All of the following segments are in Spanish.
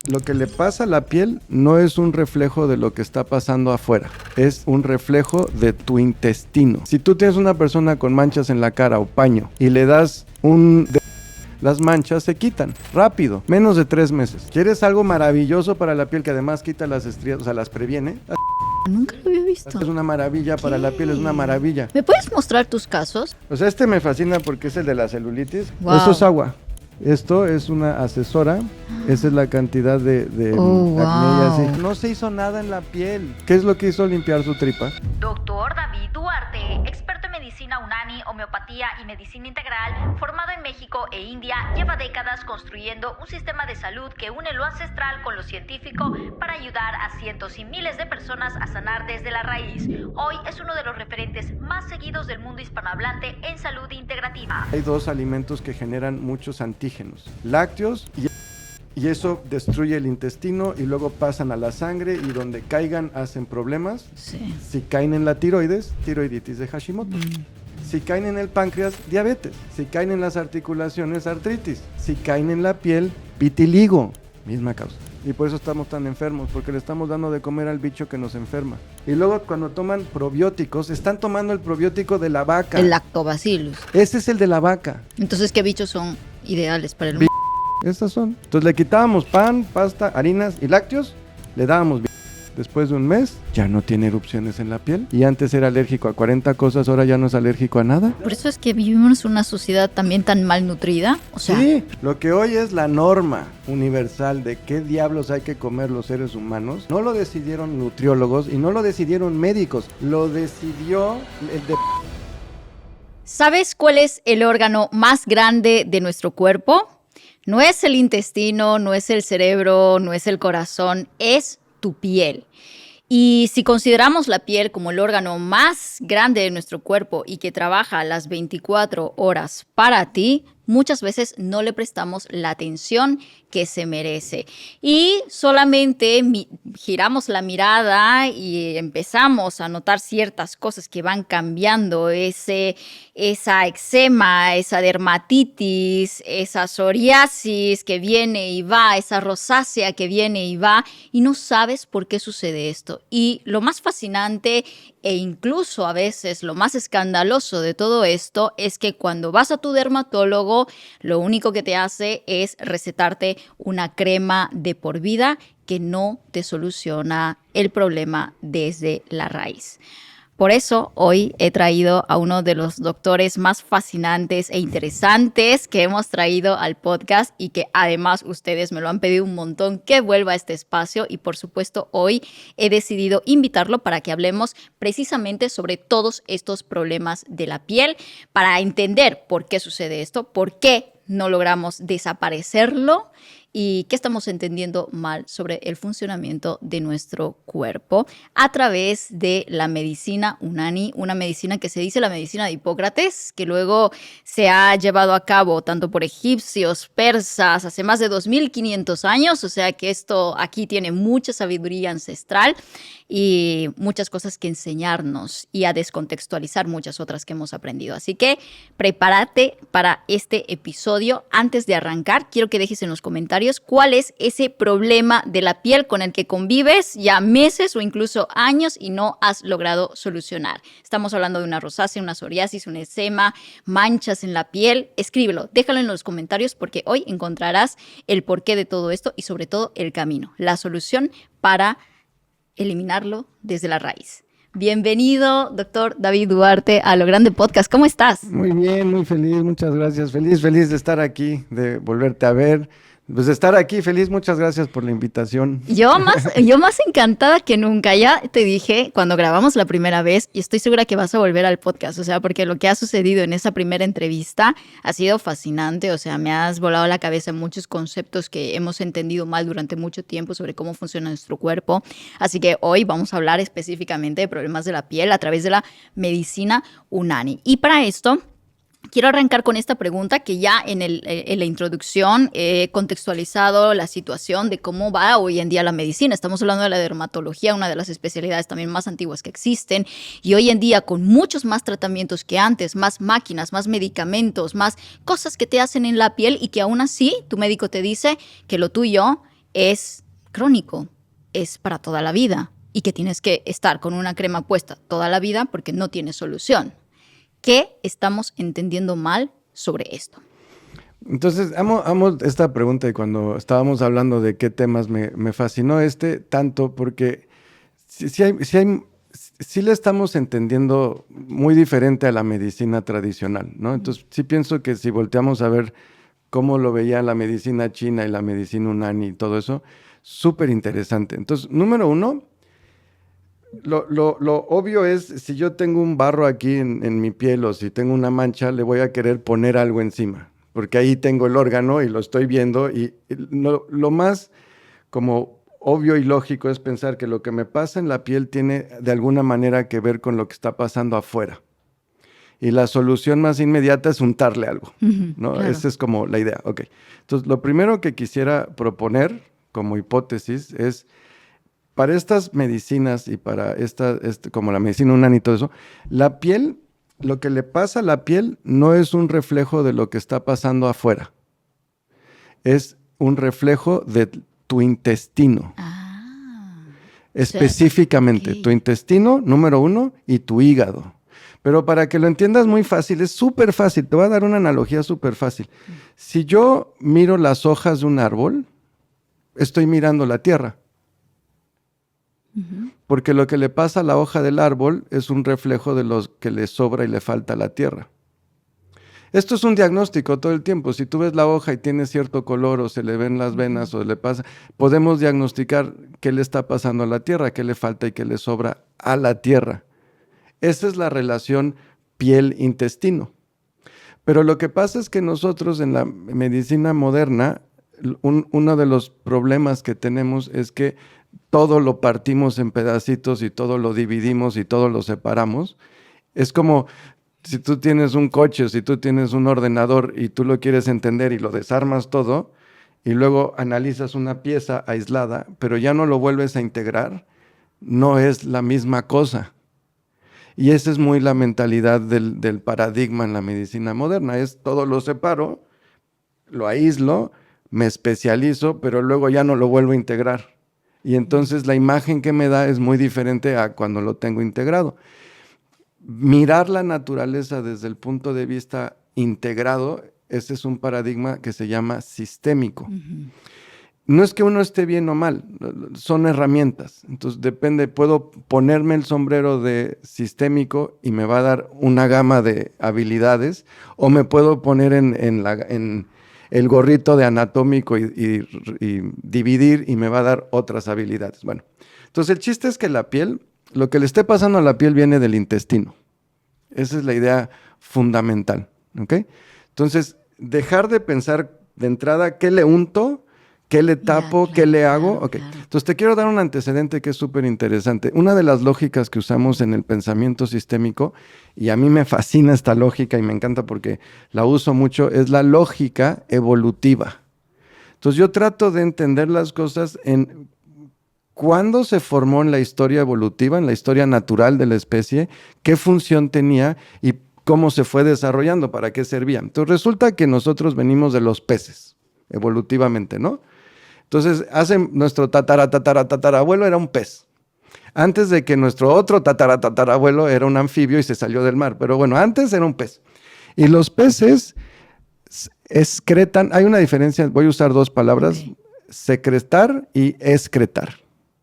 Lo que le pasa a la piel no es un reflejo de lo que está pasando afuera, es un reflejo de tu intestino. Si tú tienes una persona con manchas en la cara o paño y le das las manchas se quitan rápido, menos de 3 meses. ¿Quieres algo maravilloso para la piel que además quita las estrías, o sea, las previene? Nunca lo había visto. Es una maravilla para la piel, es una maravilla. ¿Me puedes mostrar tus casos? O sea, me fascina porque es el de la celulitis. Wow. Esto es agua. Esto es una asesora. Esa es la cantidad de acné y así. No se hizo nada en la piel. ¿Qué es lo que hizo limpiar su tripa? Doctor David Duarte, experto en medicina UNANI, homeopatía y medicina integral, formado en México e India, lleva décadas construyendo un sistema de salud que une lo ancestral con lo científico para ayudar a cientos y miles de personas a sanar desde la raíz. Hoy es uno de los referentes más seguidos del mundo hispanohablante en salud integrativa. Hay 2 alimentos que generan muchos antígenos, lácteos y eso destruye el intestino y luego pasan a la sangre y donde caigan hacen problemas. Sí. Si caen en la tiroides, tiroiditis de Hashimoto. Si caen en el páncreas, diabetes. Si caen en las articulaciones, artritis. Si caen en la piel, vitiligo. Misma causa. Y por eso estamos tan enfermos, porque le estamos dando de comer al bicho que nos enferma. Y luego cuando toman probióticos, están tomando el probiótico de la vaca. El lactobacillus. Ese es el de la vaca. Entonces, ¿qué bichos son ideales para el humano? Estas son. Entonces le quitábamos pan, pasta, harinas y lácteos, le dábamos. Después de un mes, ya no tiene erupciones en la piel. Y antes era alérgico a 40 cosas, ahora ya no es alérgico a nada. Por eso es que vivimos en una sociedad también tan malnutrida. O sea, sí, lo que hoy es la norma universal de qué diablos hay que comer los seres humanos, no lo decidieron nutriólogos y no lo decidieron médicos, lo decidió el de... ¿Sabes cuál es el órgano más grande de nuestro cuerpo? No es el intestino, no es el cerebro, no es el corazón, es tu piel. Y si consideramos la piel como el órgano más grande de nuestro cuerpo y que trabaja las 24 horas para ti, muchas veces no le prestamos la atención que se merece. Y solamente giramos la mirada y empezamos a notar ciertas cosas que van cambiando. Esa eczema, esa dermatitis, esa psoriasis que viene y va, esa rosácea que viene y va, y no sabes por qué sucede esto. Y lo más fascinante e incluso a veces lo más escandaloso de todo esto es que cuando vas a tu dermatólogo, lo único que te hace es recetarte una crema de por vida que no te soluciona el problema desde la raíz. Por eso hoy he traído a uno de los doctores más fascinantes e interesantes que hemos traído al podcast y que además ustedes me lo han pedido un montón que vuelva a este espacio y por supuesto hoy he decidido invitarlo para que hablemos precisamente sobre todos estos problemas de la piel para entender por qué sucede esto, por qué no logramos desaparecerlo y qué estamos entendiendo mal sobre el funcionamiento de nuestro cuerpo a través de la medicina UNANI, una medicina que se dice la medicina de Hipócrates, que luego se ha llevado a cabo tanto por egipcios, persas, hace más de 2500 años, o sea que esto aquí tiene mucha sabiduría ancestral y muchas cosas que enseñarnos y a descontextualizar muchas otras que hemos aprendido. Así que prepárate para este episodio. Antes de arrancar, quiero que dejes en los comentarios cuál es ese problema de la piel con el que convives ya meses o incluso años y no has logrado solucionar. Estamos hablando de una rosácea, una psoriasis, un eczema, manchas en la piel. Escríbelo, déjalo en los comentarios porque hoy encontrarás el porqué de todo esto y sobre todo el camino, la solución para eliminarlo desde la raíz. Bienvenido, doctor David Duarte, a Lo Grande Podcast. ¿Cómo estás? Muy bien, muy feliz, muchas gracias. Feliz de estar aquí, de volverte a ver. Pues de estar aquí, feliz, muchas gracias por la invitación. Yo más encantada que nunca. Ya te dije cuando grabamos la primera vez y estoy segura que vas a volver al podcast, o sea, porque lo que ha sucedido en esa primera entrevista ha sido fascinante, o sea, me has volado la cabeza en muchos conceptos que hemos entendido mal durante mucho tiempo sobre cómo funciona nuestro cuerpo. Así que hoy vamos a hablar específicamente de problemas de la piel a través de la medicina UNANI. Y para esto quiero arrancar con esta pregunta que ya en la introducción he contextualizado la situación de cómo va hoy en día la medicina. Estamos hablando de la dermatología, una de las especialidades también más antiguas que existen y hoy en día con muchos más tratamientos que antes, más máquinas, más medicamentos, más cosas que te hacen en la piel y que aún así tu médico te dice que lo tuyo es crónico, es para toda la vida y que tienes que estar con una crema puesta toda la vida porque no tiene solución. ¿Qué estamos entendiendo mal sobre esto? Entonces, amo esta pregunta y cuando estábamos hablando de qué temas me fascinó tanto porque sí le estamos entendiendo muy diferente a la medicina tradicional, ¿no? Entonces, sí pienso que si volteamos a ver cómo lo veía la medicina china y la medicina unani y todo eso, súper interesante. Entonces, número uno, lo obvio es, si yo tengo un barro aquí en mi piel o si tengo una mancha, le voy a querer poner algo encima, porque ahí tengo el órgano y lo estoy viendo y lo más como obvio y lógico es pensar que lo que me pasa en la piel tiene de alguna manera que ver con lo que está pasando afuera. Y la solución más inmediata es untarle algo, ¿no? Claro. Esa es como la idea. Ok. Entonces, lo primero que quisiera proponer como hipótesis es, para estas medicinas y para como la medicina unani y todo eso, la piel, lo que le pasa a la piel no es un reflejo de lo que está pasando afuera. Es un reflejo de tu intestino. Específicamente, ok. tu intestino, número uno, y tu hígado. Pero para que lo entiendas muy fácil, es súper fácil. Te voy a dar una analogía súper fácil. Si yo miro las hojas de un árbol, estoy mirando la tierra. Porque lo que le pasa a la hoja del árbol es un reflejo de lo que le sobra y le falta a la tierra. Esto es un diagnóstico todo el tiempo. Si tú ves la hoja y tiene cierto color o se le ven las venas o le pasa, podemos diagnosticar qué le está pasando a la tierra, qué le falta y qué le sobra a la tierra. Esa es la relación piel-intestino. Pero lo que pasa es que nosotros en la medicina moderna, uno de los problemas que tenemos es que todo lo partimos en pedacitos y todo lo dividimos y todo lo separamos. Es como si tú tienes un coche o si tú tienes un ordenador y tú lo quieres entender y lo desarmas todo y luego analizas una pieza aislada, pero ya no lo vuelves a integrar, no es la misma cosa. Y esa es muy la mentalidad del paradigma en la medicina moderna. Es todo lo separo, lo aíslo, me especializo, pero luego ya no lo vuelvo a integrar. Y entonces la imagen que me da es muy diferente a cuando lo tengo integrado. Mirar la naturaleza desde el punto de vista integrado, ese es un paradigma que se llama sistémico. No es que uno esté bien o mal, son herramientas. Entonces depende, puedo ponerme el sombrero de sistémico y me va a dar una gama de habilidades, o me puedo poner en el gorrito de anatómico y dividir y me va a dar otras habilidades. Bueno, entonces el chiste es que la piel, lo que le esté pasando a la piel viene del intestino. Esa es la idea fundamental, ¿ok? Entonces, dejar de pensar de entrada qué le unto, qué le tapo, qué le hago. Ok. Entonces te quiero dar un antecedente que es súper interesante. Una de las lógicas que usamos en el pensamiento sistémico, y a mí me fascina esta lógica y me encanta porque la uso mucho, es la lógica evolutiva. Entonces yo trato de entender las cosas en cuándo se formó en la historia evolutiva, en la historia natural de la especie, qué función tenía y cómo se fue desarrollando, para qué servía. Entonces resulta que nosotros venimos de los peces, evolutivamente, ¿no? Entonces, nuestro tatarabuelo era un pez. Antes de que nuestro otro tatarabuelo era un anfibio y se salió del mar. Pero bueno, antes era un pez. Y los peces excretan, hay una diferencia, voy a usar dos palabras, secretar y excretar.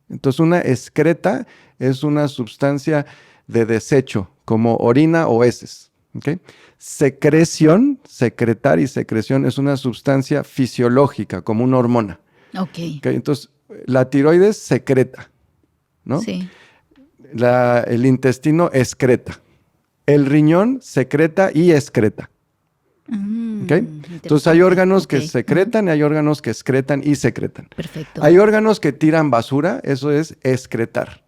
Entonces, una excreta es una sustancia de desecho, como orina o heces. ¿Okay? Secreción, secretar y secreción es una sustancia fisiológica, como una hormona. Okay. Entonces, la tiroides secreta, ¿no? Sí. El intestino excreta. El riñón secreta y excreta. ¿Okay? Entonces, hay órganos que secretan y hay órganos que excretan y secretan. Perfecto. Hay órganos que tiran basura, eso es excretar.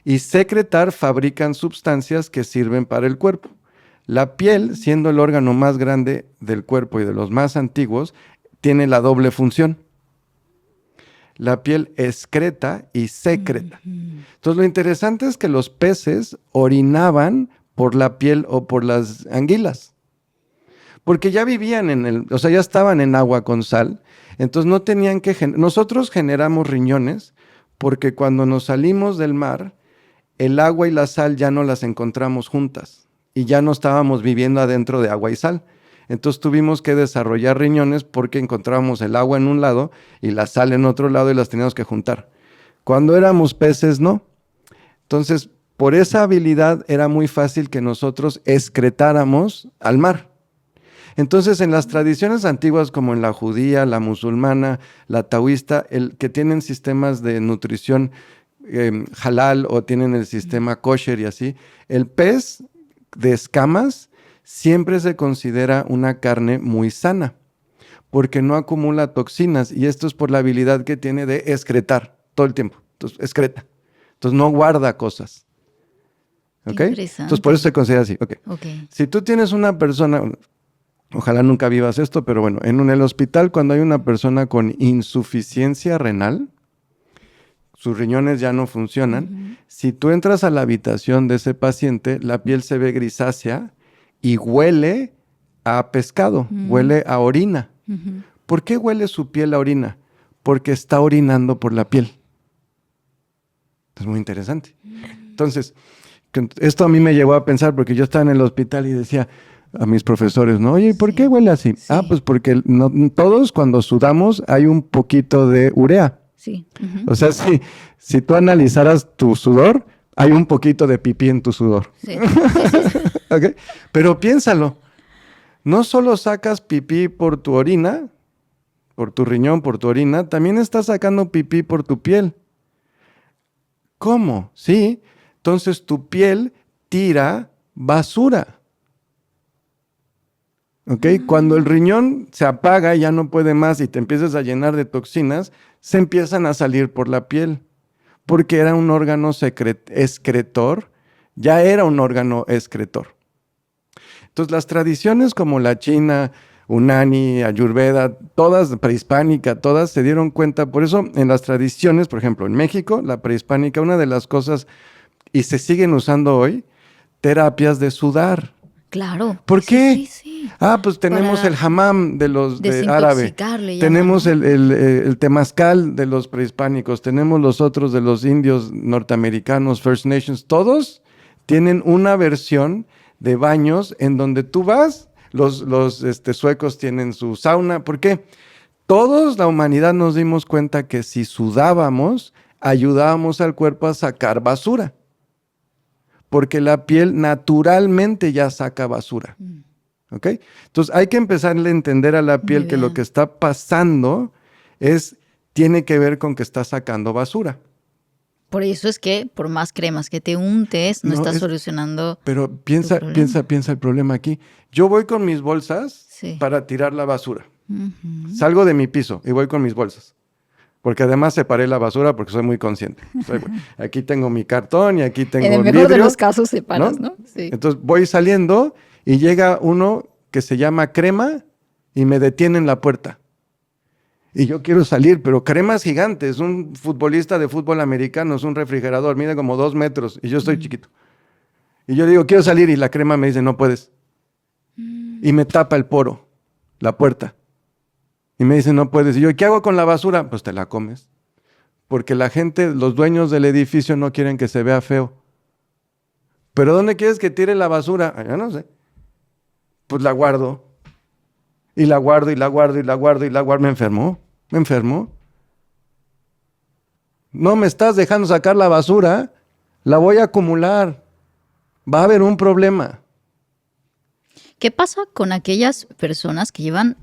Y secretar fabrican sustancias que sirven para el cuerpo. La piel, siendo el órgano más grande del cuerpo y de los más antiguos, tiene la doble función. La piel excreta y secreta. Entonces, lo interesante es que los peces orinaban por la piel o por las anguilas. porque ya vivían o sea, ya estaban en agua con sal, entonces no tenían que... Nosotros generamos riñones porque cuando nos salimos del mar, el agua y la sal ya no las encontramos juntas y ya no estábamos viviendo adentro de agua y sal. Entonces tuvimos que desarrollar riñones porque encontrábamos el agua en un lado y la sal en otro lado y las teníamos que juntar. Cuando éramos peces, no. Entonces, por esa habilidad era muy fácil que nosotros excretáramos al mar. Entonces, en las tradiciones antiguas como en la judía, la musulmana, la taoísta, que tienen sistemas de nutrición halal o tienen el sistema kosher y así, el pez de escamas siempre se considera una carne muy sana porque no acumula toxinas y esto es por la habilidad que tiene de excretar todo el tiempo. Entonces, excreta. Entonces, no guarda cosas. ¿Ok? Entonces, por eso se considera así. Okay. Si tú tienes una persona, ojalá nunca vivas esto, pero bueno, en el hospital cuando hay una persona con insuficiencia renal, sus riñones ya no funcionan. Si tú entras a la habitación de ese paciente, la piel se ve grisácea y huele a pescado, huele a orina. ¿Por qué huele su piel a orina? Porque está orinando por la piel. Es muy interesante. Entonces, esto a mí me llevó a pensar porque yo estaba en el hospital y decía a mis profesores, ¿no? Oye, ¿por qué huele así? Sí. Pues porque todos cuando sudamos hay un poquito de urea. Sí. O sea, si tú analizaras tu sudor, hay un poquito de pipí en tu sudor. Sí. ¿Okay? Pero piénsalo, no solo sacas pipí por tu orina, por tu riñón, por tu orina, también estás sacando pipí por tu piel. ¿Cómo? Sí, entonces tu piel tira basura. ¿Ok? Cuando el riñón se apaga y ya no puede más y te empiezas a llenar de toxinas, se empiezan a salir por la piel. Porque era un órgano excretor, ya era un órgano excretor. Entonces las tradiciones como la china, Unani, Ayurveda, todas, prehispánica, todas se dieron cuenta. Por eso en las tradiciones, por ejemplo, en México, la prehispánica, una de las cosas, y se siguen usando hoy, terapias de sudar. Claro. ¿Por qué? Sí. Pues tenemos el hammam de los de árabe. Tenemos llaman, ¿no? el temazcal de los prehispánicos. Tenemos los otros de los indios norteamericanos, First Nations. Todos tienen una versión de baños en donde tú vas. Los suecos tienen su sauna. ¿Por qué? Todos, la humanidad, nos dimos cuenta que si sudábamos, ayudábamos al cuerpo a sacar basura. Porque la piel naturalmente ya saca basura. ¿Ok? Entonces hay que empezarle a entender a la piel que lo que está pasando tiene que ver con que está sacando basura. Por eso es que por más cremas que te untes, no estás solucionando. Pero piensa el problema aquí. Yo voy con mis bolsas para tirar la basura. Salgo de mi piso y voy con mis bolsas. Porque además separé la basura porque soy muy consciente. Aquí tengo mi cartón y aquí tengo en el mejor vidrio, de los casos separas, ¿no? Sí. Entonces voy saliendo y llega uno que se llama Crema y me detiene en la puerta. Y yo quiero salir, pero Crema es gigante, es un futbolista de fútbol americano, es un refrigerador, mide como 2 metros y yo estoy chiquito. Y yo digo, quiero salir y la Crema me dice, no puedes. Y me tapa el poro, la puerta. Y me dice, no puedes. Y yo, ¿qué hago con la basura? Pues te la comes. Porque la gente, los dueños del edificio no quieren que se vea feo. ¿Pero dónde quieres que tire la basura? Ya no sé. Pues la guardo. Y la guardo, y la guardo, y la guardo, y la guardo. Me enfermó. No me estás dejando sacar la basura. La voy a acumular. Va a haber un problema. ¿Qué pasa con aquellas personas que llevan,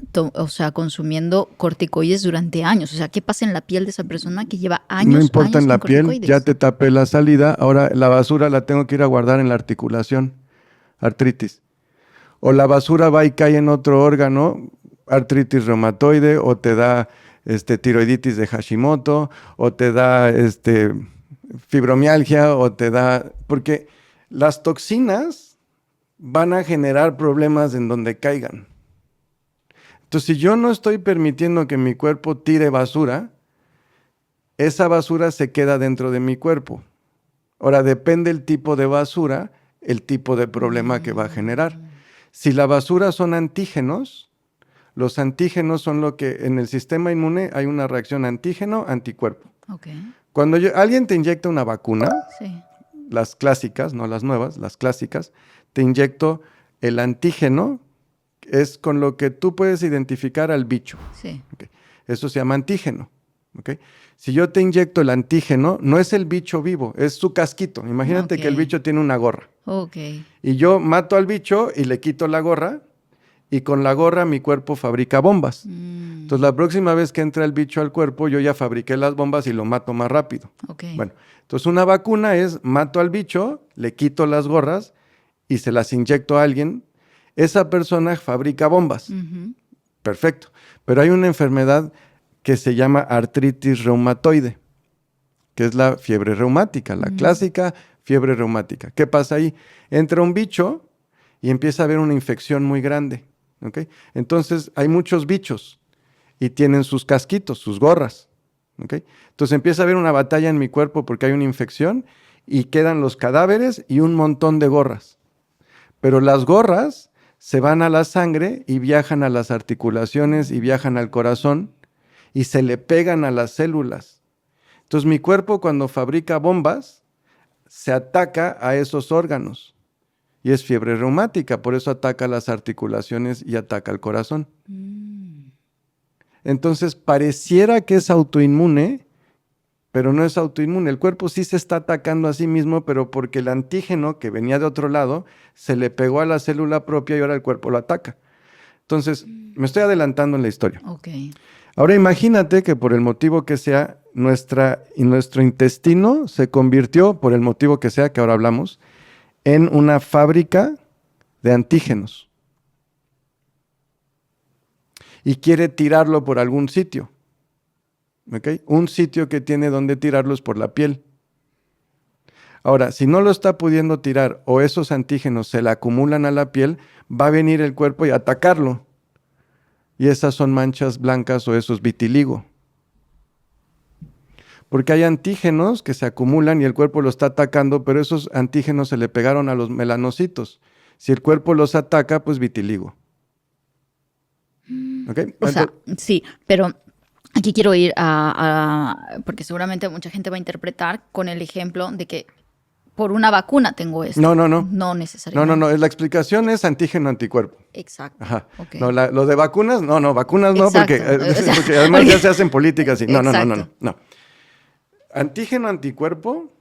consumiendo corticoides durante años? O sea, ¿qué pasa en la piel de esa persona que lleva años? No importa en la piel, corticoides? ya te tapé la salida, ahora la basura la tengo que ir a guardar en la articulación, artritis. O la basura va y cae en otro órgano, artritis reumatoide, o te da tiroiditis de Hashimoto, o te da fibromialgia, o te da... Porque las toxinas van a generar problemas en donde caigan. Entonces, si yo no estoy permitiendo que mi cuerpo tire basura, esa basura se queda dentro de mi cuerpo. Ahora, depende el tipo de basura, el tipo de problema que va a generar. Si la basura son antígenos, los antígenos son lo que en el sistema inmune hay una reacción antígeno-anticuerpo. Ok. Cuando alguien te inyecta una vacuna, Sí. las clásicas, no las nuevas, las clásicas, te inyecto el antígeno, es con lo que tú puedes identificar al bicho. Sí. Okay. Eso se llama antígeno. ¿Okay? Si yo te inyecto el antígeno, no es el bicho vivo, es su casquito. Imagínate que el bicho tiene una gorra. Ok. Y yo mato al bicho y le quito la gorra, y con la gorra mi cuerpo fabrica bombas. Entonces la próxima vez que entra el bicho al cuerpo, yo ya fabriqué las bombas y lo mato más rápido. Ok. Bueno, entonces una vacuna es mato al bicho, le quito las gorras y se las inyecto a alguien. Esa persona fabrica bombas. Perfecto. Pero hay una enfermedad que se llama artritis reumatoide, que es la fiebre reumática, la clásica fiebre reumática. ¿Qué pasa ahí? Entra un bicho y empieza a haber una infección muy grande. ¿Okay? Entonces hay muchos bichos y tienen sus casquitos, sus gorras. ¿Okay? Entonces empieza a haber una batalla en mi cuerpo porque hay una infección y quedan los cadáveres y un montón de gorras. Pero las gorras se van a la sangre y viajan a las articulaciones y viajan al corazón y se le pegan a las células. Entonces mi cuerpo cuando fabrica bombas se ataca a esos órganos. Y es fiebre reumática, por eso ataca las articulaciones y ataca el corazón. Entonces pareciera que es autoinmune, pero no es autoinmune. El cuerpo sí se está atacando a sí mismo, pero porque el antígeno que venía de otro lado se le pegó a la célula propia y ahora el cuerpo lo ataca. Entonces, me estoy adelantando en la historia. Ok. Ahora imagínate que por el motivo que sea, nuestro intestino se convirtió, por el motivo que sea, que ahora hablamos, en una fábrica de antígenos. Y quiere tirarlo por algún sitio. ¿Okay? Un sitio que tiene donde tirarlo es por la piel. Ahora, si no lo está pudiendo tirar o esos antígenos se le acumulan a la piel, va a venir el cuerpo y atacarlo. Y esas son manchas blancas o eso es vitiligo. Porque hay antígenos que se acumulan y el cuerpo lo está atacando, pero esos antígenos se le pegaron a los melanocitos. Si el cuerpo los ataca, pues vitiligo. ¿Okay? O sea, sí, pero aquí quiero ir porque seguramente mucha gente va a interpretar con el ejemplo de que por una vacuna tengo esto. No. No necesariamente. No. La explicación es antígeno-anticuerpo. Exacto. Ajá. Okay. No, lo de vacunas, vacunas no, Exacto. porque además ya se hacen políticas y no. Antígeno-anticuerpo,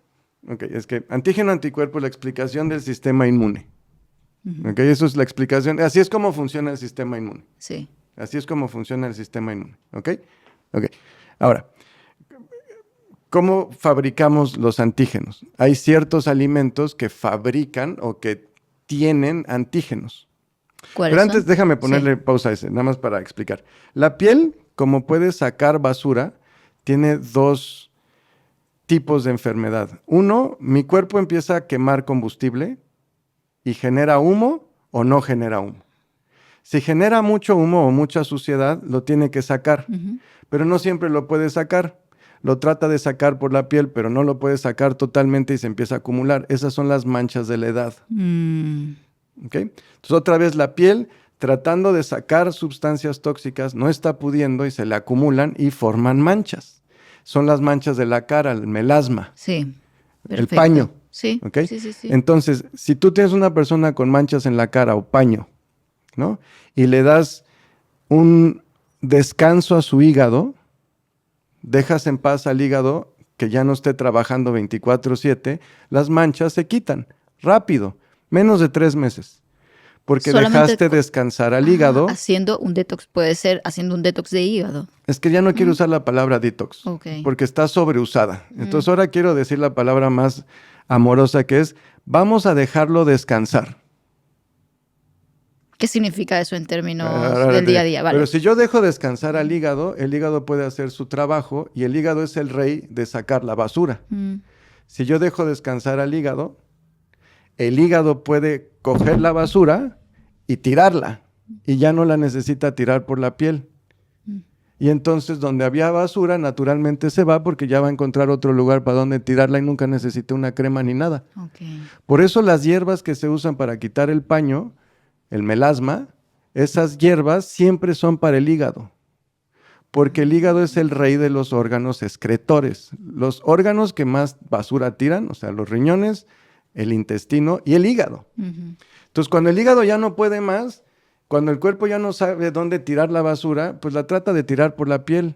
es que antígeno-anticuerpo es la explicación del sistema inmune. Eso es la explicación. Así es como funciona el sistema inmune. Sí. Así es como funciona el sistema inmune. ¿Ok? Ahora, ¿cómo fabricamos los antígenos? Hay ciertos alimentos que fabrican o que tienen antígenos. ¿Cuáles Pero antes son? déjame ponerle pausa a ese, nada más para explicar. La piel, como puede sacar basura, tiene dos tipos de enfermedad. Uno, mi cuerpo empieza a quemar combustible y genera humo o no genera humo. Si genera mucho humo o mucha suciedad, lo tiene que sacar, pero no siempre lo puede sacar. Lo trata de sacar por la piel, pero no lo puede sacar totalmente y se empieza a acumular. Esas son las manchas de la edad. ¿Okay? Entonces, otra vez la piel, tratando de sacar sustancias tóxicas, no está pudiendo y se le acumulan y forman manchas. Son las manchas de la cara, el melasma. Sí. El paño. Sí. ¿Okay? Sí. Entonces, si tú tienes una persona con manchas en la cara o paño, ¿no? Y le das un descanso a su hígado, dejas en paz al hígado que ya no esté trabajando 24/7, las manchas se quitan rápido, menos de 3 meses. Porque solamente dejaste descansar al hígado. Haciendo un detox, puede ser haciendo un detox de hígado. Es que ya no quiero usar la palabra detox, Okay. porque está sobreusada. Entonces ahora quiero decir la palabra más amorosa que es, vamos a dejarlo descansar. ¿Qué significa eso en términos del día a día? Vale. Pero si yo dejo descansar al hígado, el hígado puede hacer su trabajo y el hígado es el rey de sacar la basura. Si yo dejo descansar al hígado, el hígado puede coger la basura y tirarla y ya no la necesita tirar por la piel. Y entonces donde había basura naturalmente se va porque ya va a encontrar otro lugar para donde tirarla y nunca necesita una crema ni nada. Okay. Por eso las hierbas que se usan para quitar el paño, el melasma, esas hierbas siempre son para el hígado. Porque el hígado es el rey de los órganos excretores. Los órganos que más basura tiran, o sea, los riñones, el intestino y el hígado. Entonces, cuando el hígado ya no puede más, cuando el cuerpo ya no sabe dónde tirar la basura, pues la trata de tirar por la piel.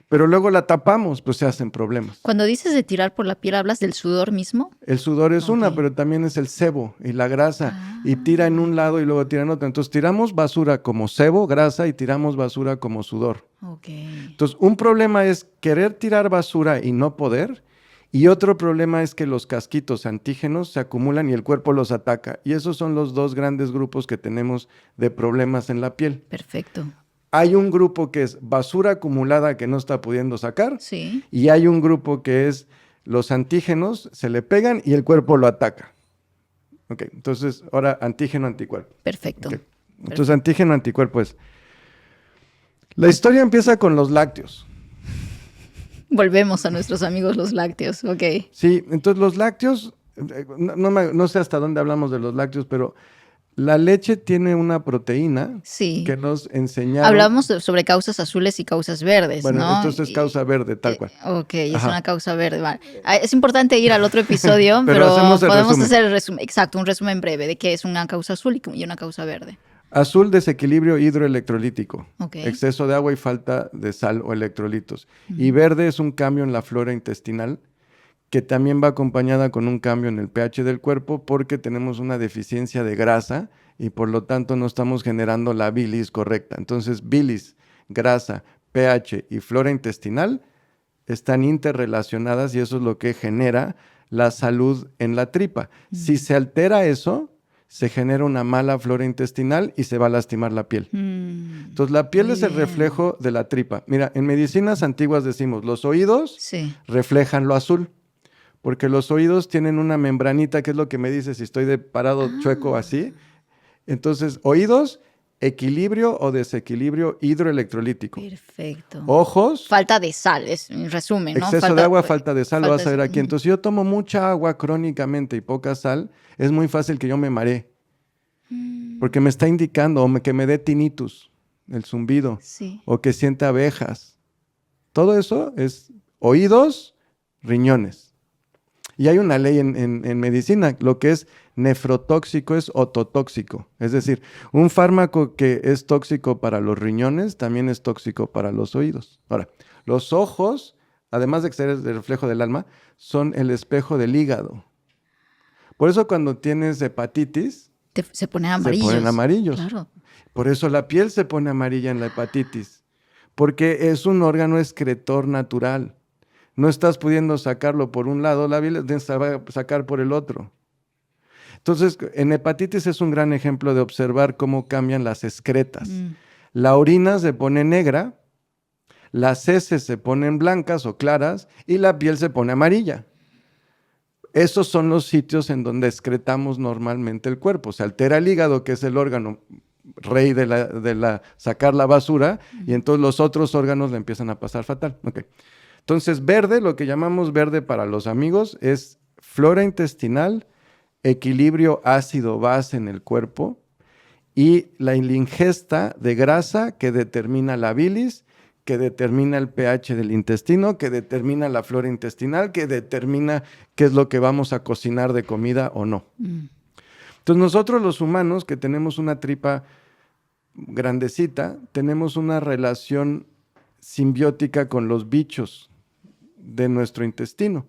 Pero luego la tapamos, pues se hacen problemas. Cuando dices de tirar por la piel, ¿hablas del sudor mismo? El sudor es una, pero también es el sebo y la grasa. Y tira en un lado y luego tira en otro. Entonces tiramos basura como sebo, grasa, y tiramos basura como sudor. Entonces, un problema es querer tirar basura y no poder. Y otro problema es que los casquitos antígenos se acumulan y el cuerpo los ataca. Y esos son los dos grandes grupos que tenemos de problemas en la piel. Perfecto. Hay un grupo que es basura acumulada que no está pudiendo sacar. Sí. Y hay un grupo que es los antígenos, se le pegan y el cuerpo lo ataca. Ok, entonces ahora antígeno, anticuerpo. Perfecto. Okay. Entonces antígeno, anticuerpo es... La historia empieza con los lácteos. Volvemos a nuestros amigos los lácteos, ok. Sí, entonces los lácteos, no sé hasta dónde hablamos de los lácteos, pero la leche tiene una proteína que nos enseñaron. Hablamos sobre causas azules y causas verdes, bueno, ¿no? entonces es causa verde, tal cual. Ok, es una causa verde. Vale. Es importante ir al otro episodio, pero podemos hacer el resumen. Exacto, un resumen breve de qué es una causa azul y una causa verde. Azul, desequilibrio hidroelectrolítico, Okay. Exceso de agua y falta de sal o electrolitos. Y verde es un cambio en la flora intestinal que también va acompañada con un cambio en el pH del cuerpo porque tenemos una deficiencia de grasa y por lo tanto no estamos generando la bilis correcta. Entonces, bilis, grasa, pH y flora intestinal están interrelacionadas y eso es lo que genera la salud en la tripa. Si se altera eso, se genera una mala flora intestinal y se va a lastimar la piel. Entonces, la piel es el reflejo de la tripa. Mira, en medicinas antiguas decimos, los oídos reflejan lo azul, porque los oídos tienen una membranita, que es lo que me dice si estoy de parado chueco así. Entonces, oídos, equilibrio o desequilibrio hidroelectrolítico. Perfecto. Ojos. Falta de sal, es en resumen, ¿no? Exceso de agua, falta de sal, lo vas a ver aquí. Entonces, si yo tomo mucha agua crónicamente y poca sal, es muy fácil que yo me maree. Porque me está indicando, que me dé tinnitus, el zumbido, o que sienta abejas. Todo eso es oídos, riñones. Y hay una ley en medicina, lo que es nefrotóxico es ototóxico. Es decir, un fármaco que es tóxico para los riñones también es tóxico para los oídos. Ahora, los ojos, además de ser el reflejo del alma, son el espejo del hígado. Por eso cuando tienes hepatitis, se ponen amarillos. Se ponen amarillos. Claro. Por eso la piel se pone amarilla en la hepatitis, porque es un órgano excretor natural. No estás pudiendo sacarlo por un lado, la bilis se va a sacar por el otro. Entonces, en hepatitis es un gran ejemplo de observar cómo cambian las excretas. La orina se pone negra, las heces se ponen blancas o claras y la piel se pone amarilla. Esos son los sitios en donde excretamos normalmente el cuerpo. Se altera el hígado, que es el órgano rey de sacar la basura, y entonces los otros órganos le empiezan a pasar fatal. Okay. Entonces, verde, lo que llamamos verde para los amigos, es flora intestinal, equilibrio ácido-base en el cuerpo y la ingesta de grasa que determina la bilis, que determina el pH del intestino, que determina la flora intestinal, que determina qué es lo que vamos a cocinar de comida o no. Entonces nosotros los humanos, que tenemos una tripa grandecita, tenemos una relación simbiótica con los bichos de nuestro intestino.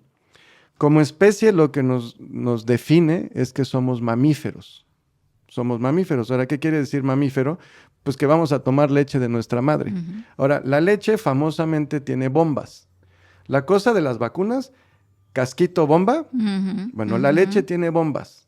Como especie, lo que nos define es que somos mamíferos. Somos mamíferos. Ahora, ¿qué quiere decir mamífero? Pues que vamos a tomar leche de nuestra madre. Ahora, la leche famosamente tiene bombas. La cosa de las vacunas, casquito bomba, la leche tiene bombas.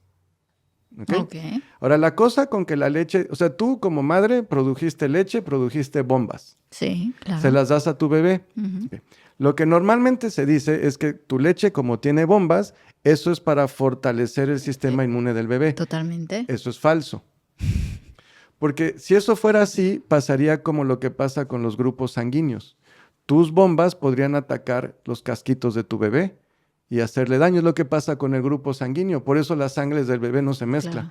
¿Okay? Ahora, la cosa con que la leche, o sea, tú como madre produjiste leche, produjiste bombas. Sí, claro. Se las das a tu bebé. Okay. Lo que normalmente se dice es que tu leche, como tiene bombas, eso es para fortalecer el sistema inmune del bebé. Totalmente. Eso es falso. Porque si eso fuera así, pasaría como lo que pasa con los grupos sanguíneos. Tus bombas podrían atacar los casquitos de tu bebé y hacerle daño. Es lo que pasa con el grupo sanguíneo. Por eso las sangres del bebé no se mezclan. Claro.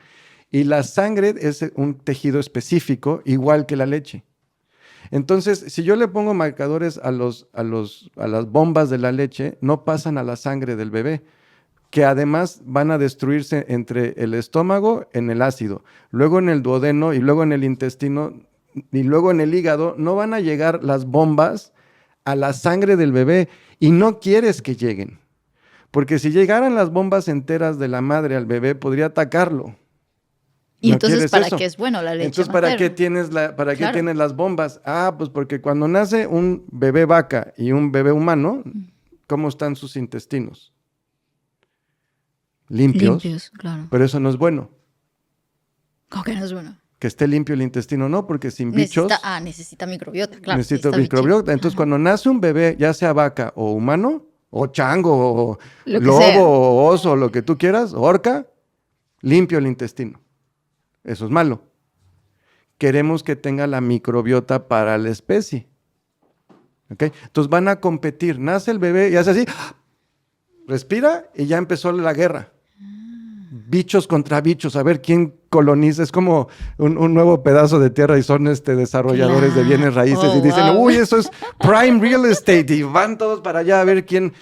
Y la sangre es un tejido específico, igual que la leche. Entonces, si yo le pongo marcadores a las bombas de la leche, no pasan a la sangre del bebé, que además van a destruirse entre el estómago en el ácido, luego en el duodeno y luego en el intestino y luego en el hígado. No van a llegar las bombas a la sangre del bebé y no quieres que lleguen, porque si llegaran las bombas enteras de la madre al bebé podría atacarlo. Y ¿No entonces, quieres ¿para eso? qué es bueno la leche Entonces, materna? ¿para qué tienes qué Claro. tienes las bombas? Pues porque cuando nace un bebé vaca y un bebé humano, ¿cómo están sus intestinos? Limpios, Claro. pero eso no es bueno. ¿Cómo que no es bueno? Que esté limpio el intestino, no, porque sin bichos Necesita microbiota, claro. necesita necesita microbiota. bichito. Entonces, Ajá. cuando nace un bebé, ya sea vaca o humano, o chango, o Lo que lobo, sea. o oso, lo que tú quieras, orca, limpio el intestino. Eso es malo. Queremos que tenga la microbiota para la especie. ¿Ok? Entonces van a competir. Nace el bebé y hace así, respira y ya empezó la guerra. Bichos contra bichos, a ver quién coloniza. Es como un nuevo pedazo de tierra y son desarrolladores de bienes raíces y dicen, wow. uy, eso es prime real estate, y van todos para allá a ver quién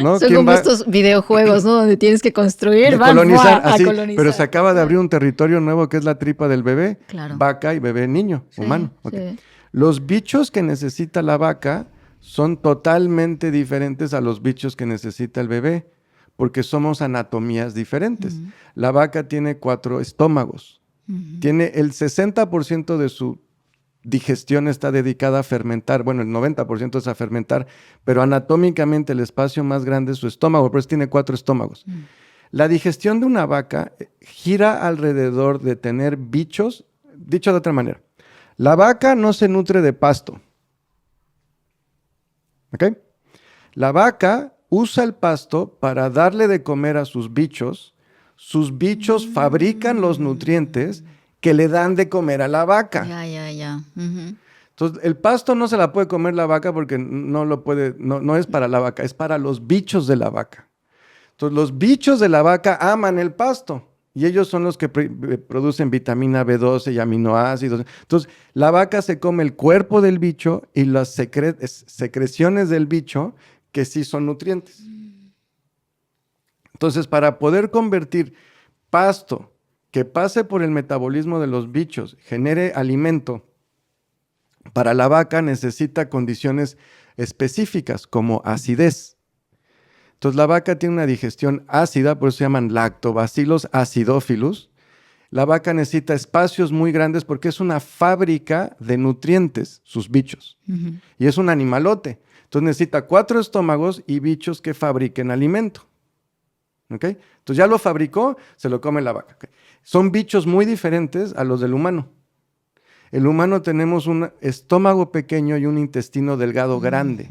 ¿no? Son ¿Quién como va estos videojuegos, ¿no? Donde tienes que construir, de van colonizar? ¡buah! A Así, colonizar. pero se acaba de abrir un territorio nuevo que es la tripa del bebé, Claro. vaca y bebé niño, Sí, humano. Ok. sí. Los bichos que necesita la vaca son totalmente diferentes a los bichos que necesita el bebé, porque somos anatomías diferentes. La vaca tiene 4 estómagos. Tiene el 60% de su digestión está dedicada a fermentar. Bueno, el 90% es a fermentar, pero anatómicamente el espacio más grande es su estómago, por eso tiene 4 estómagos. La digestión de una vaca gira alrededor de tener bichos. Dicho de otra manera, la vaca no se nutre de pasto. ¿Ok? La vaca usa el pasto para darle de comer a sus bichos. Sus bichos fabrican los nutrientes que le dan de comer a la vaca. Ya. Ujú. Entonces, el pasto no se la puede comer la vaca porque no es para la vaca, es para los bichos de la vaca. Entonces, los bichos de la vaca aman el pasto y ellos son los que producen vitamina B12 y aminoácidos. Entonces, la vaca se come el cuerpo del bicho y las secreciones del bicho, que sí son nutrientes. Entonces, para poder convertir pasto que pase por el metabolismo de los bichos, genere alimento, para la vaca necesita condiciones específicas como acidez. Entonces, la vaca tiene una digestión ácida, por eso se llaman lactobacillus acidophilus. La vaca necesita espacios muy grandes porque es una fábrica de nutrientes, sus bichos. Y es un animalote. Entonces necesita 4 estómagos y bichos que fabriquen alimento. ¿Ok? Entonces ya lo fabricó, se lo come la vaca. ¿Okay? Son bichos muy diferentes a los del humano. El humano tenemos un estómago pequeño y un intestino delgado grande.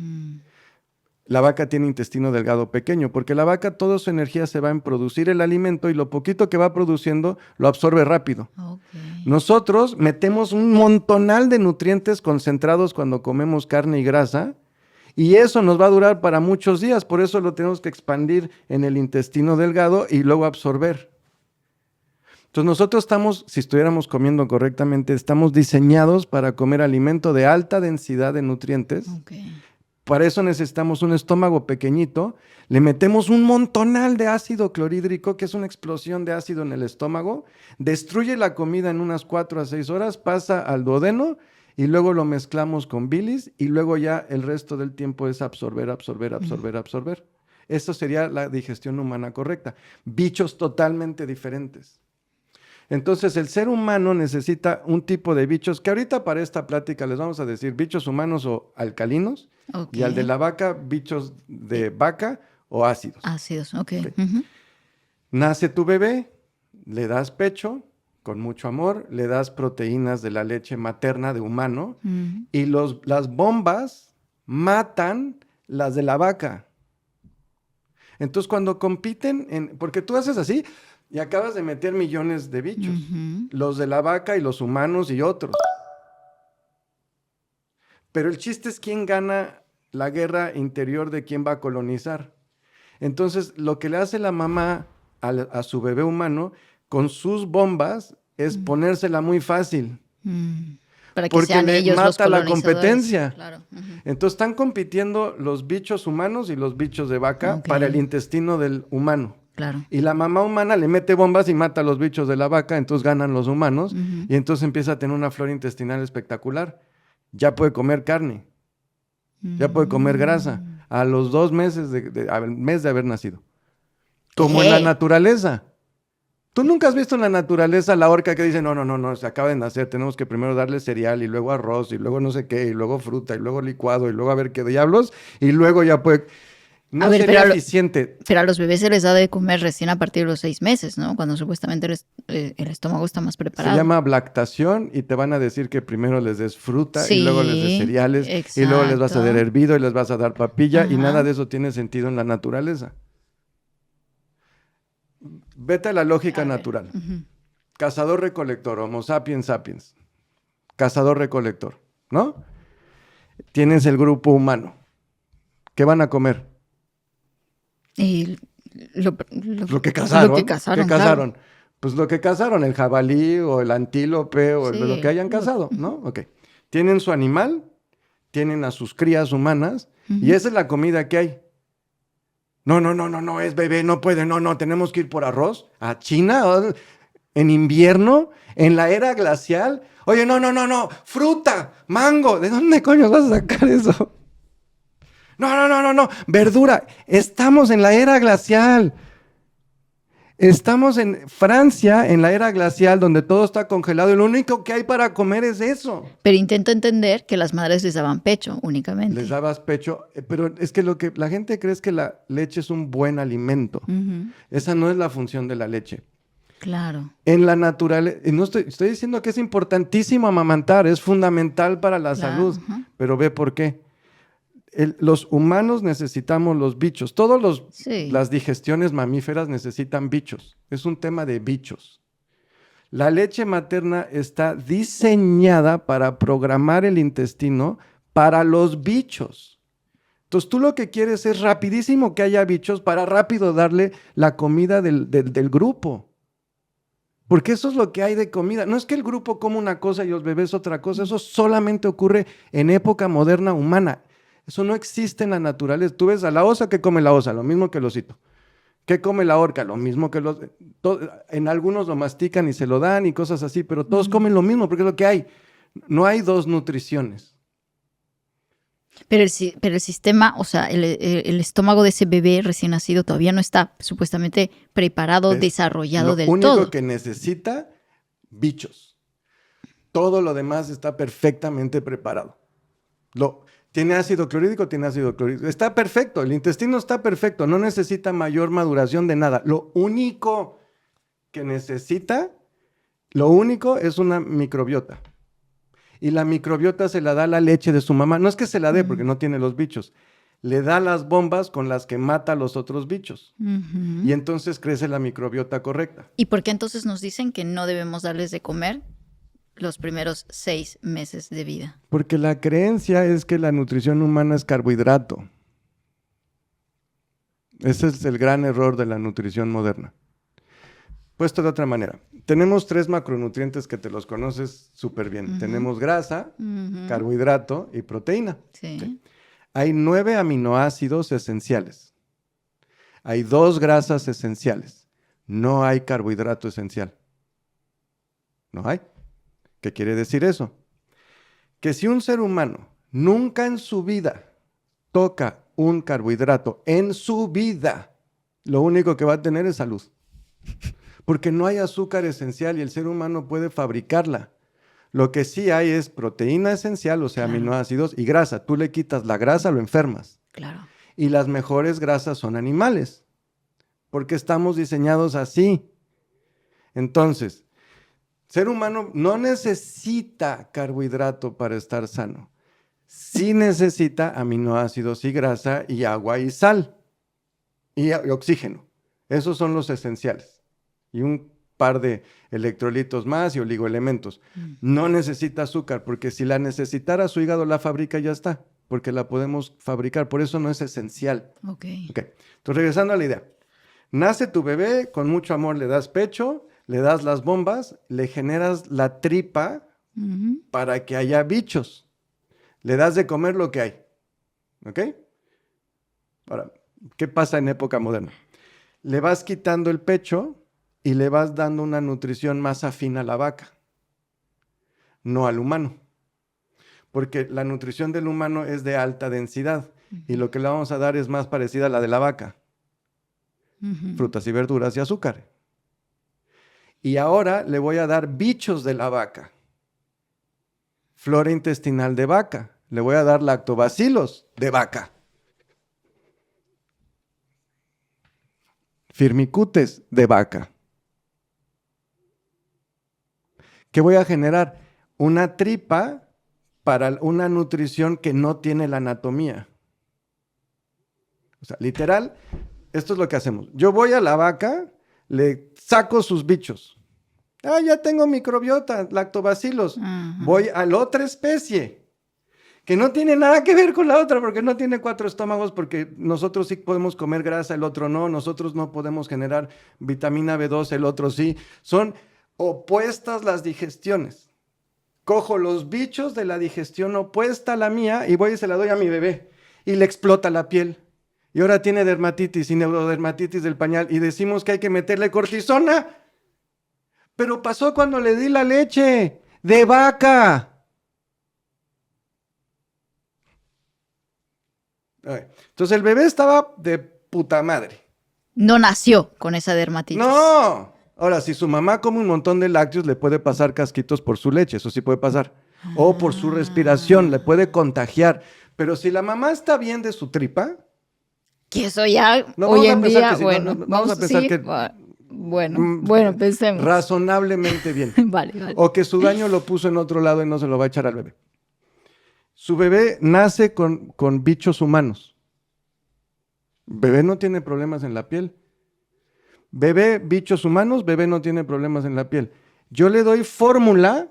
La vaca tiene intestino delgado pequeño, porque la vaca toda su energía se va en producir el alimento y lo poquito que va produciendo lo absorbe rápido. Okay. Nosotros metemos un montonal de nutrientes concentrados cuando comemos carne y grasa, y eso nos va a durar para muchos días, por eso lo tenemos que expandir en el intestino delgado y luego absorber. Entonces nosotros estamos, si estuviéramos comiendo correctamente, estamos diseñados para comer alimento de alta densidad de nutrientes. Okay. Para eso necesitamos un estómago pequeñito, le metemos un montonal de ácido clorhídrico, que es una explosión de ácido en el estómago, destruye la comida en unas 4 a 6 horas, pasa al duodeno y luego lo mezclamos con bilis y luego ya el resto del tiempo es absorber. Esto sería la digestión humana correcta. Bichos totalmente diferentes. Entonces, el ser humano necesita un tipo de bichos que ahorita para esta plática les vamos a decir bichos humanos o alcalinos, Okay. y al de la vaca, bichos de vaca o ácidos. Ácidos, ok. Ok. Nace tu bebé, le das pecho con mucho amor, le das proteínas de la leche materna de humano y las bombas matan las de la vaca. Entonces, cuando compiten, porque tú haces así y acabas de meter millones de bichos, los de la vaca y los humanos y otros. Pero el chiste es quién gana la guerra interior de quién va a colonizar. Entonces, lo que le hace la mamá a su bebé humano, con sus bombas es ponérsela muy fácil. Para que Porque sean le ellos los mata la colonizadores. competencia. Claro. Entonces están compitiendo los bichos humanos y los bichos de vaca Ok. para el intestino del humano. Claro. Y la mamá humana le mete bombas y mata a los bichos de la vaca, entonces ganan los humanos y entonces empieza a tener una flora intestinal espectacular. Ya puede comer carne, ya puede comer grasa a los 2 meses, al mes de haber nacido. Como en la ¿Qué? naturaleza. ¿Tú nunca has visto en la naturaleza la orca que dice, no, se acaba de nacer, tenemos que primero darle cereal y luego arroz y luego no sé qué, y luego fruta y luego licuado y luego a ver qué diablos y luego ya puede... No A ver, sería pero eficiente. Pero a los bebés se les da de comer recién a partir de los 6 meses, ¿no? Cuando supuestamente el estómago está más Se preparado. llama lactación y te van a decir que primero les des fruta y Sí, luego les des cereales y luego les vas a dar exacto. hervido y les vas a dar papilla y Ajá. nada de eso tiene sentido en la naturaleza. Vete a la lógica A ver. natural. Cazador-recolector, Homo sapiens sapiens. Cazador-recolector, ¿no? Tienes el grupo humano. ¿Qué van a comer? Y Lo que cazaron. Lo que cazaron, ¿Qué cazaron? Pues lo que cazaron, el jabalí o el antílope o Sí, lo que hayan cazado, ¿no? Ok. Tienen su animal, tienen a sus crías humanas y esa es la comida que hay. No, es bebé, no puede, no, tenemos que ir por arroz a China en invierno, en la era glacial. Oye, no, fruta, mango, ¿de dónde coño vas a sacar eso? No, verdura. Estamos en la era glacial. Estamos en Francia, en la era glacial, donde todo está congelado y lo único que hay para comer es eso. Pero intento entender que las madres les daban pecho únicamente. Les dabas pecho, pero es que lo que la gente cree es que la leche es un buen alimento. Esa no es la función de la leche. Claro. En la naturaleza, no estoy diciendo que es importantísimo amamantar, es fundamental para la Claro, salud, pero ve por qué. Los humanos necesitamos los bichos. Sí. Las digestiones mamíferas necesitan bichos. Es un tema de bichos. La leche materna está diseñada para programar el intestino para los bichos. Entonces tú lo que quieres es rapidísimo que haya bichos para rápido darle la comida del grupo. Porque eso es lo que hay de comida. No es que el grupo coma una cosa y los bebés otra cosa. Eso solamente ocurre en época moderna humana. Eso no existe en la naturaleza. Tú ves a la osa, ¿qué come la osa? Lo mismo que el osito. ¿Qué come la orca? Lo mismo que los... En algunos lo mastican y se lo dan y cosas así, pero todos comen lo mismo porque es lo que hay. No hay dos nutriciones. Pero el sistema, o sea, el estómago de ese bebé recién nacido todavía no está supuestamente preparado, desarrollado del todo. Lo único que necesita, bichos. Todo lo demás está perfectamente preparado. ¿Tiene ácido clorhídrico? Tiene ácido clorhídrico. Está perfecto, el intestino está perfecto, no necesita mayor maduración de nada. Lo único que necesita, es una microbiota. Y la microbiota se la da la leche de su mamá. No es que se la dé porque no tiene los bichos. Le da las bombas con las que mata a los otros bichos. Y entonces crece la microbiota correcta. ¿Y por qué entonces nos dicen que no debemos darles de comer los primeros 6 meses de vida? Porque la creencia es que la nutrición humana es carbohidrato. Ese es el gran error de la nutrición moderna. Puesto de otra manera, tenemos 3 macronutrientes que te los conoces súper bien. Tenemos grasa, carbohidrato y proteína. Sí. Hay 9 aminoácidos esenciales. Hay 2 grasas esenciales. No hay carbohidrato esencial. No hay. ¿Qué quiere decir eso? Que si un ser humano nunca en su vida toca un carbohidrato, en su vida, lo único que va a tener es salud. Porque no hay azúcar esencial y el ser humano puede fabricarla. Lo que sí hay es proteína esencial, o sea, aminoácidos, y grasa. Tú le quitas la grasa, lo enfermas. Claro. Y las mejores grasas son animales, porque estamos diseñados así. Entonces, ser humano no necesita carbohidrato para estar sano. Sí necesita aminoácidos y grasa y agua y sal y oxígeno. Esos son los esenciales. Y un par de electrolitos más y oligoelementos. No necesita azúcar, porque si la necesitara su hígado la fabrica y ya está, porque la podemos fabricar. Por eso no es esencial. Ok. Entonces, regresando a la idea. Nace tu bebé, con mucho amor le das pecho, le das las bombas, le generas la tripa para que haya bichos. Le das de comer lo que hay. ¿Ok? Ahora, ¿qué pasa en época moderna? Le vas quitando el pecho y le vas dando una nutrición más afín a la vaca, no al humano. Porque la nutrición del humano es de alta densidad y lo que le vamos a dar es más parecida a la de la vaca. Frutas y verduras y azúcar. Y ahora le voy a dar bichos de la vaca. Flora intestinal de vaca. Le voy a dar lactobacilos de vaca. Firmicutes de vaca. ¿Qué voy a generar? Una tripa para una nutrición que no tiene la anatomía. O sea, literal, esto es lo que hacemos. Yo voy a la vaca, le saco sus bichos. Ah, ya tengo microbiota, lactobacilos. Voy a la otra especie, que no tiene nada que ver con la otra, porque no tiene 4 estómagos, porque nosotros sí podemos comer grasa, el otro no. Nosotros no podemos generar vitamina B2, el otro sí. Son opuestas las digestiones. Cojo los bichos de la digestión opuesta a la mía y voy y se la doy a mi bebé. Y le explota la piel. Y ahora tiene dermatitis y neurodermatitis del pañal. Y decimos que hay que meterle cortisona. Pero pasó cuando le di la leche de vaca. Entonces el bebé estaba de puta madre. No nació con esa dermatitis. ¡No! Ahora, si su mamá come un montón de lácteos, le puede pasar casquitos por su leche, eso sí puede pasar. O por su respiración, le puede contagiar. Pero si la mamá está bien de su tripa... Que eso ya No, hoy vamos a en pensar día, que sí, bueno, no, vamos a pensar sí, que... Bueno, pensemos. Razonablemente bien. Vale. O que su daño lo puso en otro lado y no se lo va a echar al bebé. Su bebé nace con bichos humanos. Bebé no tiene problemas en la piel. Bebé, bichos humanos, bebé no tiene problemas en la piel. Yo le doy fórmula,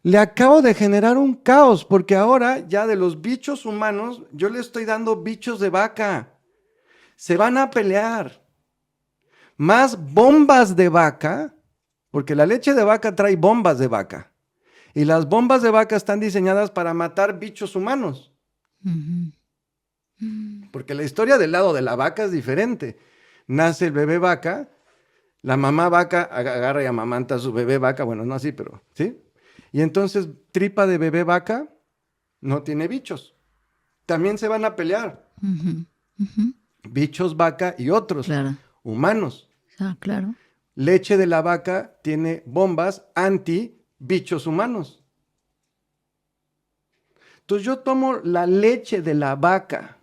le acabo de generar un caos, porque ahora ya de los bichos humanos, yo le estoy dando bichos de vaca. Se van a pelear. Más bombas de vaca, porque la leche de vaca trae bombas de vaca. Y las bombas de vaca están diseñadas para matar bichos humanos. Porque la historia del lado de la vaca es diferente. Nace el bebé vaca, la mamá vaca agarra y amamanta a su bebé vaca, bueno, no así, pero ¿sí? Y entonces tripa de bebé vaca no tiene bichos. También se van a pelear. Bichos vaca y otros, humanos. Claro. Leche de la vaca tiene bombas anti bichos humanos. Entonces yo tomo la leche de la vaca,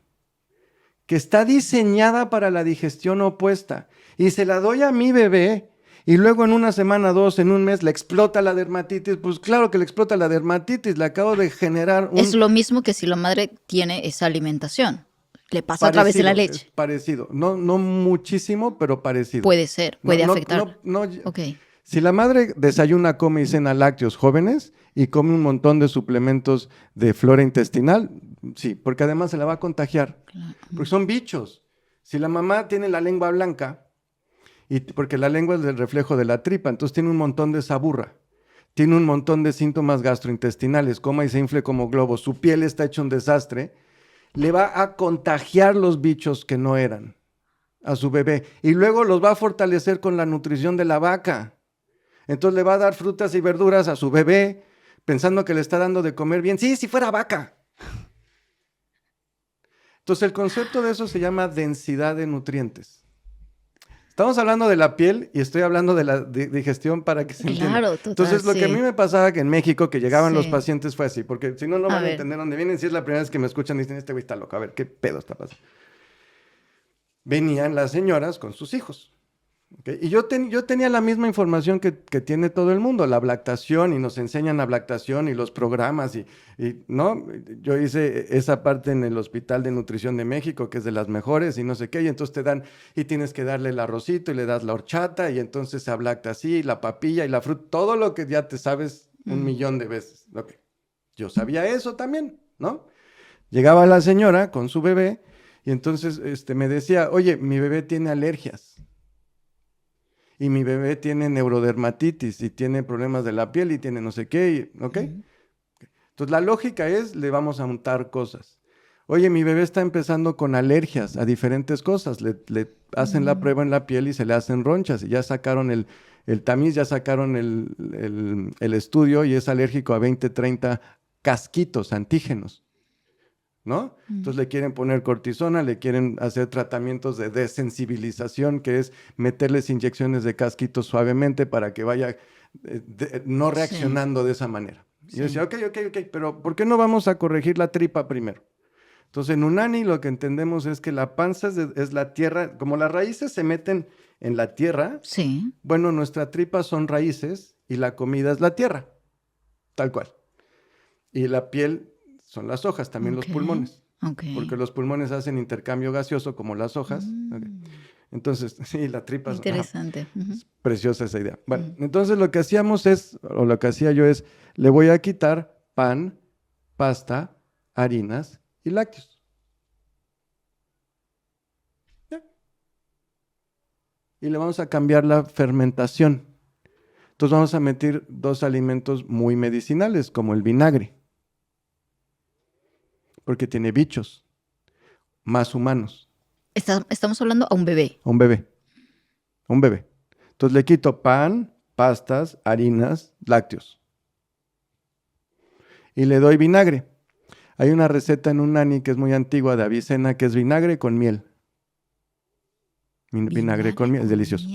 que está diseñada para la digestión opuesta, y se la doy a mi bebé, y luego en una semana, 2, en un mes, le explota la dermatitis. Pues claro que le explota la dermatitis, le acabo de generar un... Es lo mismo que si la madre tiene esa alimentación. Le pasa a través de la leche. Parecido, no muchísimo, pero parecido. Puede ser, puede afectar. Okay. Si la madre desayuna, come y cena lácteos jóvenes y come un montón de suplementos de flora intestinal, sí, porque además se la va a contagiar. Claro. Porque son bichos. Si la mamá tiene la lengua blanca, porque la lengua es el reflejo de la tripa, entonces tiene un montón de saburra, tiene un montón de síntomas gastrointestinales, coma y se infle como globo, su piel está hecho un desastre, le va a contagiar los bichos que no eran a su bebé y luego los va a fortalecer con la nutrición de la vaca. Entonces le va a dar frutas y verduras a su bebé pensando que le está dando de comer bien. Sí, si fuera vaca. Entonces el concepto de eso se llama densidad de nutrientes. Estamos hablando de la piel y estoy hablando de la digestión para que se entienda. Claro, total, entonces lo sí. que a mí me pasaba que en México que llegaban los pacientes fue así, porque si no, no van a entender dónde vienen. Si es la primera vez que me escuchan y dicen, este güey está loco, a ver, ¿qué pedo está pasando? Venían las señoras con sus hijos. ¿Okay? Y yo tenía la misma información que tiene todo el mundo, la lactación, y nos enseñan la lactación y los programas, y ¿no? Yo hice esa parte en el Hospital de Nutrición de México, que es de las mejores, y no sé qué, y entonces te dan, y tienes que darle el arrocito, y le das la horchata, y entonces se ablacta así, la papilla y la fruta, todo lo que ya te sabes 1,000,000 de veces. Okay. Yo sabía eso también, ¿no? Llegaba la señora con su bebé, y entonces me decía, oye, mi bebé tiene alergias. y mi bebé tiene neurodermatitis y tiene problemas de la piel y tiene no sé qué, ¿ok? Entonces la lógica es, le vamos a untar cosas. Oye, mi bebé está empezando con alergias a diferentes cosas, le hacen la prueba en la piel y se le hacen ronchas y ya sacaron el tamiz, ya sacaron el estudio y es alérgico a 20, 30 casquitos, antígenos, ¿no? Entonces le quieren poner cortisona, le quieren hacer tratamientos de desensibilización, que es meterles inyecciones de casquitos suavemente para que vaya no reaccionando de esa manera. Y yo decía, ok, pero ¿por qué no vamos a corregir la tripa primero? Entonces en Unani lo que entendemos es que la panza es la tierra, como las raíces se meten en la tierra, bueno, nuestra tripa son raíces y la comida es la tierra, tal cual. Y la piel son las hojas, también los pulmones. Porque los pulmones hacen intercambio gaseoso como las hojas. Entonces, sí, la tripa es interesante. Es preciosa esa idea. Bueno, entonces lo que hacíamos es, o lo que hacía yo es, le voy a quitar pan, pasta, harinas y lácteos. ¿Ya? Y le vamos a cambiar la fermentación. Entonces vamos a meter 2 alimentos muy medicinales, como el vinagre. Porque tiene bichos más humanos. Estamos hablando a un bebé. A un bebé. A un bebé. Entonces le quito pan, pastas, harinas, lácteos. Y le doy vinagre. Hay una receta en Unani que es muy antigua de Avicena, que es vinagre con miel. Vinagre con miel, es delicioso.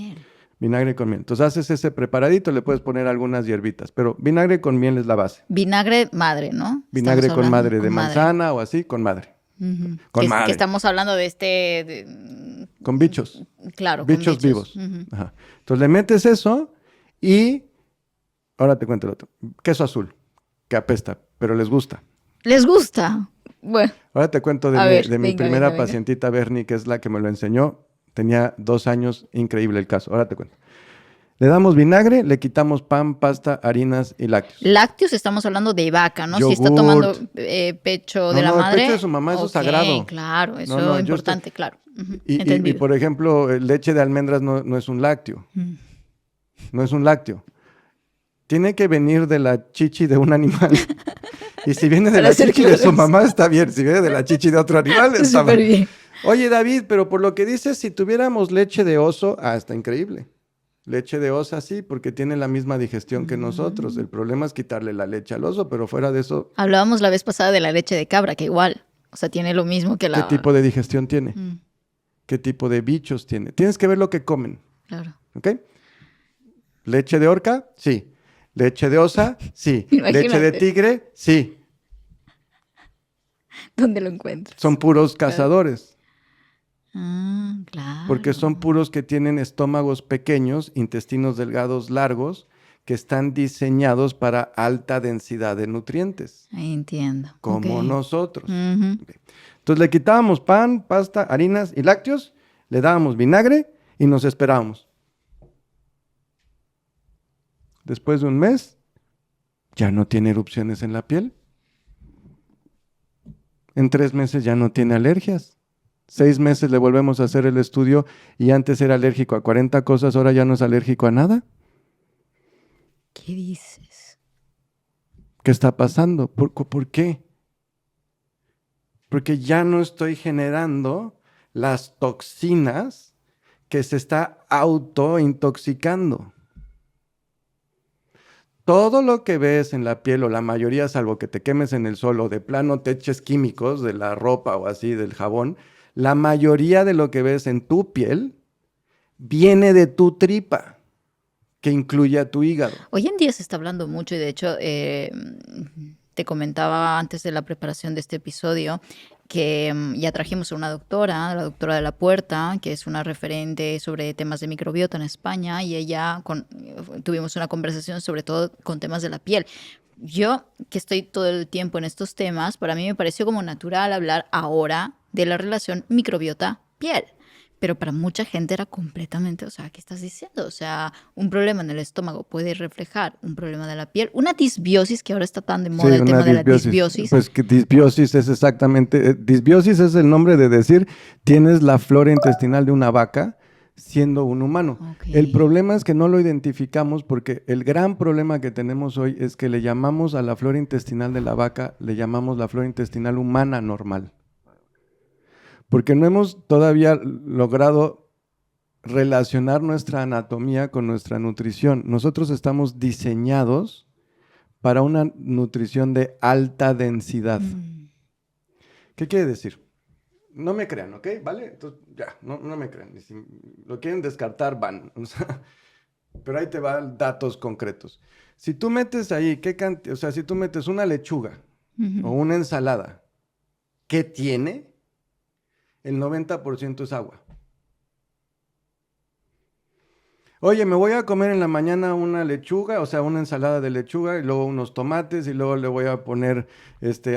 Vinagre con miel. Entonces haces ese preparadito, le puedes poner algunas hierbitas, pero vinagre con miel es la base. Vinagre madre, ¿no? Vinagre con madre de manzana o así, con madre. Con madre. Que estamos hablando de con bichos. Claro, bichos con bichos vivos. Ajá. Entonces le metes eso y ahora te cuento el otro. Queso azul, que apesta, pero les gusta. ¿Les gusta? Bueno. Ahora te cuento de mi primera pacientita, Bernie, que es la que me lo enseñó. Tenía 2 años, increíble el caso. Ahora te cuento. Le damos vinagre, le quitamos pan, pasta, harinas y lácteos. Lácteos estamos hablando de vaca, ¿no? Yogurt. Si está tomando pecho de la madre. El pecho de su mamá, eso es sagrado. Claro, eso es importante, claro. Y por ejemplo, leche de almendras no es un lácteo. No es un lácteo. Tiene que venir de la chichi de un animal. Y si viene de la chichi de su mamá, está bien. Si viene de la chichi de otro animal, está mal. Bien. Oye, David, pero por lo que dices, si tuviéramos leche de oso, está increíble. Leche de osa sí, porque tiene la misma digestión que nosotros. El problema es quitarle la leche al oso, pero fuera de eso... Hablábamos la vez pasada de la leche de cabra, que igual, o sea, tiene lo mismo que la... ¿Qué tipo de digestión tiene? ¿Qué tipo de bichos tiene? Tienes que ver lo que comen. Claro. ¿Ok? ¿Leche de orca? Sí. ¿Leche de osa? Sí. ¿Leche de tigre? Sí. ¿Dónde lo encuentras? Son puros cazadores. Claro. Porque son puros que tienen estómagos pequeños, intestinos delgados largos, que están diseñados para alta densidad de nutrientes. Entiendo. Como nosotros. Entonces le quitábamos pan, pasta, harinas y lácteos, le dábamos vinagre y nos esperábamos. Después de un mes, ya no tiene erupciones en la piel. En 3 meses ya no tiene alergias. 6 meses le volvemos a hacer el estudio y antes era alérgico a 40 cosas, ahora ya no es alérgico a nada. ¿Qué dices? ¿Qué está pasando? ¿Por qué? Porque ya no estoy generando las toxinas que se está autointoxicando. Todo lo que ves en la piel, o la mayoría, salvo que te quemes en el sol o de plano te eches químicos de la ropa o así, del jabón, la mayoría de lo que ves en tu piel viene de tu tripa, que incluye a tu hígado. Hoy en día se está hablando mucho y de hecho te comentaba antes de la preparación de este episodio que ya trajimos a una doctora, la doctora de la Puerta, que es una referente sobre temas de microbiota en España, y ella tuvimos una conversación sobre todo con temas de la piel. Yo, que estoy todo el tiempo en estos temas, para mí me pareció como natural hablar ahora de la relación microbiota-piel. Pero para mucha gente era completamente, o sea, ¿qué estás diciendo? O sea, un problema en el estómago puede reflejar un problema de la piel. Una disbiosis, que ahora está tan de moda el tema de la disbiosis. Pues que disbiosis es exactamente, disbiosis es el nombre de decir, tienes la flora intestinal de una vaca siendo un humano. Ok. El problema es que no lo identificamos porque el gran problema que tenemos hoy es que le llamamos a la flora intestinal de la vaca, le llamamos la flora intestinal humana normal. Porque no hemos todavía logrado relacionar nuestra anatomía con nuestra nutrición. Nosotros estamos diseñados para una nutrición de alta densidad. ¿Qué quiere decir? No me crean, ¿ok? ¿Vale? Entonces, ya, no me crean. Y si lo quieren descartar, van. O sea, pero ahí te van datos concretos. Si tú metes ahí, o sea, si tú metes una lechuga o una ensalada, ¿qué tiene? El 90% es agua. Oye, me voy a comer en la mañana una lechuga, o sea, una ensalada de lechuga y luego unos tomates y luego le voy a poner,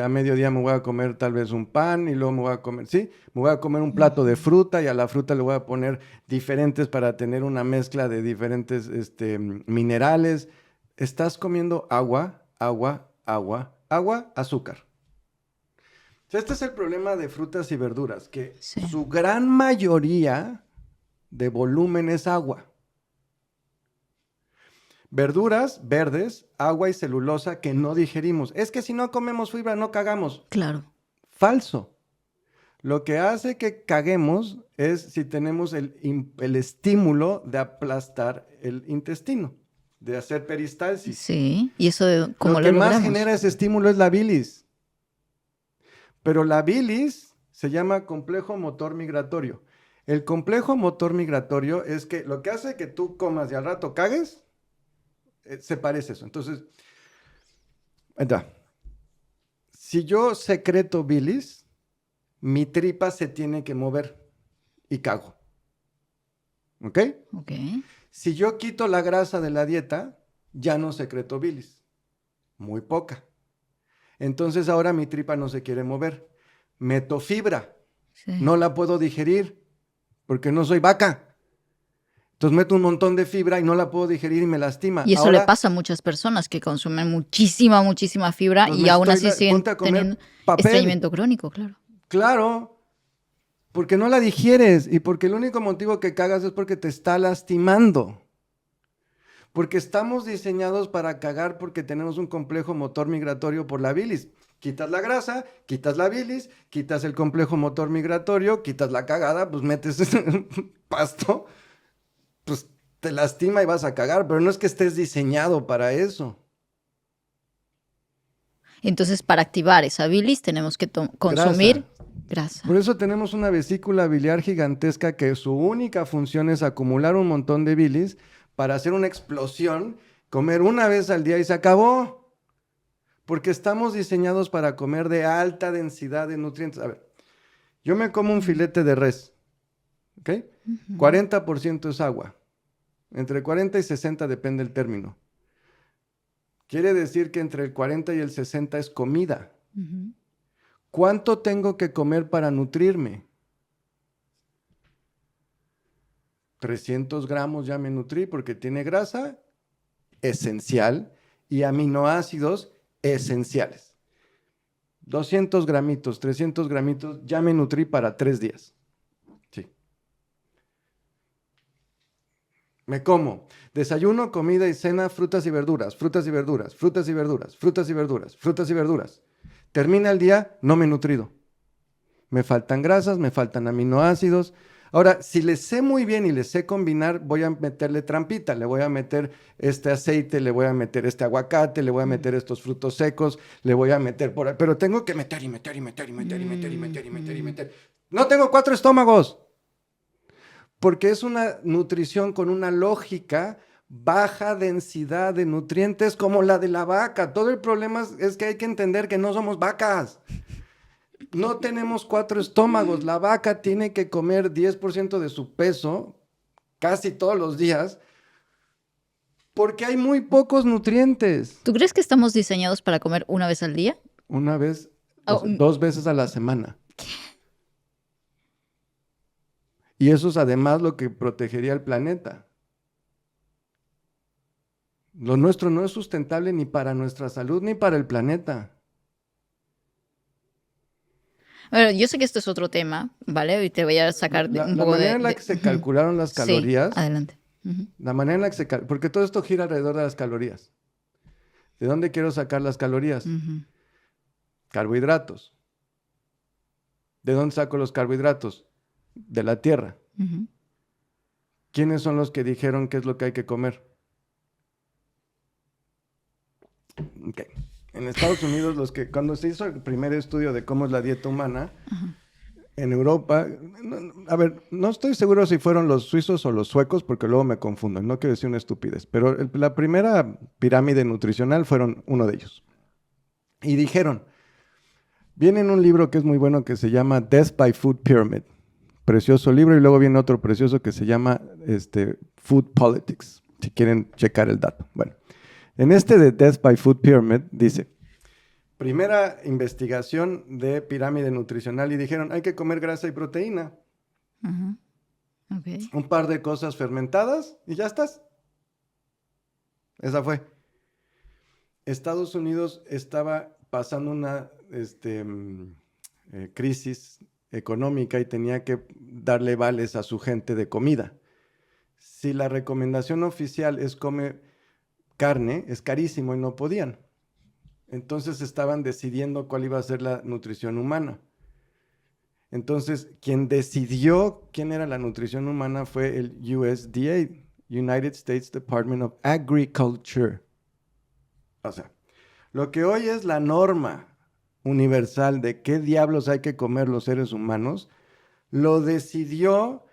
a mediodía me voy a comer tal vez un pan y luego me voy a comer, ¿sí? Me voy a comer un plato de fruta y a la fruta le voy a poner diferentes para tener una mezcla de diferentes minerales. Estás comiendo agua, agua, agua, agua, azúcar. O sea, este es el problema de frutas y verduras, que su gran mayoría de volumen es agua. Verduras verdes, agua y celulosa que no digerimos. Es que si no comemos fibra no cagamos. Claro. Falso. Lo que hace que caguemos es si tenemos el estímulo de aplastar el intestino, de hacer peristalsis. Sí, y eso ¿cómo lo que lo más logramos? genera ese estímulo es la bilis. Pero la bilis se llama complejo motor migratorio. El complejo motor migratorio es que lo que hace que tú comas y al rato cagues, se parece eso. Entonces, si yo secreto bilis, mi tripa se tiene que mover y cago. ¿Ok? Ok. Si yo quito la grasa de la dieta, ya no secreto bilis. Muy poca. Entonces ahora mi tripa no se quiere mover. Meto fibra. Sí. No la puedo digerir porque no soy vaca. Entonces meto un montón de fibra y no la puedo digerir y me lastima. Y eso ahora, le pasa a muchas personas que consumen muchísima fibra pues y me aún estoy así siguen ponte a comer teniendo papel. estreñimiento crónico, claro. Claro, porque no la digieres y porque el único motivo que cagas es porque te está lastimando. Porque estamos diseñados para cagar porque tenemos un complejo motor migratorio por la bilis. Quitas la grasa, quitas la bilis, quitas el complejo motor migratorio, quitas la cagada, pues metes pasto, pues te lastima y vas a cagar, pero no es que estés diseñado para eso. Entonces, para activar esa bilis tenemos que consumir grasa. Por eso tenemos una vesícula biliar gigantesca que su única función es acumular un montón de bilis para hacer una explosión, comer una vez al día y se acabó. Porque estamos diseñados para comer de alta densidad de nutrientes. A ver, yo me como un filete de res, ¿ok? 40% es agua. Entre 40 y 60 depende el término. Quiere decir que entre el 40 y el 60 es comida. ¿Cuánto tengo que comer para nutrirme? 300 gramos ya me nutrí porque tiene grasa esencial y aminoácidos esenciales. 200 gramitos, 300 gramitos, ya me nutrí para 3 días. Sí. Me como desayuno, comida y cena, frutas y verduras, frutas y verduras, frutas y verduras, frutas y verduras, frutas y verduras. Termina el día, no me he nutrido. Me faltan grasas, me faltan aminoácidos. Ahora, si le sé muy bien y le sé combinar, voy a meterle trampita, le voy a meter este aceite, le voy a meter este aguacate, le voy a meter estos frutos secos, le voy a meter por ahí, pero tengo que meter y meter y meter y meter y meter y meter y meter y meter. No tengo 4 estómagos, porque es una nutrición con una lógica baja densidad de nutrientes como la de la vaca. Todo el problema es que hay que entender que no somos vacas. No tenemos 4 estómagos. La vaca tiene que comer 10% de su peso casi todos los días porque hay muy pocos nutrientes. ¿Tú crees que estamos diseñados para comer una vez al día? Una vez, 2 veces a la semana. Y eso es además lo que protegería el planeta. Lo nuestro no es sustentable ni para nuestra salud ni para el planeta. Bueno, yo sé que esto es otro tema, ¿vale? Y te voy a sacar un La poco manera de... en la que se Ujú. calcularon las calorías, Sí, adelante. Ujú. la manera en la que porque todo esto gira alrededor de las calorías. ¿De dónde quiero sacar las calorías? Ujú. Carbohidratos. ¿De dónde saco los carbohidratos? De la tierra. Ujú. ¿Quiénes son los que dijeron qué es lo que hay que comer? Ok. En Estados Unidos, cuando se hizo el primer estudio de cómo es la dieta humana, en Europa, a ver, no estoy seguro si fueron los suizos o los suecos, porque luego me confundo, no quiero decir una estupidez, pero la primera pirámide nutricional fueron uno de ellos. Y dijeron, viene en un libro que es muy bueno que se llama Death by Food Pyramid, precioso libro, y luego viene otro precioso que se llama Food Politics, si quieren checar el dato. Bueno, en este de Death by Food Pyramid dice, primera investigación de pirámide nutricional y dijeron, hay que comer grasa y proteína, Ujú. Ok. un par de cosas fermentadas y ya estás. Esa fue. Estados Unidos estaba pasando una crisis económica y tenía que darle vales a su gente de comida. Si la recomendación oficial es come carne, es carísimo y no podían. Entonces estaban decidiendo cuál iba a ser la nutrición humana. Entonces, quien decidió quién era la nutrición humana fue el USDA, United States Department of Agriculture. O sea, lo que hoy es la norma universal de qué diablos hay que comer los seres humanos, lo decidió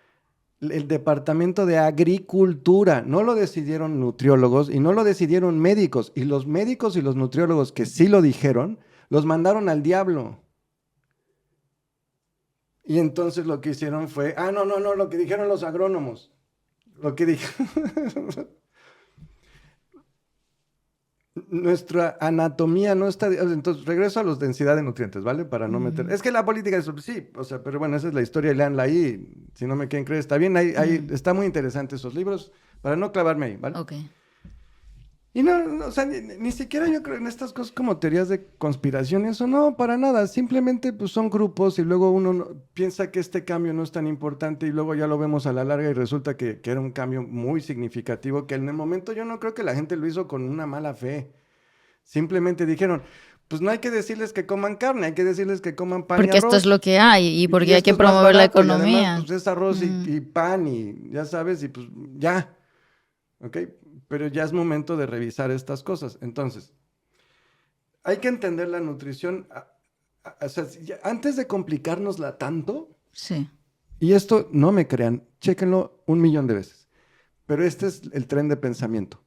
el Departamento de Agricultura. No lo decidieron nutriólogos y no lo decidieron médicos. Y los médicos y los nutriólogos que sí lo dijeron, los mandaron al diablo. Y entonces lo que hicieron fue, no, lo que dijeron los agrónomos. Lo que dijeron... Nuestra anatomía no está... Entonces, regreso a los densidad de nutrientes, ¿vale? Para no meter... Es que la política es... Sí, o sea, pero bueno, esa es la historia, leanla ahí. Si no me quieren creer, está bien. Está muy interesante esos libros, para no clavarme ahí, ¿vale? Ok. Y no, o sea, ni siquiera yo creo en estas cosas como teorías de conspiración, eso no, para nada. Simplemente pues son grupos y luego uno piensa que este cambio no es tan importante y luego ya lo vemos a la larga y resulta que era un cambio muy significativo que en el momento yo no creo que la gente lo hizo con una mala fe. Simplemente dijeron, pues no hay que decirles que coman carne, hay que decirles que coman pan Porque y arroz. esto es lo que hay y porque hay esto que es más promover la barato, y economía. además, pues es arroz y pan y ya sabes, y pues ya. ¿Ok? Pero ya es momento de revisar estas cosas. Entonces, hay que entender la nutrición, o sea, antes de complicárnosla tanto, Sí. y esto no me crean, chéquenlo 1,000,000 de veces, pero este es el tren de pensamiento.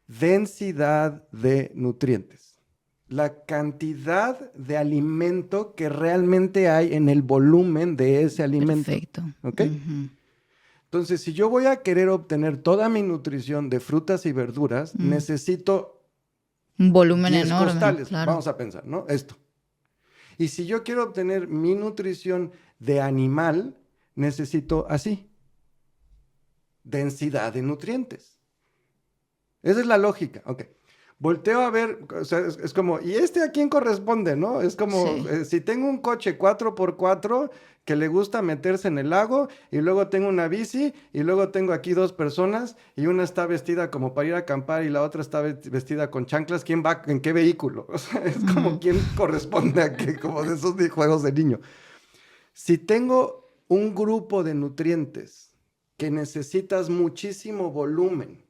Densidad de nutrientes. La cantidad de alimento que realmente hay en el volumen de ese alimento. Perfecto. ¿Ok? Ujú. Entonces, si yo voy a querer obtener toda mi nutrición de frutas y verduras, necesito Un volumen 10 enorme. costales. Claro. Vamos a pensar, ¿no? Esto. Y si yo quiero obtener mi nutrición de animal, necesito así. Densidad de nutrientes. Esa es la lógica. Ok. Volteo a ver, o sea, es como, ¿y a quién corresponde, no? Es como, Sí. si tengo un coche 4x4 que le gusta meterse en el lago, y luego tengo una bici, y luego tengo aquí 2 personas, y una está vestida como para ir a acampar, y la otra está vestida con chanclas, ¿quién va en qué vehículo? O sea, es como, ¿quién corresponde a qué? Como de esos juegos de niño. Si tengo un grupo de nutrientes que necesitas muchísimo volumen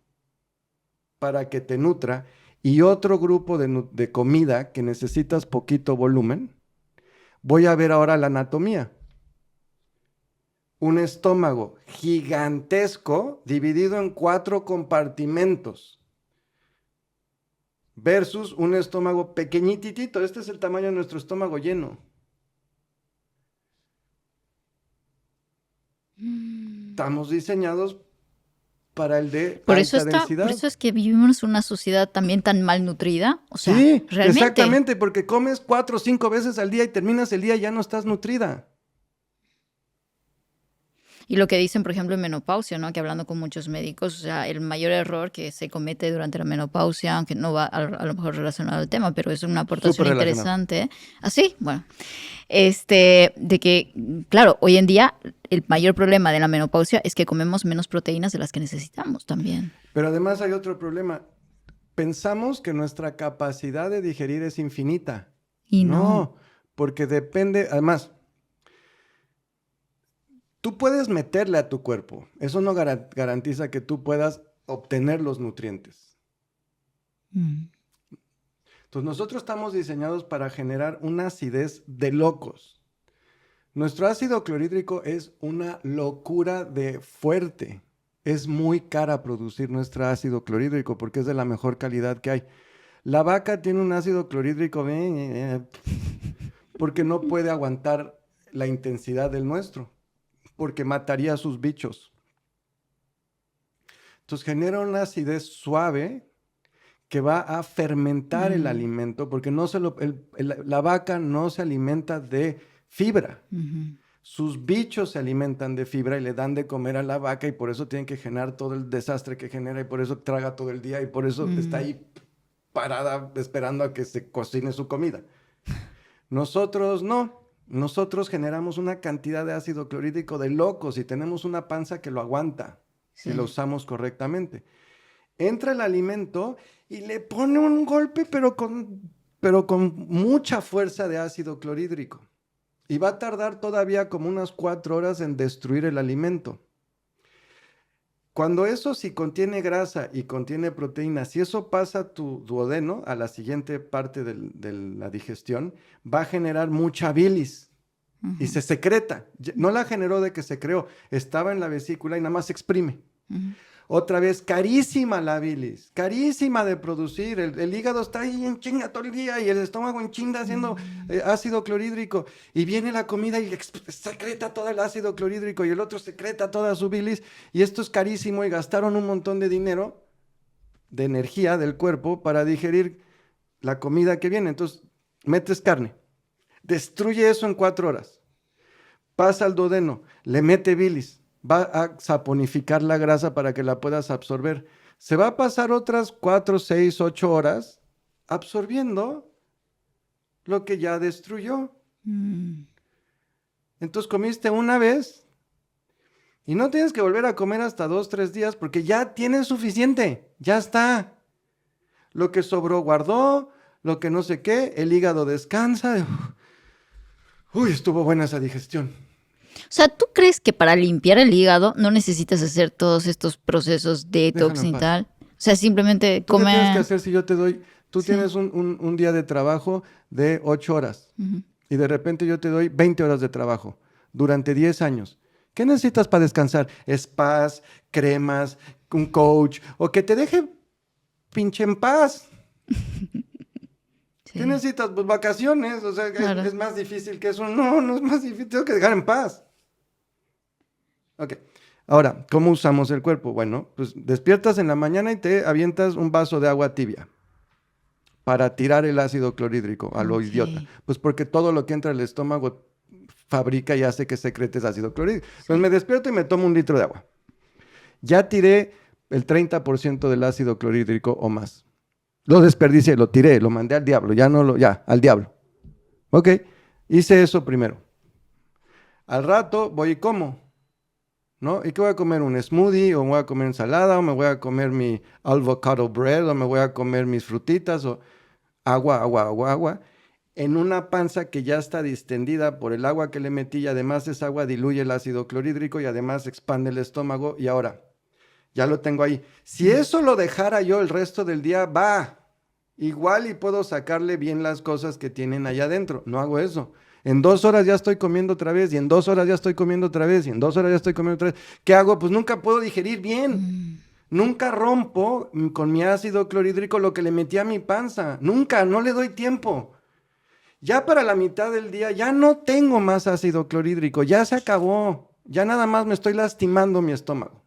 para que te nutra, y otro grupo de comida que necesitas poquito volumen, voy a ver ahora la anatomía. Un estómago gigantesco dividido en 4 compartimentos versus un estómago pequeñitito. Este es el tamaño de nuestro estómago lleno. Estamos diseñados para el de alta densidad. Por eso es que vivimos en una sociedad también tan malnutrida. O sea, Sí, realmente. exactamente, porque comes 4 o 5 veces al día y terminas el día y ya no estás nutrida. Y lo que dicen, por ejemplo, en menopausia, ¿no? Que hablando con muchos médicos, o sea, el mayor error que se comete durante la menopausia, aunque no va a lo mejor relacionado al tema, pero es una aportación Súper relacionado. interesante. Así, bueno, de que, claro, hoy en día el mayor problema de la menopausia es que comemos menos proteínas de las que necesitamos también. Pero además hay otro problema. Pensamos que nuestra capacidad de digerir es infinita. Y no. Porque depende, además, tú puedes meterle a tu cuerpo. Eso no garantiza que tú puedas obtener los nutrientes. Entonces, nosotros estamos diseñados para generar una acidez de locos. Nuestro ácido clorhídrico es una locura de fuerte. Es muy cara producir nuestro ácido clorhídrico porque es de la mejor calidad que hay. La vaca tiene un ácido clorhídrico porque no puede aguantar la intensidad del nuestro, porque mataría a sus bichos. Entonces genera una acidez suave que va a fermentar el alimento, porque la vaca no se alimenta de fibra. Sus bichos se alimentan de fibra y le dan de comer a la vaca y por eso tienen que generar todo el desastre que genera y por eso traga todo el día y por eso está ahí parada esperando a que se cocine su comida. Nosotros no. Nosotros generamos una cantidad de ácido clorhídrico de locos y tenemos una panza que lo aguanta si lo usamos correctamente. Entra el alimento y le pone un golpe, pero con mucha fuerza de ácido clorhídrico. Y va a tardar todavía como unas 4 horas en destruir el alimento. Cuando eso sí contiene grasa y contiene proteínas, si eso pasa a tu duodeno, a la siguiente parte de la digestión, va a generar mucha bilis y se secreta. No la generó de que se creó, estaba en la vesícula y nada más se exprime. Otra vez, carísima la bilis, carísima de producir. El hígado está ahí en chinga todo el día y el estómago en chinga haciendo ácido clorhídrico. Y viene la comida y secreta todo el ácido clorhídrico y el otro secreta toda su bilis. Y esto es carísimo y gastaron un montón de dinero, de energía del cuerpo para digerir la comida que viene. Entonces, metes carne, destruye eso en 4 horas. Pasa al duodeno, le mete bilis. Va a saponificar la grasa para que la puedas absorber. Se va a pasar otras 4, 6, 8 horas absorbiendo lo que ya destruyó. Entonces comiste una vez y no tienes que volver a comer hasta 2, 3 días porque ya tienes suficiente, ya está. Lo que sobró guardó, lo que no sé qué, el hígado descansa. Uy, estuvo buena esa digestión. O sea, ¿tú crees que para limpiar el hígado no necesitas hacer todos estos procesos de detox y tal? O sea, simplemente ¿Tú qué comer. tienes que hacer si yo te doy? Tú tienes un día de trabajo de 8 horas y de repente yo te doy 20 horas de trabajo durante 10 años. ¿Qué necesitas para descansar? Spas, cremas, un coach o que te deje pinche en paz. ¿Qué necesitas? Pues vacaciones, o sea, claro. es más difícil que eso. No es más difícil, tengo que dejar en paz. Ok, ahora, ¿cómo usamos el cuerpo? Bueno, pues despiertas en la mañana y te avientas un vaso de agua tibia para tirar el ácido clorhídrico a lo idiota. Pues porque todo lo que entra al estómago fabrica y hace que secretes ácido clorhídrico. Entonces me despierto y me tomo 1 litro de agua. Ya tiré el 30% del ácido clorhídrico o más. Lo desperdicié, lo tiré, lo mandé al diablo, al diablo. Ok, hice eso primero. Al rato voy y como, ¿no? ¿Y qué voy a comer? ¿Un smoothie? ¿O me voy a comer ensalada? ¿O me voy a comer mi avocado bread? ¿O me voy a comer mis frutitas? ¿O agua? En una panza que ya está distendida por el agua que le metí y además esa agua diluye el ácido clorhídrico y además expande el estómago y ahora... ya lo tengo ahí. Si eso lo dejara yo el resto del día, va. Igual y puedo sacarle bien las cosas que tienen allá adentro. No hago eso. En 2 horas ya estoy comiendo otra vez, y en 2 horas ya estoy comiendo otra vez, y en 2 horas ya estoy comiendo otra vez. ¿Qué hago? Pues nunca puedo digerir bien. Nunca rompo con mi ácido clorhídrico lo que le metí a mi panza. Nunca, no le doy tiempo. Ya para la mitad del día ya no tengo más ácido clorhídrico. Ya se acabó. Ya nada más me estoy lastimando mi estómago.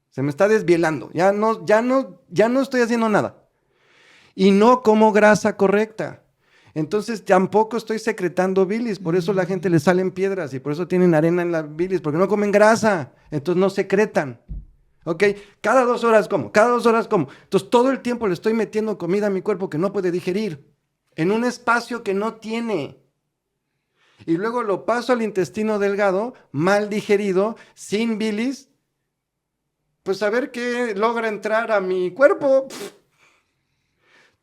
Se me está desvielando, ya no estoy haciendo nada. Y no como grasa correcta. Entonces tampoco estoy secretando bilis, por eso la gente le salen piedras y por eso tienen arena en la bilis, porque no comen grasa, entonces no secretan. ¿Ok? Cada 2 horas como, cada 2 horas como. Entonces todo el tiempo le estoy metiendo comida a mi cuerpo que no puede digerir, en un espacio que no tiene. Y luego lo paso al intestino delgado, mal digerido, sin bilis, pues a ver qué logra entrar a mi cuerpo.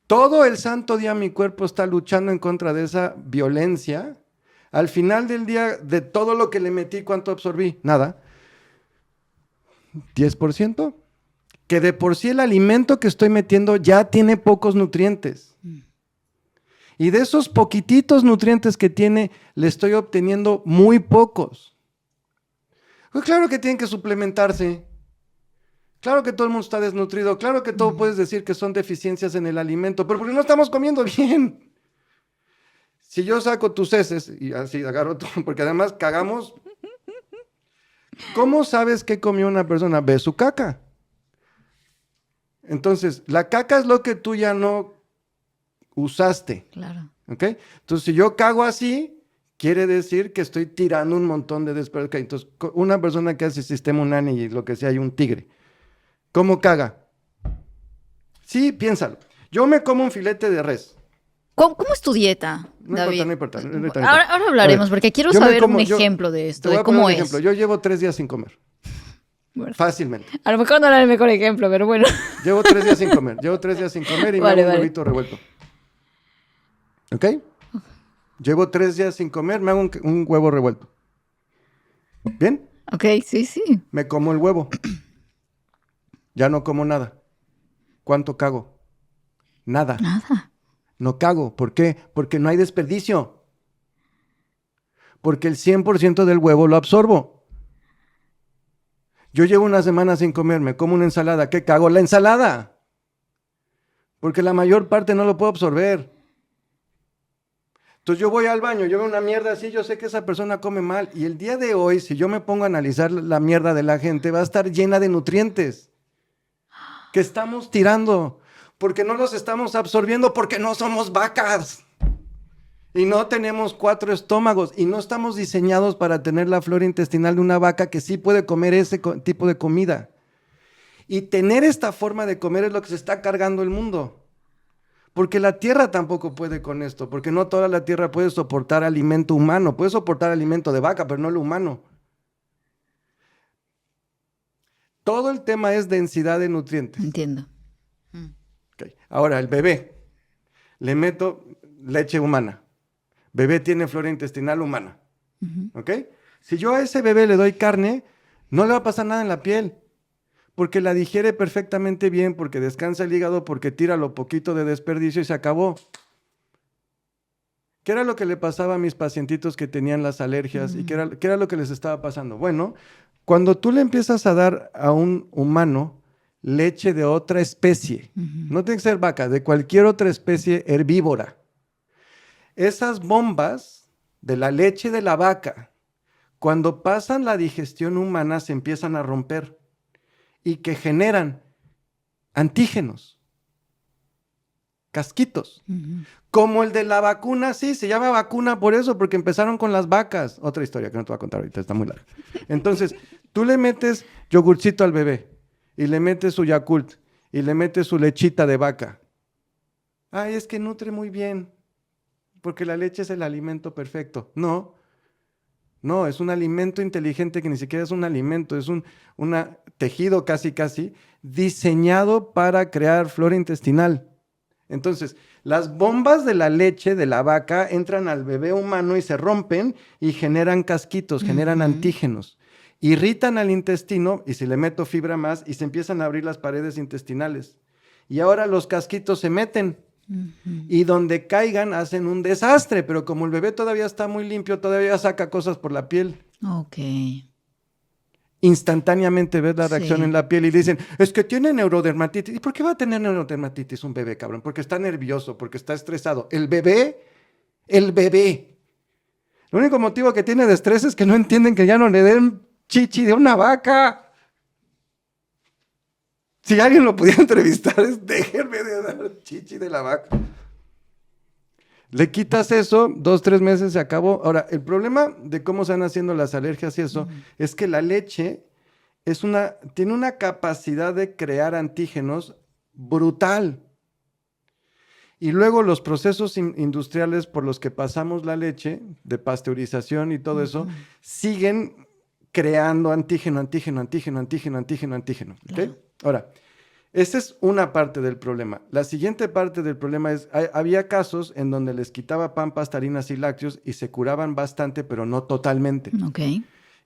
Todo el santo día mi cuerpo está luchando en contra de esa violencia. Al final del día, de todo lo que le metí, ¿cuánto absorbí? Nada. 10%. Que de por sí el alimento que estoy metiendo ya tiene pocos nutrientes. Y de esos poquititos nutrientes que tiene, le estoy obteniendo muy pocos. Pues claro que tienen que suplementarse. Claro que todo el mundo está desnutrido. Claro que todo puedes decir que son deficiencias en el alimento, pero porque no estamos comiendo bien. Si yo saco tus heces y así agarro todo, porque además cagamos. ¿Cómo sabes qué comió una persona? Ve su caca. Entonces, la caca es lo que tú ya no usaste. Claro. ¿Ok? Entonces, si yo cago así, quiere decir que estoy tirando un montón de desperdicios. Entonces, una persona que hace sistema Unani y lo que sea, hay un tigre. ¿Cómo caga? Sí, piénsalo. Yo me como un filete de res. ¿Cómo es tu dieta, No David? importa. Ahora hablaremos, porque quiero saber un ejemplo de esto, Te voy de a poner cómo un es. ejemplo. Yo llevo 3 días sin comer. Bueno. Fácilmente. A lo mejor no era el mejor ejemplo, pero bueno. Llevo 3 días sin comer. Y me hago un huevito revuelto. ¿Ok? Llevo 3 días sin comer, me hago un huevo revuelto. ¿Bien? Ok, sí. Me como el huevo. Ya no como nada. ¿Cuánto cago? Nada. No cago. ¿Por qué? Porque no hay desperdicio. Porque el 100% del huevo lo absorbo. Yo llevo una semana sin comer, me como una ensalada. ¿Qué cago? La ensalada. Porque la mayor parte no lo puedo absorber. Entonces yo voy al baño, yo veo una mierda así, yo sé que esa persona come mal. Y el día de hoy, si yo me pongo a analizar la mierda de la gente, va a estar llena de nutrientes que estamos tirando, porque no los estamos absorbiendo, porque no somos vacas. Y no tenemos 4 estómagos y no estamos diseñados para tener la flora intestinal de una vaca que sí puede comer ese tipo de comida. Y tener esta forma de comer es lo que se está cargando el mundo. Porque la tierra tampoco puede con esto, porque no toda la tierra puede soportar alimento humano. Puede soportar alimento de vaca, pero no el humano. Todo el tema es densidad de nutrientes. Entiendo. Okay. Ahora, el bebé, le meto leche humana. Bebé tiene flora intestinal humana. ¿Ok? Si yo a ese bebé le doy carne, no le va a pasar nada en la piel. Porque la digiere perfectamente bien, porque descansa el hígado, porque tira lo poquito de desperdicio y se acabó. ¿Qué era lo que le pasaba a mis pacientitos que tenían las alergias? ¿Y qué era lo que les estaba pasando? Bueno, cuando tú le empiezas a dar a un humano leche de otra especie, no tiene que ser vaca, de cualquier otra especie herbívora, esas bombas de la leche de la vaca, cuando pasan la digestión humana, se empiezan a romper y que generan antígenos, casquitos, como el de la vacuna. Sí, se llama vacuna por eso, porque empezaron con las vacas. Otra historia que no te voy a contar ahorita, está muy larga. Entonces, tú le metes yogurcito al bebé, y le metes su Yakult, y le metes su lechita de vaca. Ay, es que nutre muy bien, porque la leche es el alimento perfecto. No, es un alimento inteligente que ni siquiera es un alimento, es un tejido casi, diseñado para crear flora intestinal. Entonces, las bombas de la leche de la vaca entran al bebé humano y se rompen y generan casquitos, generan antígenos. Irritan al intestino y si le meto fibra más y se empiezan a abrir las paredes intestinales. Y ahora los casquitos se meten. Y donde caigan hacen un desastre, pero como el bebé todavía está muy limpio, todavía saca cosas por la piel. Ok. Instantáneamente ves la reacción en la piel y dicen, es que tiene neurodermatitis. ¿Y por qué va a tener neurodermatitis un bebé, cabrón? Porque está nervioso, porque está estresado. El bebé. El único motivo que tiene de estrés es que no entienden que ya no le den chichi de una vaca. Si alguien lo pudiera entrevistar, es déjenme de dar chichi de la vaca. Le quitas eso, 2, 3 meses se acabó. Ahora, el problema de cómo se van haciendo las alergias y eso es que la leche tiene una capacidad de crear antígenos brutal. Y luego los procesos industriales por los que pasamos la leche, de pasteurización y todo eso, siguen creando antígeno. ¿Okay? Claro. Ahora, esa es una parte del problema. La siguiente parte del problema es, había casos en donde les quitaba pan, pasta, harinas y lácteos y se curaban bastante, pero no totalmente. Ok.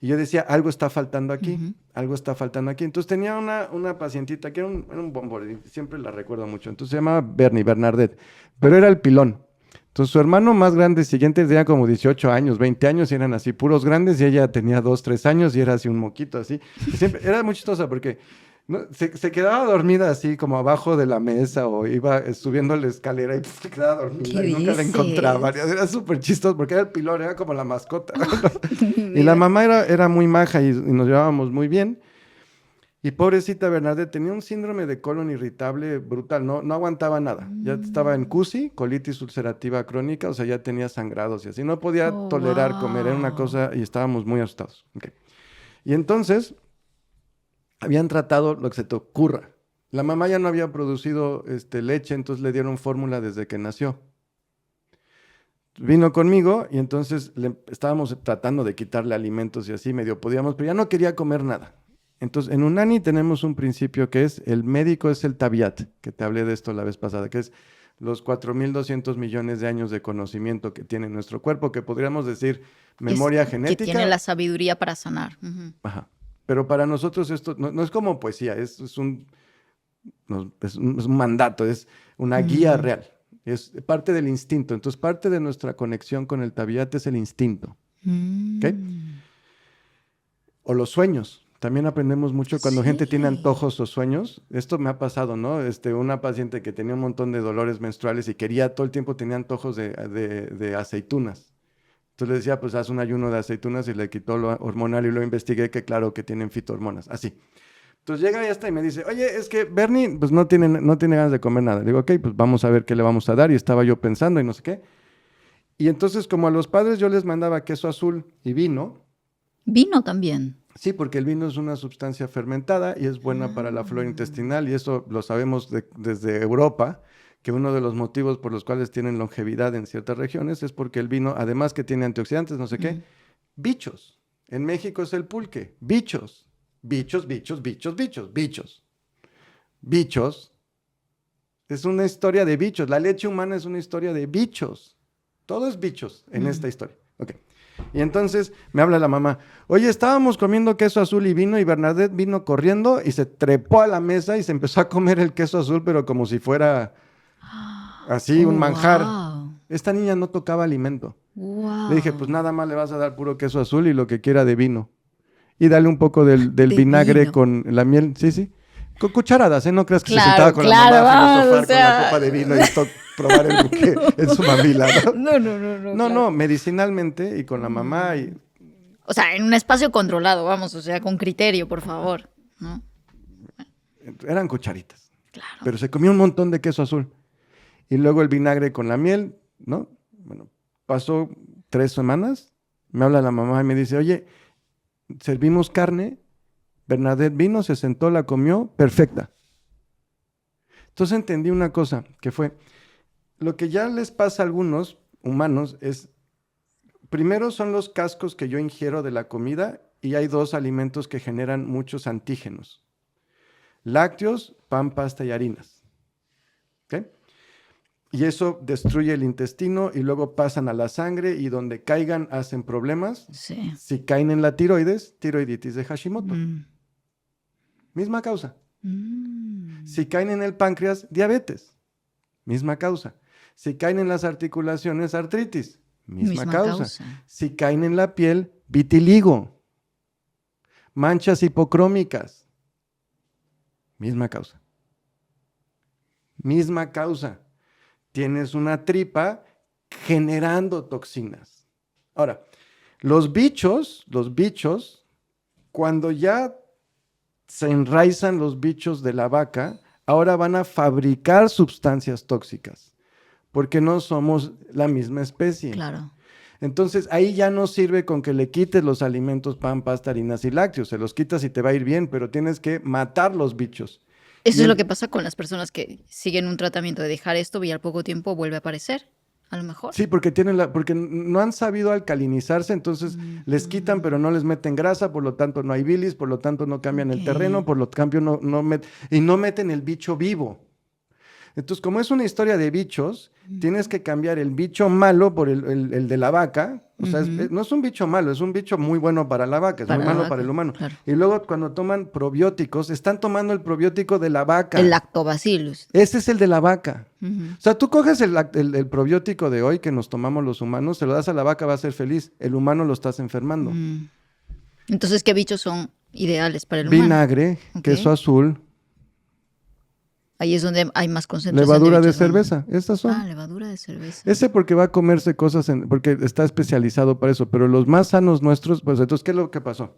Y yo decía, algo está faltando aquí, algo está faltando aquí. Entonces tenía una pacientita que era un bombón, y siempre la recuerdo mucho. Entonces se llamaba Bernadette, pero era el pilón. Entonces su hermano más grande, siguiente, tenía como 18 años, 20 años, y eran así puros grandes, y ella tenía 2, 3 años, y era así un moquito así. Y siempre, era muy chistosa porque se quedaba dormida así como abajo de la mesa, o iba subiendo la escalera y se quedaba dormida y nunca la encontraba. Era súper chistoso porque era el pilón, era como la mascota. Y la mamá era muy maja y nos llevábamos muy bien. Y pobrecita Bernadette tenía un síndrome de colon irritable brutal, no aguantaba nada. Ya estaba en CUSI, colitis ulcerativa crónica, o sea, ya tenía sangrados y así. No podía tolerar comer, era una cosa, y estábamos muy asustados. Okay. Y entonces, habían tratado lo que se te ocurra. La mamá ya no había producido leche, entonces le dieron fórmula desde que nació. Vino conmigo y entonces estábamos tratando de quitarle alimentos y así, medio podíamos, pero ya no quería comer nada. Entonces, en Unani tenemos un principio que es, el médico es el tabiat, que te hablé de esto la vez pasada, que es los 4.200 millones de años de conocimiento que tiene nuestro cuerpo, que podríamos decir memoria genética. Que tiene la sabiduría para sanar. Ajá. Pero para nosotros esto no es como poesía, es un mandato, es una guía real. Es parte del instinto. Entonces, parte de nuestra conexión con el tabiat es el instinto. ¿Okay? O los sueños. También aprendemos mucho cuando gente tiene antojos o sueños. Esto me ha pasado, ¿no? Una paciente que tenía un montón de dolores menstruales y quería, todo el tiempo tenía antojos de aceitunas. Entonces le decía, pues haz un ayuno de aceitunas y le quitó lo hormonal y lo investigué que claro que tienen fitohormonas, así. Entonces llega y hasta y me dice, oye, es que Bernie pues no tiene ganas de comer nada. Le digo, ok, pues vamos a ver qué le vamos a dar. Y estaba yo pensando y no sé qué. Y entonces como a los padres yo les mandaba queso azul y vino. Vino también. Sí, porque el vino es una sustancia fermentada y es buena para la flora intestinal y eso lo sabemos desde Europa, que uno de los motivos por los cuales tienen longevidad en ciertas regiones es porque el vino, además que tiene antioxidantes, no sé qué, bichos. En México es el pulque, bichos. Bichos. Es una historia de bichos. La leche humana es una historia de bichos. Todo es bichos en esta historia. Ok. Y entonces me habla la mamá, oye, estábamos comiendo queso azul y vino, y Bernadette vino corriendo y se trepó a la mesa y se empezó a comer el queso azul, pero como si fuera así un manjar. Wow. Esta niña no tocaba alimento. Wow. Le dije, pues nada más le vas a dar puro queso azul y lo que quiera de vino. Y dale un poco del vinagre vino con la miel, sí. Con cucharadas, ¿eh? No creas que se sentaba con la mamá a filosofar con la copa de vino y probar el buque en su mamila, ¿no? No, medicinalmente y con la mamá. O sea, en un espacio controlado, vamos, o sea, con criterio, por favor, ¿no? Eran cucharitas. Claro. Pero se comió un montón de queso azul. Y luego el vinagre con la miel, ¿no? Bueno, pasó 3 semanas, me habla la mamá y me dice, oye, servimos carne, Bernadette vino, se sentó, la comió, perfecta. Entonces entendí una cosa, que fue, lo que ya les pasa a algunos humanos es, primero son los cascos que yo ingiero de la comida y hay 2 alimentos que generan muchos antígenos. Lácteos, pan, pasta y harinas. ¿Okay? Y eso destruye el intestino y luego pasan a la sangre y donde caigan hacen problemas. Sí. Si caen en la tiroides, tiroiditis de Hashimoto. Misma causa. Si caen en el páncreas, diabetes. Misma causa. Si caen en las articulaciones, artritis. Misma causa. Si caen en la piel, vitiligo. Manchas hipocrómicas. Misma causa. Misma causa. Tienes una tripa generando toxinas. Ahora, los bichos, cuando ya se enraizan los bichos de la vaca, ahora van a fabricar sustancias tóxicas. porque no somos la misma especie. Claro. Entonces, ahí ya no sirve con que le quites los alimentos, pan, pasta, harinas y lácteos. Se los quitas y te va a ir bien, pero tienes que matar los bichos. Eso Y es lo que pasa con las personas que siguen un tratamiento de dejar esto y al poco tiempo vuelve a aparecer. A lo mejor. Sí, porque porque no han sabido alcalinizarse, entonces les quitan, pero no les meten grasa, por lo tanto no hay bilis, por lo tanto no cambian el Ok. terreno, por lo tanto no meten el bicho vivo. Entonces, como es una historia de bichos, tienes que cambiar el bicho malo por el de la vaca. O sea, no es un bicho malo, es un bicho muy bueno para la vaca, es Para muy la malo vaca, para el humano. claro. Y luego cuando toman probióticos, están tomando el probiótico de la vaca. El lactobacillus. Ese es el de la vaca. Ujú. O sea, tú coges el probiótico de hoy que nos tomamos los humanos, se lo das a la vaca, va a ser feliz. El humano lo estás enfermando. Entonces, ¿qué bichos son ideales para el humano? Vinagre, Ok. queso azul, Ahí es donde hay más concentración levadura de bichos buenos. cerveza. Estas son. Ah, levadura de cerveza. Ese porque va a comerse cosas, porque está especializado para eso. Pero los más sanos nuestros, pues entonces, ¿qué es lo que pasó?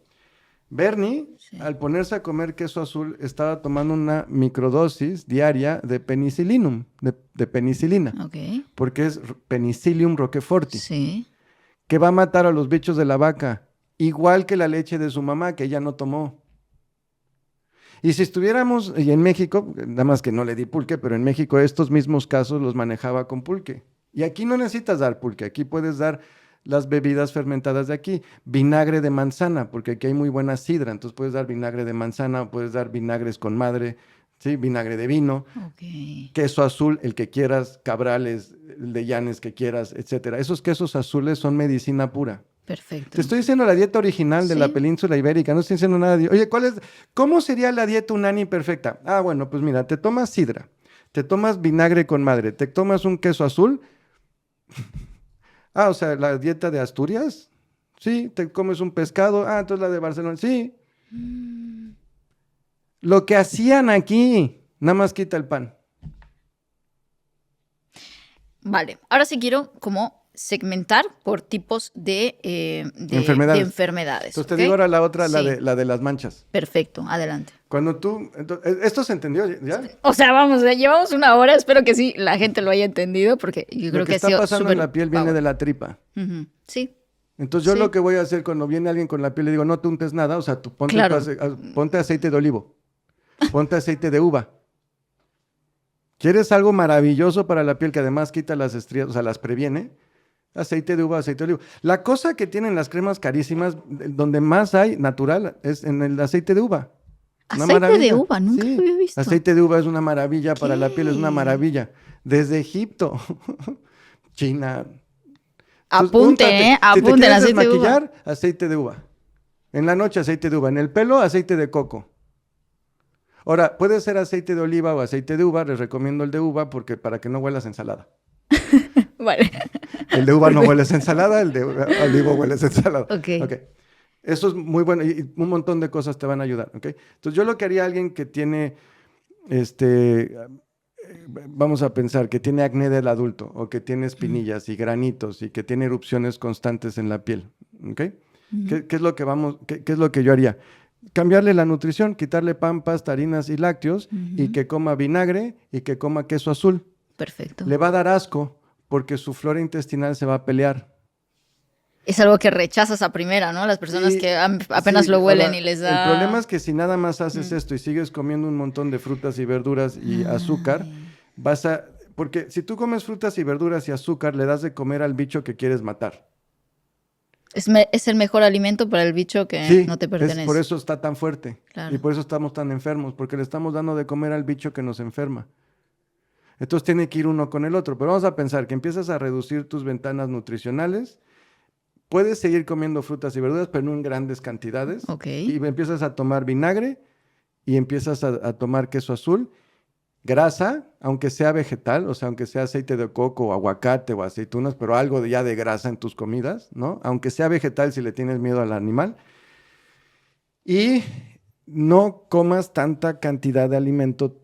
Bernie, Sí. al ponerse a comer queso azul, estaba tomando una microdosis diaria de penicillinum, de penicilina, Ok. porque es Penicillium roqueforti, Sí. que va a matar a los bichos de la vaca, igual que la leche de su mamá, que ella no tomó. Y si estuviéramos, y en México, nada más que no le di pulque, pero en México estos mismos casos los manejaba con pulque. Y aquí no necesitas dar pulque, aquí puedes dar las bebidas fermentadas de aquí. Vinagre de manzana, porque aquí hay muy buena sidra, entonces puedes dar vinagre de manzana, puedes dar vinagres con madre, ¿sí? Vinagre de vino, Ok. queso azul, el que quieras, cabrales, el de llanes que quieras, etcétera. Esos quesos azules son medicina pura. Perfecto. Te estoy diciendo la dieta original de la Sí. península ibérica, no estoy diciendo nada de... Oye, ¿cómo sería la dieta unani perfecta? Ah, bueno, pues mira, te tomas sidra, te tomas vinagre con madre, te tomas un queso azul. Ah, o sea, la dieta de Asturias. Sí, te comes un pescado. Ah, entonces la de Barcelona. Sí. Lo que hacían aquí, nada más quita el pan. Vale, ahora sí quiero como segmentar por tipos de Enfermedades. de enfermedades. Entonces te ¿ok? digo ahora la otra, Sí. la de las manchas. Perfecto, adelante. Cuando tú... ¿Esto se entendió ya? O sea, vamos, llevamos una hora, espero que sí la gente lo haya entendido porque yo creo Lo que ha está sido pasando súper en la piel viene power. de la tripa. Ujú. Sí, Entonces yo Sí. lo que voy a hacer cuando viene alguien con la piel, le digo, no te untes nada, o sea, tú ponte, Claro. ponte aceite de olivo, ponte aceite de uva. ¿Quieres algo maravilloso para la piel que además quita las estrías, o sea, las previene? Aceite de uva, aceite de olivo. La cosa que tienen las cremas carísimas, donde más hay natural, es en el aceite de uva. Una aceite de maravilla. uva, nunca Sí, lo había visto. aceite de uva es una maravilla para la piel, es una ¿Qué? maravilla. Desde Egipto, China. Entonces, Apunten, úntate. Si te apunten quieres aceite de uva. desmaquillar, aceite de uva. En la noche, aceite de uva. En el pelo, aceite de coco. Ahora, puede ser aceite de oliva o aceite de uva. Les recomiendo el de uva porque para que no huelas ensalada. Vale. El de uva no hueles a ensalada, el de olivo hueles a ensalada. Ok. Eso es muy bueno y un montón de cosas te van a ayudar. ¿Ok? Entonces, yo lo que haría a alguien que tiene, vamos a pensar, que tiene acné del adulto o que tiene espinillas y granitos y que tiene erupciones constantes en la piel. ¿Ok? ¿Qué es lo que qué es lo que yo haría? Cambiarle la nutrición, quitarle pan, pasta, harinas y lácteos y que coma vinagre y que coma queso azul. Perfecto. Le va a dar asco porque su flora intestinal se va a pelear. Es algo que rechazas a primera, ¿no? Las personas Sí, que apenas sí, lo huelen ahora, y les da... El problema es que si nada más haces esto y sigues comiendo un montón de frutas y verduras y azúcar, porque si tú comes frutas y verduras y azúcar, le das de comer al bicho que quieres matar. Es el mejor alimento para el bicho que Sí, no te pertenece. por eso está tan fuerte. Claro. Y por eso estamos tan enfermos, porque le estamos dando de comer al bicho que nos enferma. Entonces tiene que ir uno con el otro. Pero vamos a pensar que empiezas a reducir tus ventanas nutricionales. Puedes seguir comiendo frutas y verduras, pero no en grandes cantidades. Ok. Y empiezas a tomar vinagre y empiezas a tomar queso azul. Grasa, aunque sea vegetal, o sea, aunque sea aceite de coco o aguacate o aceitunas, pero algo ya de grasa en tus comidas, ¿no? Aunque sea vegetal si le tienes miedo al animal. Y no comas tanta cantidad de alimento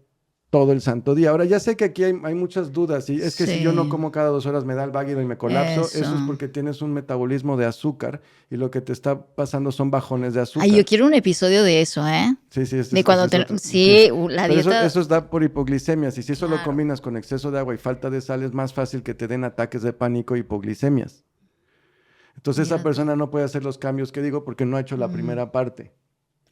todo el santo día. Ahora, ya sé que aquí hay muchas dudas, y es que si yo no como cada 2 horas me da el váguido y me colapso, eso es porque tienes un metabolismo de azúcar y lo que te está pasando son bajones de azúcar. Ay, yo quiero un episodio de eso, ¿eh? Sí, sí. De cuando la Pero dieta... eso da por hipoglicemias, y si eso lo combinas con exceso de agua y falta de sal, es más fácil que te den ataques de pánico e hipoglicemias. Entonces esa persona no puede hacer los cambios que digo porque no ha hecho la primera parte.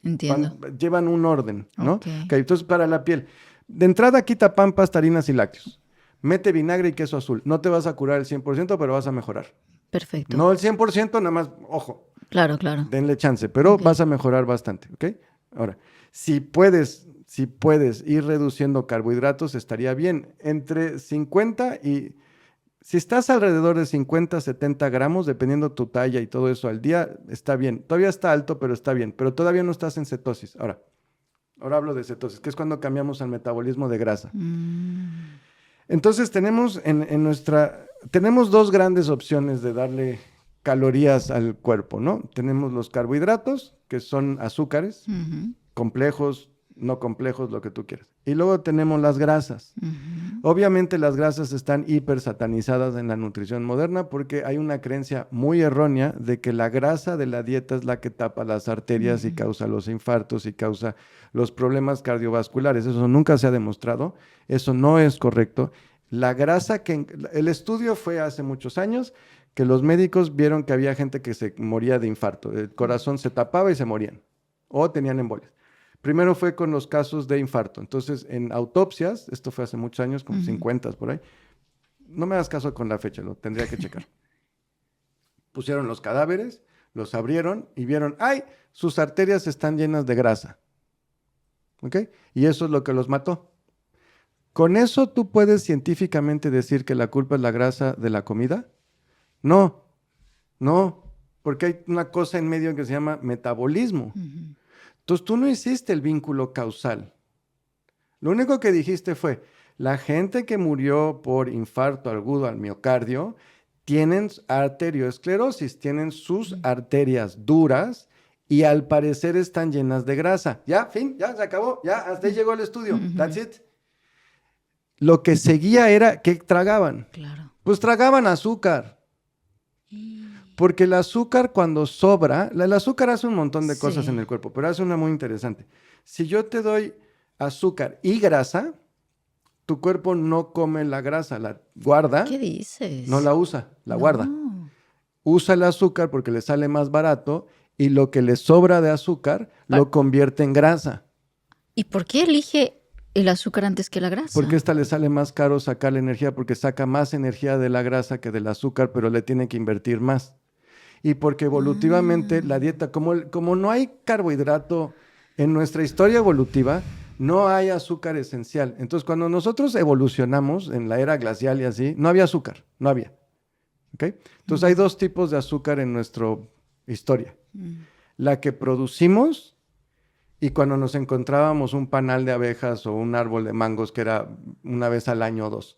Entiendo. Llevan un orden, ¿no? Ok. Entonces, para la piel, de entrada quita pan, pasta, harinas y lácteos. Mete vinagre y queso azul. No te vas a curar el 100%, pero vas a mejorar. Perfecto. No el 100%, nada más, ojo. Claro, claro. Denle chance, pero vas a mejorar bastante, ¿ok? Ahora, si puedes ir reduciendo carbohidratos, estaría bien. Entre 50 y... Si estás alrededor de 50, 70 gramos, dependiendo tu talla y todo eso al día, está bien. Todavía está alto, pero está bien. Pero todavía no estás en cetosis. Ahora hablo de cetosis, que es cuando cambiamos al metabolismo de grasa. Entonces tenemos tenemos 2 grandes opciones de darle calorías al cuerpo, ¿no? Tenemos los carbohidratos, que son azúcares, complejos, no complejos, lo que tú quieras. Y luego tenemos las grasas. Obviamente las grasas están hiper satanizadas en la nutrición moderna porque hay una creencia muy errónea de que la grasa de la dieta es la que tapa las arterias y causa los infartos y causa los problemas cardiovasculares. Eso nunca se ha demostrado. Eso no es correcto. La grasa el estudio fue hace muchos años que los médicos vieron que había gente que se moría de infarto. El corazón se tapaba y se morían o tenían embolias. Primero fue con los casos de infarto. Entonces, en autopsias, esto fue hace muchos años, como 50 por ahí. No me hagas caso con la fecha, lo tendría que checar. Pusieron los cadáveres, los abrieron y vieron, ¡ay! Sus arterias están llenas de grasa. ¿Ok? Y eso es lo que los mató. ¿Con eso tú puedes científicamente decir que la culpa es la grasa de la comida? No, porque hay una cosa en medio que se llama metabolismo. Entonces, tú no hiciste el vínculo causal. Lo único que dijiste fue, la gente que murió por infarto agudo al miocardio tienen arterioesclerosis, tienen sus arterias duras y al parecer están llenas de grasa. Ya, fin, ya se acabó, ya hasta ahí llegó el estudio. That's it. Lo que seguía era, ¿qué tragaban? Claro. Pues tragaban azúcar. Porque el azúcar cuando sobra, el azúcar hace un montón de cosas en el cuerpo, pero hace una muy interesante. Si yo te doy azúcar y grasa, tu cuerpo no come la grasa, la guarda. ¿Qué dices? No la usa, la guarda. Usa el azúcar porque le sale más barato y lo que le sobra de azúcar lo convierte en grasa. ¿Y por qué elige el azúcar antes que la grasa? Porque esta le sale más caro sacar la energía porque saca más energía de la grasa que del azúcar, pero le tiene que invertir más. Y porque evolutivamente la dieta, como no hay carbohidrato en nuestra historia evolutiva, no hay azúcar esencial. Entonces, cuando nosotros evolucionamos en la era glacial y así, no había azúcar, no había. ¿Okay? Entonces, hay 2 tipos de azúcar en nuestra historia. La que producimos y cuando nos encontrábamos un panal de abejas o un árbol de mangos que era una vez al año o 2.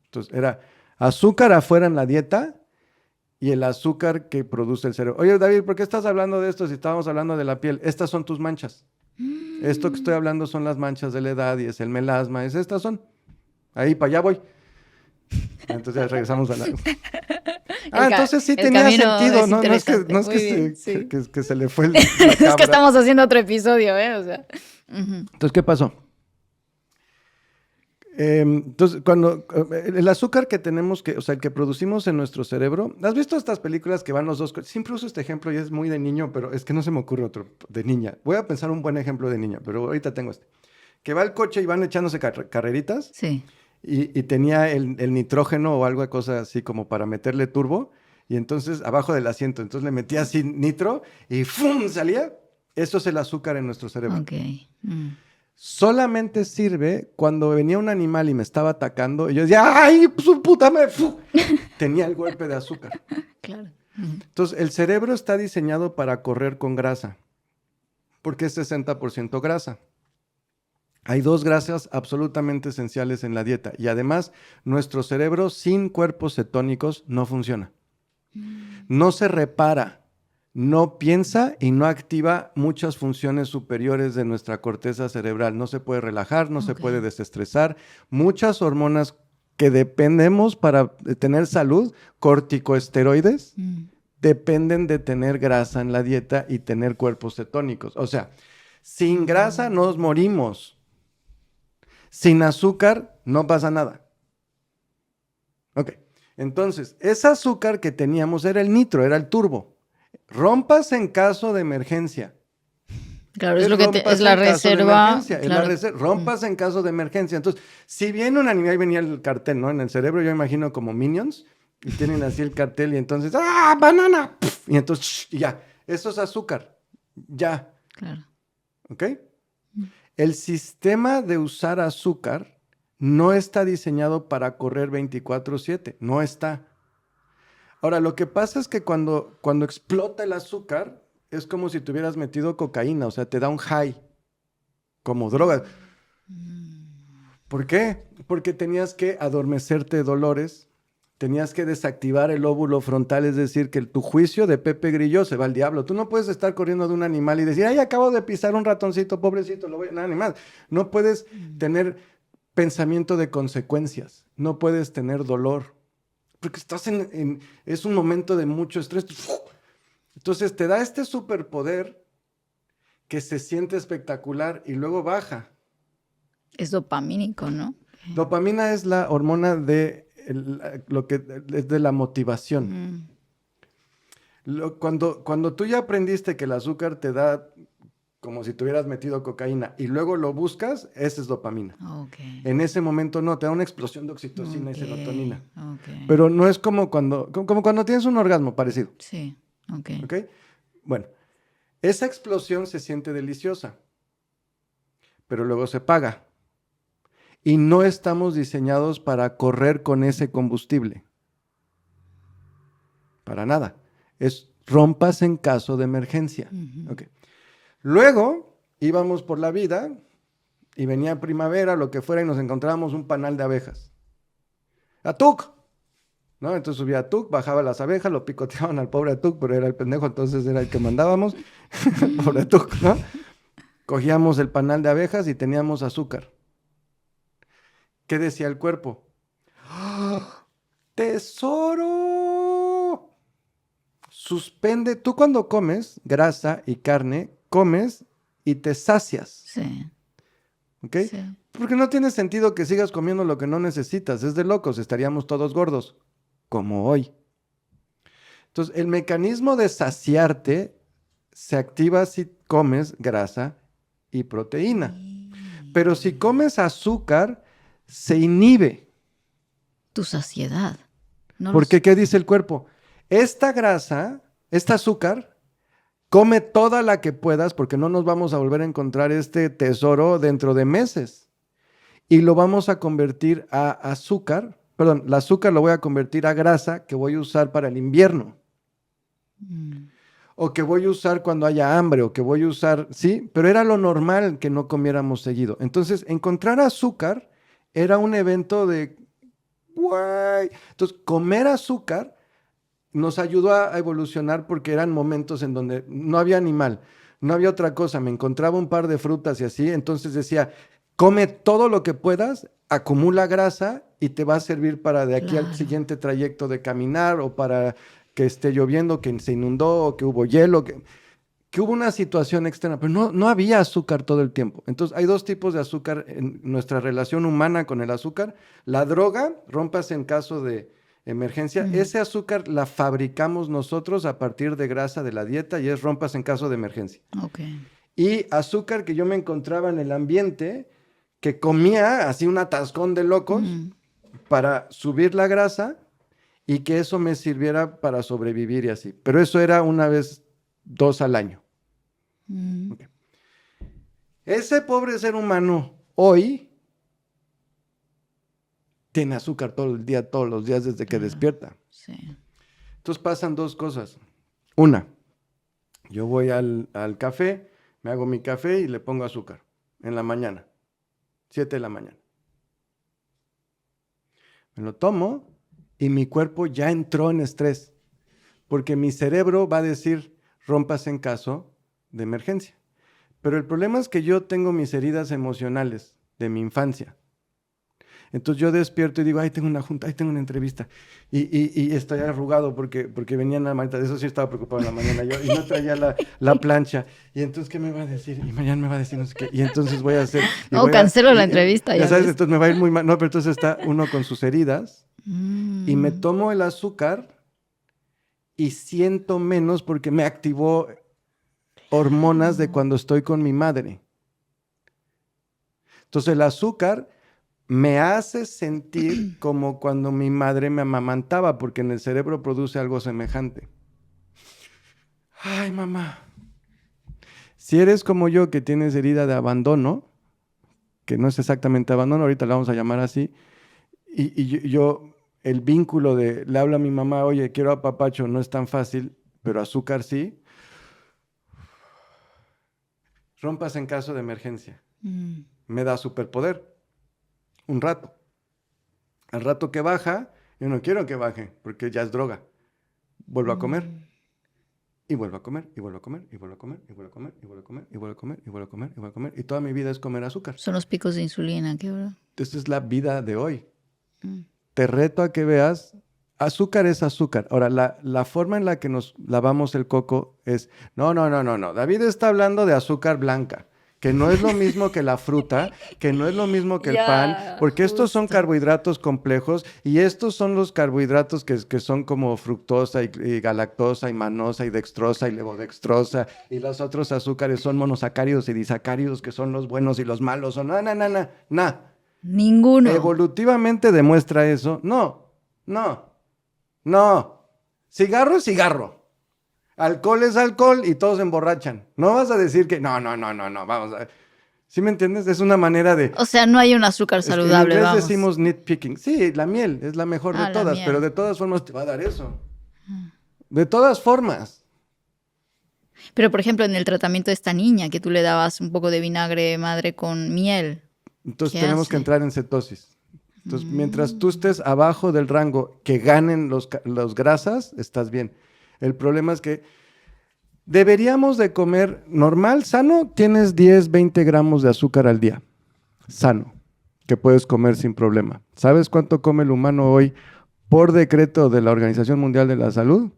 Entonces, era azúcar afuera en la dieta y el azúcar que produce el cerebro. Oye, David, ¿por qué estás hablando de esto si estábamos hablando de la piel? Estas son tus manchas. Esto que estoy hablando son las manchas de la edad y es el melasma. Estas son. Ahí, para allá voy. Entonces ya regresamos a la... entonces sí tenía sentido. No es que se le fue la cabra. Es que estamos haciendo otro episodio, ¿eh? O sea. Entonces, ¿qué pasó? Entonces, cuando el azúcar que tenemos, o sea, el que producimos en nuestro cerebro, ¿has visto estas películas que van los 2? Siempre uso este ejemplo y es muy de niño, pero es que no se me ocurre otro de niña. Voy a pensar un buen ejemplo de niña, pero ahorita tengo este. Que va el coche y van echándose carreritas. Sí. Y tenía el nitrógeno o algo de cosa así como para meterle turbo. Y entonces, abajo del asiento, entonces le metía así nitro y ¡fum! Salía. Eso es el azúcar en nuestro cerebro. Ok. Solamente sirve cuando venía un animal y me estaba atacando y yo decía, ¡ay, su puta madre! Tenía el golpe de azúcar. Claro. Entonces, el cerebro está diseñado para correr con grasa, porque es 60% grasa. Hay 2 grasas absolutamente esenciales en la dieta y además nuestro cerebro sin cuerpos cetónicos no funciona. No se repara. no piensa y no activa muchas funciones superiores de nuestra corteza cerebral. No se puede relajar, no se puede desestresar. Muchas hormonas que dependemos para tener salud, corticosteroides, dependen de tener grasa en la dieta y tener cuerpos cetónicos. O sea, sin grasa nos morimos. Sin azúcar no pasa nada. Ok, entonces, ese azúcar que teníamos era el nitro, era el turbo. Rompas en caso de emergencia. Claro, es lo que es la reserva. Claro. Rompas en caso de emergencia. Entonces, si viene un animal, ahí venía el cartel, ¿no? En el cerebro yo imagino como Minions, y tienen así el cartel y entonces, ¡ah, banana! ¡Puf! Y entonces, ya, eso es azúcar. Ya. Claro. ¿Ok? El sistema de usar azúcar no está diseñado para correr 24/7. No está. Ahora, lo que pasa es que cuando explota el azúcar, es como si te hubieras metido cocaína, o sea, te da un high, como droga. ¿Por qué? Porque tenías que adormecerte de dolores, tenías que desactivar el lóbulo frontal, es decir, que tu juicio de Pepe Grillo se va al diablo. Tú no puedes estar corriendo de un animal y decir, ay, acabo de pisar un ratoncito, pobrecito, lo voy a... Nada, ni más. No puedes tener pensamiento de consecuencias, no puedes tener dolor. Porque estás es un momento de mucho estrés. Entonces te da este superpoder que se siente espectacular y luego baja. Es dopamínico, ¿no? Dopamina es la hormona de lo que es de la motivación. Cuando tú ya aprendiste que el azúcar te da como si te hubieras metido cocaína y luego lo buscas, esa es dopamina. Okay. En ese momento no, te da una explosión de oxitocina y serotonina. Okay. Pero no es como cuando tienes un orgasmo parecido. Sí, ok. Bueno, esa explosión se siente deliciosa, pero luego se paga. Y no estamos diseñados para correr con ese combustible. Para nada. Es rompas en caso de emergencia. Okay. Luego íbamos por la vida y venía primavera, lo que fuera, y nos encontrábamos un panal de abejas. ¡Atuc! ¿No? Entonces subía Atuc, bajaba las abejas, lo picoteaban al pobre Atuc, pero era el pendejo, entonces era el que mandábamos. Pobre Atuc, ¿no? Cogíamos el panal de abejas y teníamos azúcar. ¿Qué decía el cuerpo? ¡Ah! ¡Tesoro! Suspende. Tú cuando comes grasa y carne, comes y te sacias. Sí. ¿Ok? Sí. Porque no tiene sentido que sigas comiendo lo que no necesitas. Es de locos, estaríamos todos gordos, como hoy. Entonces, el mecanismo de saciarte se activa si comes grasa y proteína. Pero si comes azúcar, se inhibe. Tu saciedad. No Porque, ¿qué dice el cuerpo? Esta grasa, este azúcar, come toda la que puedas porque no nos vamos a volver a encontrar este tesoro dentro de meses. Y lo vamos a convertir a azúcar. Perdón, el azúcar lo voy a convertir a grasa que voy a usar para el invierno. O que voy a usar cuando haya hambre, o que voy a usar, sí, pero era lo normal que no comiéramos seguido. Entonces, encontrar azúcar era un evento de, ¡guay! Entonces, comer azúcar nos ayudó a evolucionar porque eran momentos en donde no había animal, no había otra cosa, me encontraba un par de frutas y así, entonces decía, come todo lo que puedas, acumula grasa y te va a servir para de aquí al siguiente trayecto de caminar o para que esté lloviendo, que se inundó, o que hubo hielo, que hubo una situación externa, pero no había azúcar todo el tiempo. Entonces, hay dos tipos de azúcar en nuestra relación humana con el azúcar. La droga, rompas en caso de emergencia, ese azúcar la fabricamos nosotros a partir de grasa de la dieta y es rompas en caso de emergencia. Okay. Y azúcar que yo me encontraba en el ambiente, que comía así un atascón de locos para subir la grasa y que eso me sirviera para sobrevivir y así. Pero eso era una vez 2 al año. Okay. Ese pobre ser humano hoy tiene azúcar todo el día, todos los días desde que despierta. Sí. Entonces pasan dos cosas. Una, yo voy al café, me hago mi café y le pongo azúcar en la mañana, 7 de la mañana. Me lo tomo y mi cuerpo ya entró en estrés, porque mi cerebro va a decir, rompas en caso de emergencia. Pero el problema es que yo tengo mis heridas emocionales de mi infancia. Entonces yo despierto y digo, ay, tengo una junta, ay, tengo una entrevista. Y estoy arrugado porque venían a Marta, de eso sí estaba preocupado en la mañana yo, y no traía la plancha. Y entonces, ¿qué me va a decir? Y mañana me va a decir no sé qué. Y entonces voy a hacer... cancelo la entrevista. Ya sabes, entonces me va a ir muy mal. No, pero entonces está uno con sus heridas y me tomo el azúcar y siento menos porque me activó hormonas de cuando estoy con mi madre. Entonces el azúcar me hace sentir como cuando mi madre me amamantaba, porque en el cerebro produce algo semejante. Ay, mamá. Si eres como yo, que tienes herida de abandono, que no es exactamente abandono, ahorita la vamos a llamar así, y yo, el vínculo de, le hablo a mi mamá, oye, quiero apapacho, no es tan fácil, pero azúcar sí. Rompas en caso de emergencia. Me da superpoder. Un rato. Al rato que baja, yo no quiero que baje, porque ya es droga. Vuelvo a comer. Y vuelvo a comer, y vuelvo a comer, y vuelvo a comer, y vuelvo a comer, y vuelvo a comer, y vuelvo a comer, y vuelvo a comer, y vuelvo a comer. Y toda mi vida es comer azúcar. Son los picos de insulina, ¿qué hora? Esta es la vida de hoy. Te reto a que veas, azúcar es azúcar. Ahora, la forma en la que nos lavamos el coco es, no. David está hablando de azúcar blanca, que no es lo mismo que la fruta, que no es lo mismo que el pan, porque estos son carbohidratos complejos y estos son los carbohidratos que son como fructosa y galactosa y manosa y dextrosa y levodextrosa, y los otros azúcares son monosacáridos y disacáridos, que son los buenos y los malos. O no. Ninguno. Evolutivamente demuestra eso. No. Cigarro es cigarro. Alcohol es alcohol y todos se emborrachan. No vas a decir que no, vamos a ver. ¿Sí me entiendes? Es una manera de... O sea, no hay un azúcar saludable, En inglés vamos. decimos nitpicking. Sí, la miel es la mejor de todas, miel. pero de todas formas te va a dar eso. De todas formas. Pero, por ejemplo, en el tratamiento de esta niña, que tú le dabas un poco de vinagre madre con miel. Entonces ¿Qué tenemos hace? que entrar en cetosis. Entonces, mientras tú estés abajo del rango que ganen los grasas, estás bien. El problema es que deberíamos de comer normal, sano, tienes 10, 20 gramos de azúcar al día. Sano, que puedes comer sin problema. ¿Sabes cuánto come el humano hoy por decreto de la Organización Mundial de la Salud?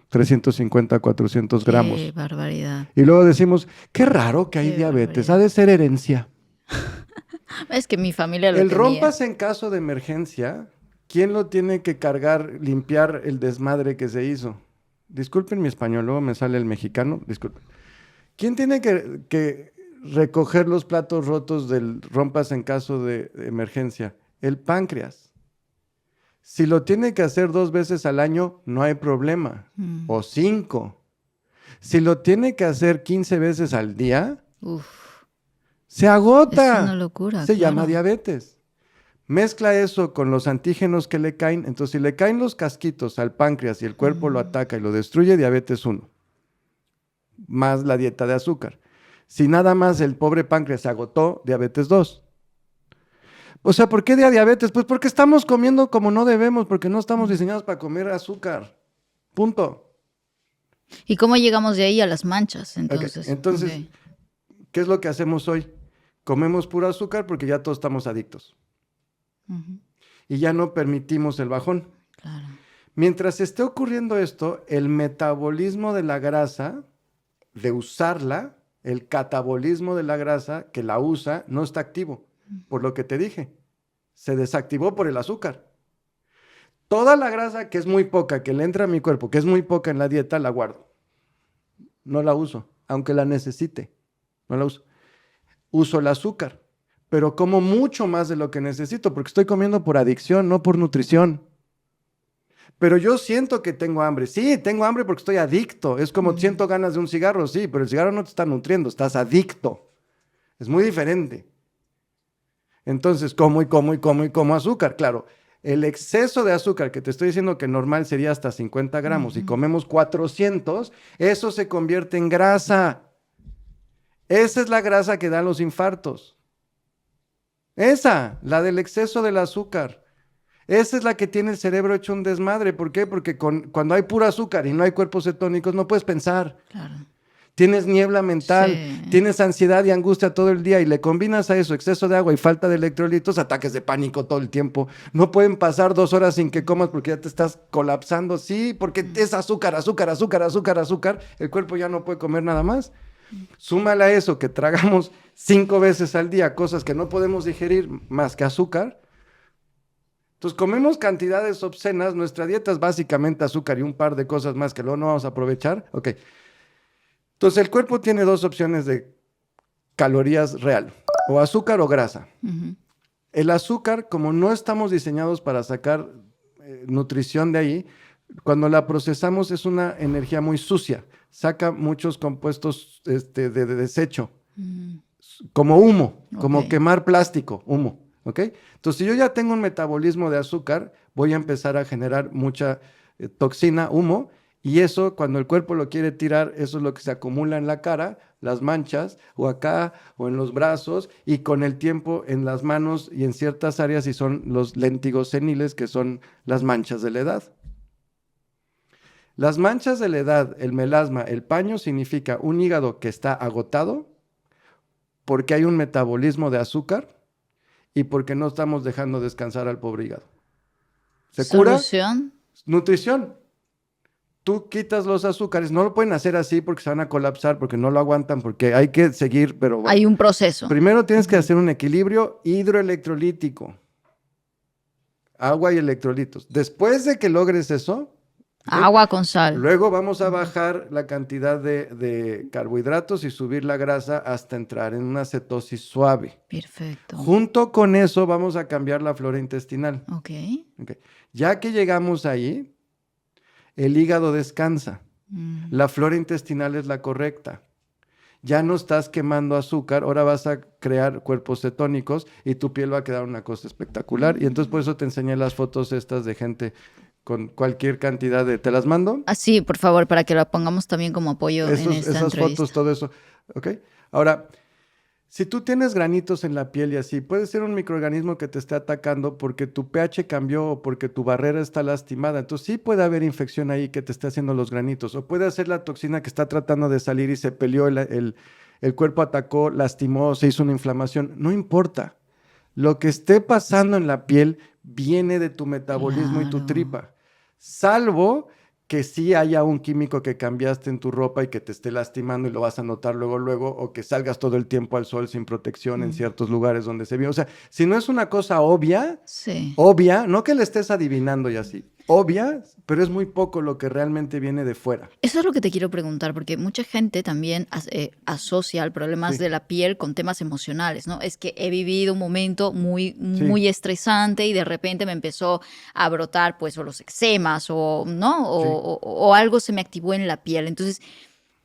350, 400 gramos. Qué barbaridad. Y luego decimos, qué raro que hay Qué diabetes, barbaridad. ha de ser herencia. Es que mi familia lo El tenía. rompas en caso de emergencia, ¿quién lo tiene que cargar, limpiar el desmadre que se hizo? Disculpen mi español, luego me sale el mexicano, disculpen. ¿Quién tiene que recoger los platos rotos del rompas en caso de emergencia? El páncreas. Si lo tiene que hacer 2 veces al año, no hay problema. O 5. Si lo tiene que hacer 15 veces al día, se agota. Es una locura. Se claro. llama diabetes. Mezcla eso con los antígenos que le caen. Entonces, si le caen los casquitos al páncreas y el cuerpo lo ataca y lo destruye, diabetes 1. Más la dieta de azúcar. Si nada más el pobre páncreas se agotó, diabetes 2. O sea, ¿por qué diabetes? Pues porque estamos comiendo como no debemos, porque no estamos diseñados para comer azúcar. Punto. ¿Y cómo llegamos de ahí a las manchas? Ok, Entonces, entonces, ok. ¿qué es lo que hacemos hoy? Comemos puro azúcar porque ya todos estamos adictos. Y ya no permitimos el bajón. Claro. Mientras esté ocurriendo esto, el metabolismo de la grasa, de usarla, el catabolismo de la grasa que la usa, no está activo. Por lo que te dije, se desactivó por el azúcar. Toda la grasa que es muy poca, que le entra a mi cuerpo, que es muy poca en la dieta, la guardo. No la uso, aunque la necesite. No la uso. Uso el azúcar, pero como mucho más de lo que necesito, porque estoy comiendo por adicción, no por nutrición. Pero yo siento que tengo hambre. Sí, tengo hambre porque estoy adicto. Es como siento ganas de un cigarro, sí, pero el cigarro no te está nutriendo, estás adicto. Es muy diferente. Entonces, como azúcar. Claro, el exceso de azúcar, que te estoy diciendo que normal sería hasta 50 gramos, y comemos 400, eso se convierte en grasa. Esa es la grasa que da los infartos. Esa, la del exceso del azúcar. Esa es la que tiene el cerebro hecho un desmadre. ¿Por qué? Porque cuando hay puro azúcar y no hay cuerpos cetónicos, no puedes pensar. Claro. Tienes niebla mental, Sí. tienes ansiedad y angustia todo el día y le combinas a eso exceso de agua y falta de electrolitos, ataques de pánico todo el tiempo. No pueden pasar 2 horas sin que comas porque ya te estás colapsando. Sí, porque es azúcar, azúcar, azúcar, azúcar, azúcar. El cuerpo ya no puede comer nada más. Súmale a eso que tragamos 5 veces al día cosas que no podemos digerir más que azúcar. Entonces comemos cantidades obscenas, nuestra dieta es básicamente azúcar y un par de cosas más que luego no vamos a aprovechar. Ok. Entonces el cuerpo tiene 2 opciones de calorías real, o azúcar o grasa. Ujú. El azúcar, como no estamos diseñados para sacar nutrición de ahí, cuando la procesamos es una energía muy sucia, saca muchos compuestos de desecho, como humo, como Ok. quemar plástico, humo, ¿ok? Entonces si yo ya tengo un metabolismo de azúcar, voy a empezar a generar mucha toxina, humo, y eso, cuando el cuerpo lo quiere tirar, eso es lo que se acumula en la cara, las manchas, o acá, o en los brazos, y con el tiempo en las manos y en ciertas áreas, y son los léntigos seniles, que son las manchas de la edad. Las manchas de la edad, el melasma, el paño, significa un hígado que está agotado, porque hay un metabolismo de azúcar, y porque no estamos dejando descansar al pobre hígado. ¿Se cura? ¿Solución? Nutrición. Tú quitas los azúcares, no lo pueden hacer así porque se van a colapsar, porque no lo aguantan, porque hay que seguir, pero bueno. Hay un proceso. Primero tienes que hacer un equilibrio hidroelectrolítico. Agua y electrolitos. Después de que logres eso, Agua con sal. luego vamos a bajar la cantidad de carbohidratos y subir la grasa hasta entrar en una cetosis suave. Perfecto. Junto con eso vamos a cambiar la flora intestinal. Ok. Ok. Ya que llegamos ahí, el hígado descansa. La flora intestinal es la correcta. Ya no estás quemando azúcar, ahora vas a crear cuerpos cetónicos y tu piel va a quedar una cosa espectacular. Y entonces por eso te enseñé las fotos estas de gente con cualquier cantidad de... ¿Te las mando? Así, por favor, para que la pongamos también como apoyo en esta Esas entrevista. fotos, todo eso. ¿Ok? Ahora, si tú tienes granitos en la piel y así, puede ser un microorganismo que te esté atacando porque tu pH cambió o porque tu barrera está lastimada. Entonces sí puede haber infección ahí que te esté haciendo los granitos. O puede ser la toxina que está tratando de salir y se peleó, el cuerpo atacó, lastimó, se hizo una inflamación. No importa. Lo que esté pasando en la piel viene de tu metabolismo y tu Claro. tripa. Salvo que sí haya un químico que cambiaste en tu ropa y que te esté lastimando y lo vas a notar luego, o que salgas todo el tiempo al sol sin protección en ciertos lugares donde se vio. O sea, si no es una cosa obvia, Sí. no que le estés adivinando y así, obvia, pero es muy poco lo que realmente viene de fuera. Eso es lo que te quiero preguntar, porque mucha gente también asocia el problemas Sí. de la piel con temas emocionales, ¿no? Es que he vivido un momento muy, Sí. muy estresante y de repente me empezó a brotar, pues, o los eczemas, o, ¿no? O, Sí. o algo se me activó en la piel. Entonces,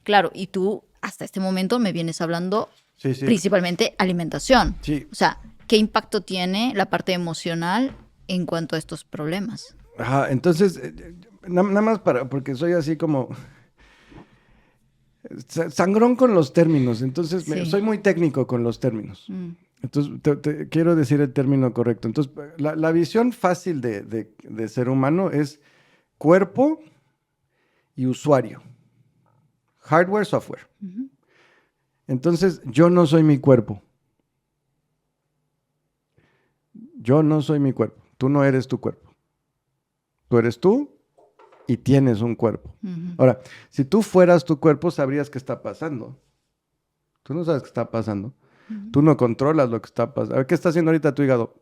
claro, y tú hasta este momento me vienes hablando Sí, sí. principalmente alimentación. Sí. O sea, ¿qué impacto tiene la parte emocional en cuanto a estos problemas? Ajá, entonces, nada más porque soy así como sangrón con los términos, entonces Sí. soy muy técnico con los términos. Entonces, te quiero decir el término correcto. Entonces, la visión fácil de ser humano es cuerpo y usuario. Hardware, software. Entonces, yo no soy mi cuerpo. Yo no soy mi cuerpo. Tú no eres tu cuerpo. Tú eres tú y tienes un cuerpo. Ahora, si tú fueras tu cuerpo, sabrías qué está pasando. Tú no sabes qué está pasando. Tú no controlas lo que está pasando. A ver, ¿qué está haciendo ahorita tu hígado?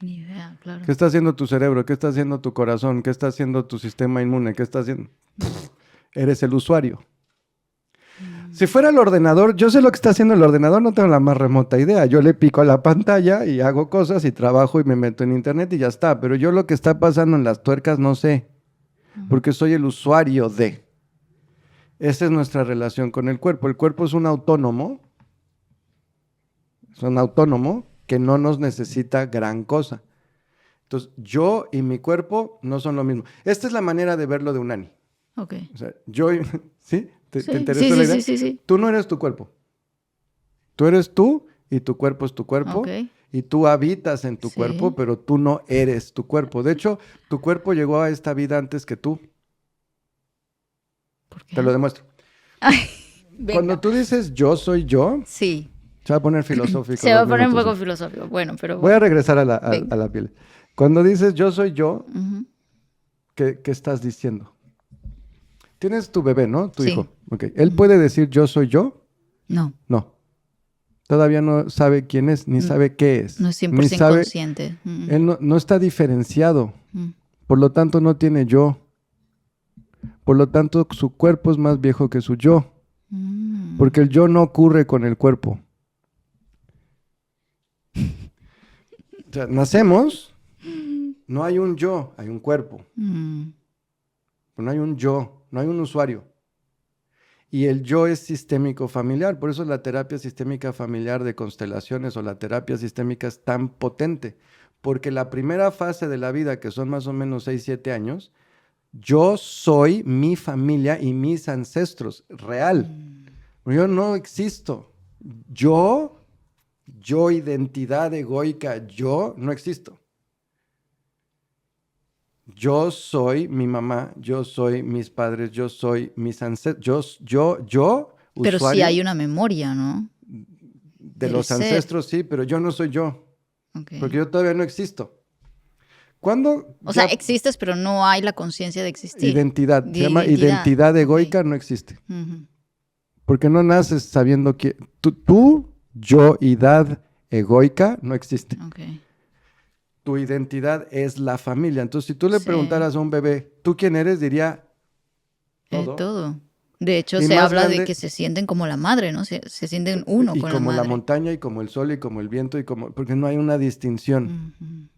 Ni idea, claro. ¿Qué está haciendo tu cerebro? ¿Qué está haciendo tu corazón? ¿Qué está haciendo tu sistema inmune? ¿Qué está haciendo? Eres el usuario. Si fuera el ordenador, yo sé lo que está haciendo el ordenador, no tengo la más remota idea. Yo le pico a la pantalla y hago cosas y trabajo y me meto en internet y ya está. Pero yo lo que está pasando en las tuercas no sé, porque soy el usuario de. Esa es nuestra relación con el cuerpo. El cuerpo es un autónomo que no nos necesita gran cosa. Entonces, yo y mi cuerpo no son lo mismo. Esta es la manera de verlo de Unani. Ok. O sea, yo y... ¿Sí? ¿Te Sí, interesó sí, la sí, idea? sí. Tú no eres tu cuerpo. Tú eres tú y tu cuerpo es tu cuerpo. Ok. y tú habitas en tu Sí. cuerpo, pero tú no eres tu cuerpo. De hecho, tu cuerpo llegó a esta vida antes que tú. ¿Por qué? Te lo demuestro. Ay, venga. Cuando tú dices yo soy yo, Sí, se va a poner filosófico. se va a 2 poner un minutos. poco filosófico. Bueno, pero... Voy a regresar a la Venga. piel. Cuando dices yo soy yo, Ujú. ¿qué estás diciendo? Tienes tu bebé, ¿no? Tu Sí. hijo. Ok. ¿Él puede decir yo soy yo? No, No. Todavía no sabe quién es, ni sabe qué es. no es Ni 100% sabe, consciente. él no está diferenciado. Por lo tanto, no tiene yo. Por lo tanto, su cuerpo es más viejo que su yo. Porque el yo no ocurre con el cuerpo. O sea, nacemos, no hay un yo, hay un cuerpo. Pero no hay un yo, no hay un usuario. Y el yo es sistémico familiar. Por eso la terapia sistémica familiar de constelaciones o la terapia sistémica es tan potente. Porque la primera fase de la vida, que son más o menos 6, 7 años, yo soy mi familia y mis ancestros, real. Yo no existo. Yo, identidad egoica, yo no existo. Yo soy mi mamá, yo soy mis padres, yo soy mis ancestros, yo, Pero sí usuario hay una memoria, ¿no? de del los ser. ancestros, sí, pero yo no soy yo, Ok. porque yo todavía no existo. ¿Cuándo? O sea, ya existes, pero no hay la conciencia de existir. identidad, se De llama identidad egoica, Ok. no existe. Ujú. Porque no naces sabiendo que tú, yo-idad egoica, no existe. Ok. Tu identidad es la familia. Entonces, si tú le Sí. preguntaras a un bebé, ¿tú quién eres? Diría, todo. Todo. De hecho, Y se más habla grande- de que se sienten como la madre, ¿no? Se sienten uno y con como la la madre. montaña, y como el sol, y como el viento, y como... Porque no hay una distinción. Ujú.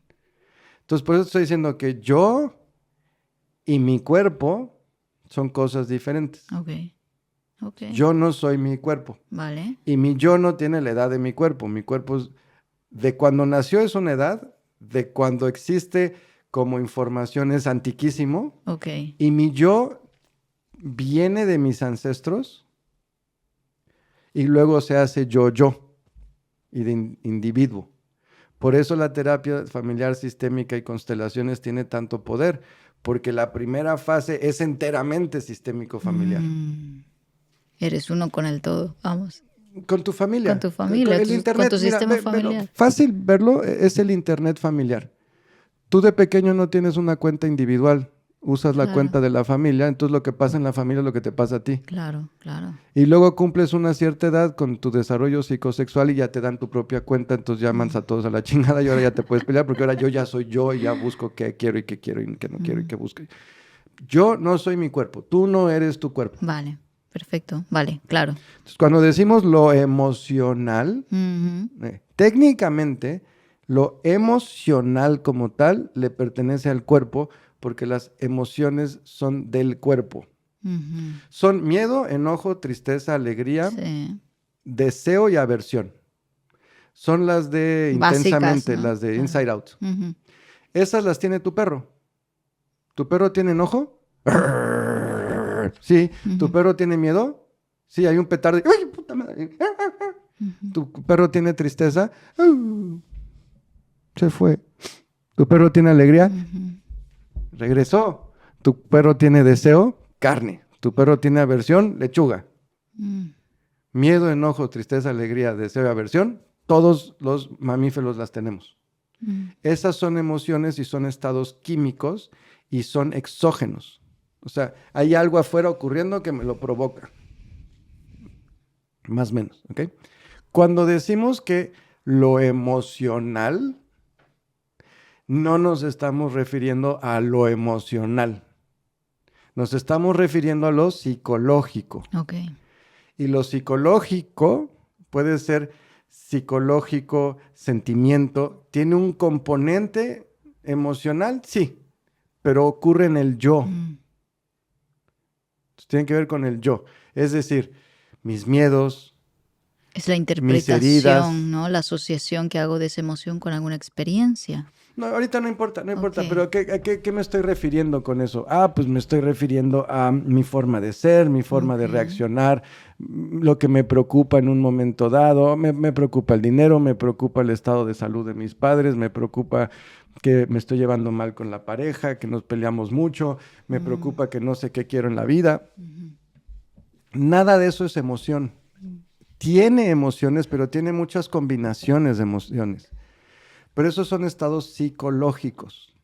Entonces, por eso estoy diciendo que yo y mi cuerpo son cosas diferentes. Ok. Ok. Yo no soy mi cuerpo. Vale. Y mi yo no tiene la edad de mi cuerpo. Mi cuerpo es... De cuando nació es una edad, de cuando existe como información es antiquísimo. Ok. Y mi yo viene de mis ancestros y luego se hace yo y de individuo. Por eso la terapia familiar sistémica y constelaciones tiene tanto poder, porque la primera fase es enteramente sistémico familiar. Eres uno con el todo. Vamos. Con tu familia. Con tu familia, El con internet, tu sistema velo. familiar. Fácil verlo, es el internet familiar. Tú de pequeño no tienes una cuenta individual, usas la Claro. cuenta de la familia, entonces lo que pasa en la familia es lo que te pasa a ti. Claro, claro. Y luego cumples una cierta edad con tu desarrollo psicosexual y ya te dan tu propia cuenta, entonces llaman a todos a la chingada y ahora ya te puedes pelear porque ahora yo ya soy yo y ya busco qué quiero y qué no quiero y qué busco. Yo no soy mi cuerpo, tú no eres tu cuerpo. Vale. Perfecto. Vale, claro. Entonces, cuando decimos lo emocional, Ujú. técnicamente lo emocional como tal le pertenece al cuerpo porque las emociones son del cuerpo. Ujú. Son miedo, enojo, tristeza, alegría, Sí. deseo y aversión. Son las de Básicas, intensamente, ¿no? las de Claro. Inside Out. Ujú. Esas las tiene tu perro. ¿Tu perro tiene enojo? Sí. ¿Tu Ujú. perro tiene miedo? Sí, hay un petardo. ¡Ay, puta madre! Ujú. ¿Tu perro tiene tristeza? Se fue. ¿Tu perro tiene alegría? Ujú. Regresó. ¿Tu perro tiene deseo? Carne. ¿Tu perro tiene aversión? Lechuga. Mm. Miedo, enojo, tristeza, alegría, deseo y aversión, todos los mamíferos las tenemos. Esas son emociones y son estados químicos y son exógenos. O sea, hay algo afuera ocurriendo que me lo provoca. Más o menos, ¿ok? Cuando decimos que lo emocional, no nos estamos refiriendo a lo emocional. Nos estamos refiriendo a lo psicológico. Ok. Y lo psicológico puede ser psicológico, sentimiento, tiene un componente emocional, sí, pero ocurre en el yo. Tiene que ver con el yo. Es decir, mis miedos, Es la mis heridas. interpretación, ¿no? La asociación que hago de esa emoción con alguna experiencia. No, ahorita no importa, Ok. pero ¿a qué me estoy refiriendo con eso? Pues me estoy refiriendo a mi forma de ser, mi forma de Ok. reaccionar, lo que me preocupa en un momento dado, me preocupa el dinero, me preocupa el estado de salud de mis padres, me preocupa que me estoy llevando mal con la pareja, que nos peleamos mucho, me preocupa que no sé qué quiero en la vida. Nada de eso es emoción. Tiene emociones, pero tiene muchas combinaciones de emociones. Pero esos son estados psicológicos.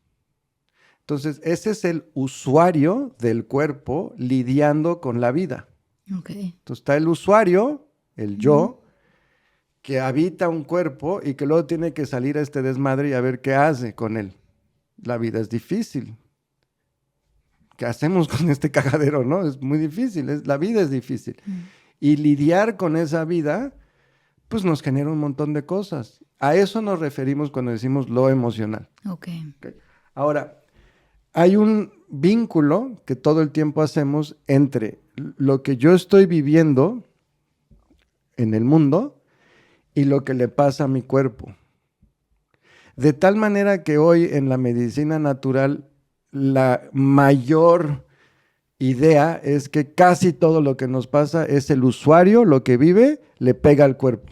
Entonces, ese es el usuario del cuerpo lidiando con la vida. Ok. Entonces, está el usuario, el yo, que habita un cuerpo y que luego tiene que salir a este desmadre y a ver qué hace con él. La vida es difícil. ¿Qué hacemos con este cagadero, no? Es muy difícil, la vida es difícil. Y lidiar con esa vida, pues nos genera un montón de cosas. A eso nos referimos cuando decimos lo emocional. Ok. ¿Ok? Ahora, hay un vínculo que todo el tiempo hacemos entre lo que yo estoy viviendo en el mundo y lo que le pasa a mi cuerpo. De tal manera que hoy en la medicina natural la mayor idea es que casi todo lo que nos pasa es el usuario, lo que vive, le pega al cuerpo.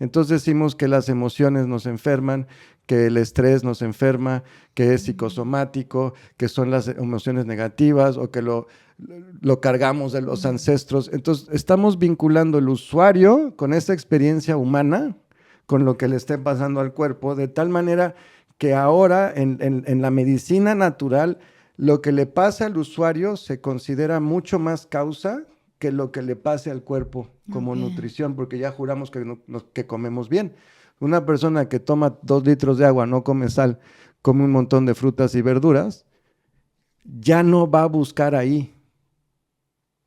Entonces decimos que las emociones nos enferman, que el estrés nos enferma, que es psicosomático, que son las emociones negativas o que lo cargamos de los ancestros. Entonces estamos vinculando el usuario con esa experiencia humana, con lo que le esté pasando al cuerpo, de tal manera que ahora en la medicina natural lo que le pasa al usuario se considera mucho más causa que lo que le pase al cuerpo como Ok. nutrición, porque ya juramos que comemos bien. Una persona que toma 2 litros de agua, no come sal, come un montón de frutas y verduras, ya no va a buscar ahí.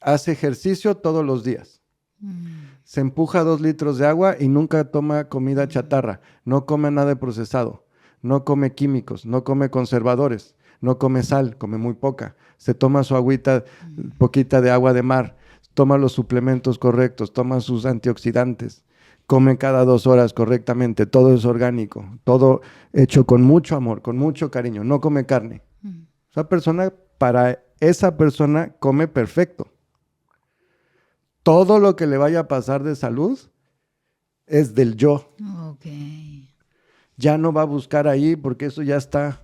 Hace ejercicio todos los días. Se empuja 2 litros de agua y nunca toma comida chatarra, no come nada de procesado, no come químicos, no come conservadores, no come sal, come muy poca, se toma su agüita, poquita de agua de mar, toma los suplementos correctos, toma sus antioxidantes, come cada 2 horas correctamente, todo es orgánico, todo hecho con mucho amor, con mucho cariño, no come carne. Para esa persona come perfecto. Todo lo que le vaya a pasar de salud es del yo. Ok. Ya no va a buscar ahí porque eso ya está.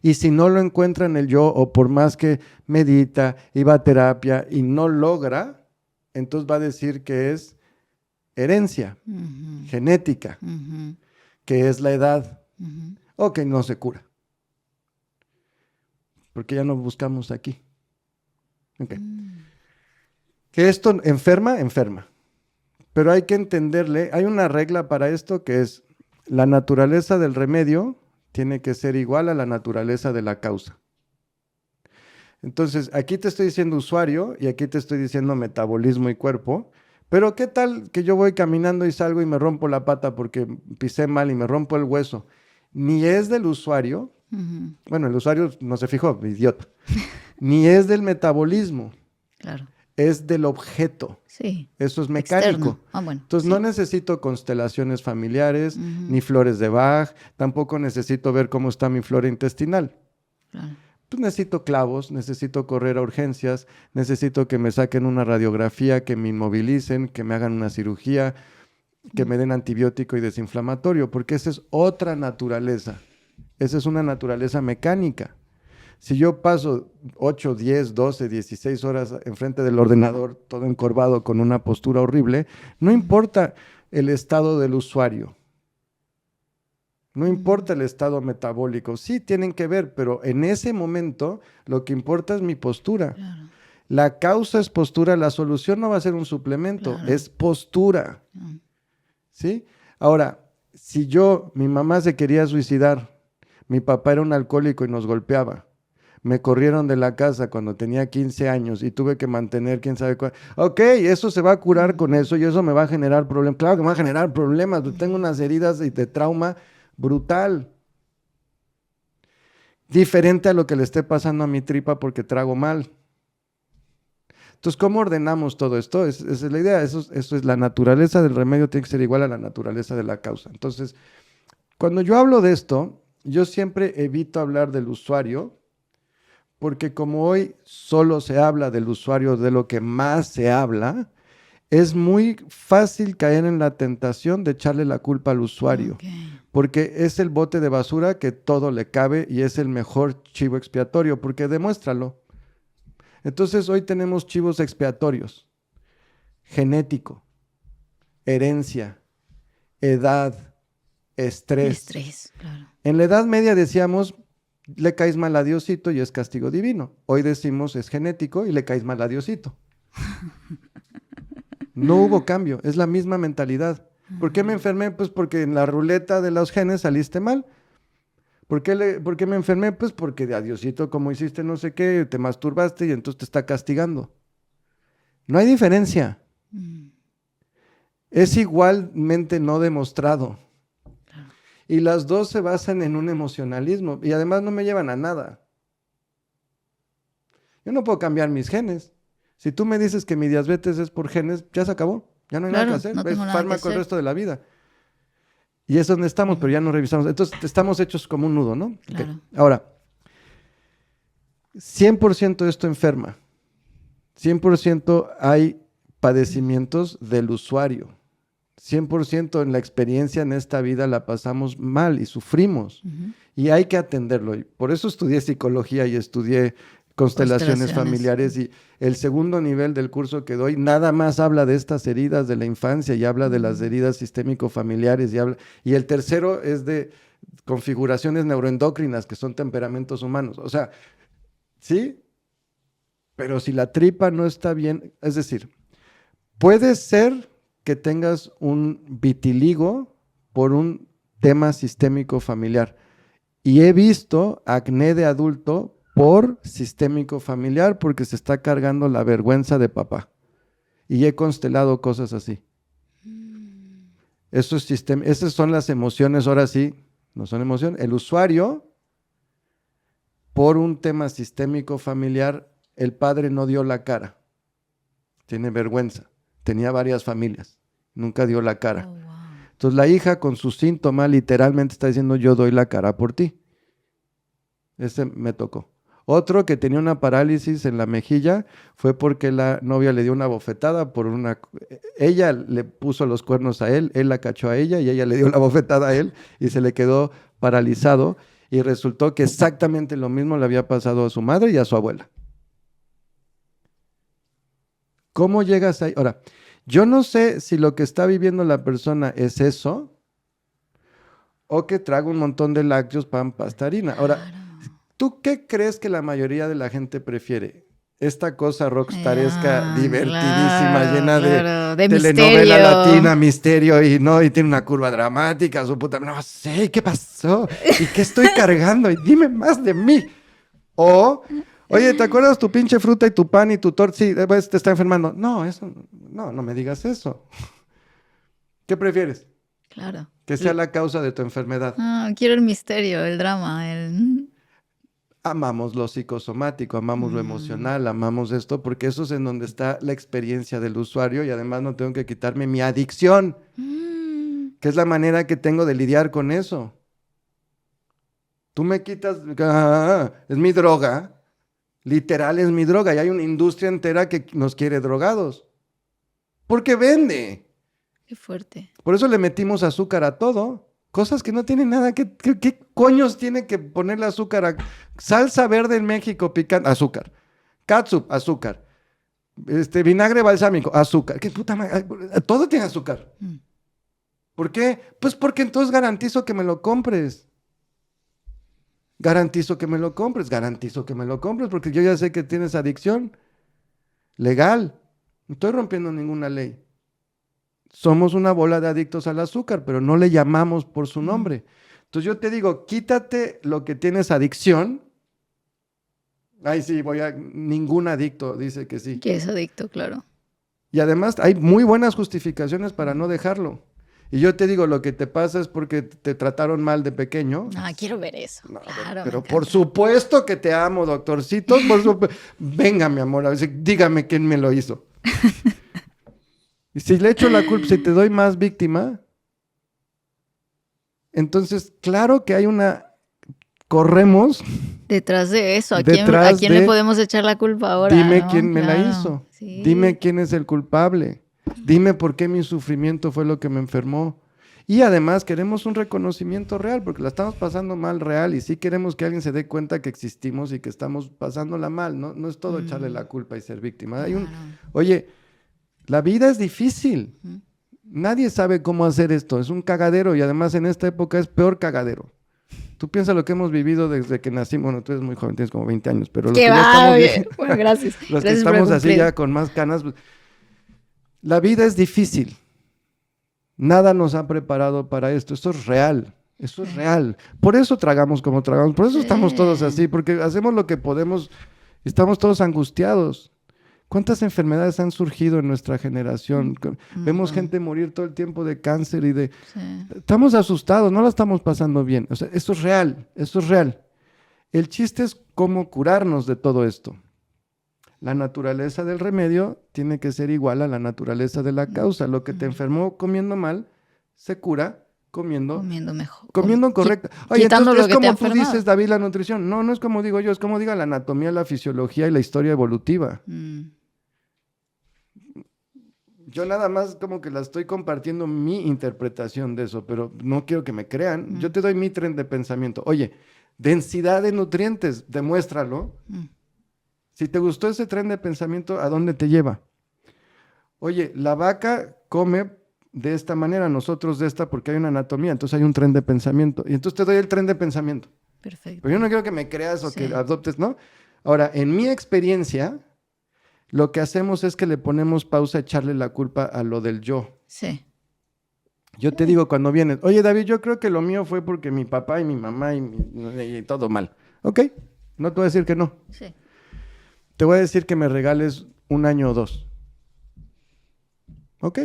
Y si no lo encuentra en el yo, o por más que medita y va a terapia y no logra, entonces va a decir que es herencia, genética, que es la edad, o que no se cura. Porque ya no buscamos aquí. Okay. Que esto enferma, enferma. Pero hay que entenderle, hay una regla para esto que es la naturaleza del remedio tiene que ser igual a la naturaleza de la causa. Entonces, aquí te estoy diciendo usuario y aquí te estoy diciendo metabolismo y cuerpo, pero ¿qué tal que yo voy caminando y salgo y me rompo la pata porque pisé mal y me rompo el hueso? Ni es del usuario, bueno, el usuario no se fijó, idiota, ni es del metabolismo, Claro. es del objeto. Sí. Eso es mecánico. Externo. Bueno. Entonces sí. no necesito constelaciones familiares, ni flores de Bach, tampoco necesito ver cómo está mi flora intestinal. Claro. Pues necesito clavos, necesito correr a urgencias, necesito que me saquen una radiografía, que me inmovilicen, que me hagan una cirugía, que me den antibiótico y desinflamatorio, porque esa es otra naturaleza. Esa es una naturaleza mecánica. Si yo paso 8, 10, 12, 16 horas enfrente del ordenador, todo encorvado con una postura horrible, no importa el estado del usuario. No importa el estado metabólico. Sí, tienen que ver, pero en ese momento lo que importa es mi postura. Claro. La causa es postura, la solución no va a ser un suplemento, Claro. es postura. ¿Sí? Ahora, si mi mamá se quería suicidar, mi papá era un alcohólico y nos golpeaba, me corrieron de la casa cuando tenía 15 años y tuve que mantener quién sabe cuál. Ok, eso se va a curar con eso y eso me va a generar problemas. Claro que me va a generar problemas. Tengo unas heridas de trauma brutal. Diferente a lo que le esté pasando a mi tripa porque trago mal. Entonces, ¿cómo ordenamos todo esto? Esa es la idea. Eso es la naturaleza del remedio, tiene que ser igual a la naturaleza de la causa. Entonces, Cuando yo hablo de esto, yo siempre evito hablar del usuario, porque como hoy solo se habla del usuario, de lo que más se habla, es muy fácil caer en la tentación de echarle la culpa al usuario, porque es el bote de basura que todo le cabe y es el mejor chivo expiatorio, porque demuéstralo. Entonces hoy tenemos chivos expiatorios: genético, herencia, edad, estrés. Claro. En la Edad Media decíamos, le caes mal a Diosito y es castigo divino. Hoy decimos, es genético y le caes mal a Diosito. No hubo cambio, es la misma mentalidad. ¿Por qué me enfermé? Pues porque en la ruleta de los genes saliste mal. ¿Por qué me enfermé? Pues porque a Diosito, como hiciste no sé qué, te masturbaste y entonces te está castigando. No hay diferencia. Es igualmente no demostrado. Y las dos se basan en un emocionalismo y además no me llevan a nada. Yo no puedo cambiar mis genes. Si tú me dices que mi diabetes es por genes, ya se acabó. Ya no hay nada que hacer. No Es tengo fármaco el resto de la vida. Y es donde estamos, pero ya no revisamos. Entonces estamos hechos como un nudo, ¿no? Claro. Okay. Ahora, 100% esto enferma. 100% hay padecimientos del usuario. 100% en la experiencia en esta vida la pasamos mal y sufrimos. Y hay que atenderlo. Y por eso estudié psicología y estudié constelaciones familiares. Y el segundo nivel del curso que doy nada más habla de estas heridas de la infancia y habla de las heridas sistémico-familiares. Y el tercero es de configuraciones neuroendocrinas, que son temperamentos humanos. O sea, ¿sí? Pero si la tripa no está bien, es decir, puede ser que tengas un vitiligo por un tema sistémico familiar. Y he visto acné de adulto por sistémico familiar porque se está cargando la vergüenza de papá. Y he constelado cosas así. Esas son las emociones, ahora sí, no son emociones. El usuario, por un tema sistémico familiar, el padre no dio la cara. Tiene vergüenza. Tenía varias familias. Nunca dio la cara. Oh, wow. Entonces la hija con su síntoma literalmente está diciendo, yo doy la cara por ti. Ese me tocó. Otro que tenía una parálisis en la mejilla fue porque la novia le dio una bofetada por ella le puso los cuernos a él la cachó a ella y ella le dio la bofetada a él y se le quedó paralizado y resultó que exactamente lo mismo le había pasado a su madre y a su abuela. ¿Cómo llegas ahí? Ahora, yo no sé si lo que está viviendo la persona es eso o que traga un montón de lácteos, pan, pasta, harina. Ahora, ¿tú qué crees que la mayoría de la gente prefiere? Esta cosa rockstaresca, divertidísima, llena de telenovela misterio. latina, misterio, y tiene una curva dramática, su puta, no sé, ¿qué pasó? ¿Y qué estoy cargando? Y dime más de mí. O, oye, ¿te acuerdas tu pinche fruta y tu pan y tu torta? Sí, te está enfermando. No, no me digas eso. ¿Qué prefieres? Claro. Que sea la causa de tu enfermedad. Quiero el misterio, el drama, Amamos lo psicosomático, amamos lo emocional, amamos esto, porque eso es en donde está la experiencia del usuario y además no tengo que quitarme mi adicción, que es la manera que tengo de lidiar con eso. Tú me quitas, es mi droga, literal es mi droga, y hay una industria entera que nos quiere drogados, porque vende. Qué fuerte. Por eso le metimos azúcar a todo. Cosas que no tienen nada. ¿Qué coños tiene que ponerle azúcar a salsa verde en México picante? Azúcar. Catsup, azúcar. Vinagre balsámico, azúcar. ¿Qué puta madre? Todo tiene azúcar. ¿Por qué? Pues porque entonces garantizo que me lo compres. Garantizo que me lo compres, porque yo ya sé que tienes adicción. Legal. No estoy rompiendo ninguna ley. Somos una bola de adictos al azúcar, pero no le llamamos por su nombre. Entonces yo te digo, quítate lo que tienes adicción. Ay, sí, ningún adicto dice que sí. Que es adicto, claro. Y además hay muy buenas justificaciones para no dejarlo. Y yo te digo, lo que te pasa es porque te trataron mal de pequeño. Quiero ver eso. No, claro, pero por supuesto que te amo, doctorcito. Venga, mi amor, a ver, dígame quién me lo hizo. Y si le echo la culpa, si te doy más víctima, Entonces, claro que hay corremos Detrás de eso, ¿a detrás quién le podemos echar la culpa ahora? Dime ¿no? quién me la Claro, hizo. sí. Dime quién es el culpable. Dime por qué mi sufrimiento fue lo que me enfermó. Y además queremos un reconocimiento real, porque la estamos pasando mal real y sí queremos que alguien se dé cuenta que existimos y que estamos pasándola mal. No es todo echarle la culpa y ser víctima. Claro. Oye, la vida es difícil. Nadie sabe cómo hacer esto. Es un cagadero y además en esta época es peor cagadero. Tú piensas lo que hemos vivido desde que nacimos. Bueno, tú eres muy joven, tienes como 20 años, pero los que ya estamos viviendo, Bueno, gracias. los que Gracias por estamos así cumplir. ya con más canas, pues, la vida es difícil. Nada nos ha preparado para esto. Esto es real. Eso es real. Por eso tragamos como tragamos. Por eso estamos todos así, porque hacemos lo que podemos. Estamos todos angustiados. ¿Cuántas enfermedades han surgido en nuestra generación? Vemos gente morir todo el tiempo de cáncer y de... Sí. Estamos asustados, no la estamos pasando bien. O sea, esto es real, esto es real. El chiste es cómo curarnos de todo esto. La naturaleza del remedio tiene que ser igual a la naturaleza de la causa. Lo que te enfermó comiendo mal, se cura comiendo mejor. Comiendo correcto. Oye, quitando entonces lo es que te ha como tú enfermado. dices, David, la nutrición. No es como digo yo, es como diga la anatomía, la fisiología y la historia evolutiva. Yo nada más como que la estoy compartiendo mi interpretación de eso, pero no quiero que me crean. Yo te doy mi tren de pensamiento. Oye, densidad de nutrientes, demuéstralo. Si te gustó ese tren de pensamiento, ¿a dónde te lleva? Oye, la vaca come de esta manera, nosotros de esta, porque hay una anatomía, entonces hay un tren de pensamiento. Y entonces te doy el tren de pensamiento. Perfecto. Pero yo no quiero que me creas o Sí. que adoptes, ¿no? Ahora, en mi experiencia, lo que hacemos es que le ponemos pausa a echarle la culpa a lo del yo. Sí. Yo te digo cuando vienes, oye David, yo creo que lo mío fue porque mi papá y mi mamá y todo mal. Ok, no te voy a decir que no. Sí. Te voy a decir que me regales 1 año o 2. Ok,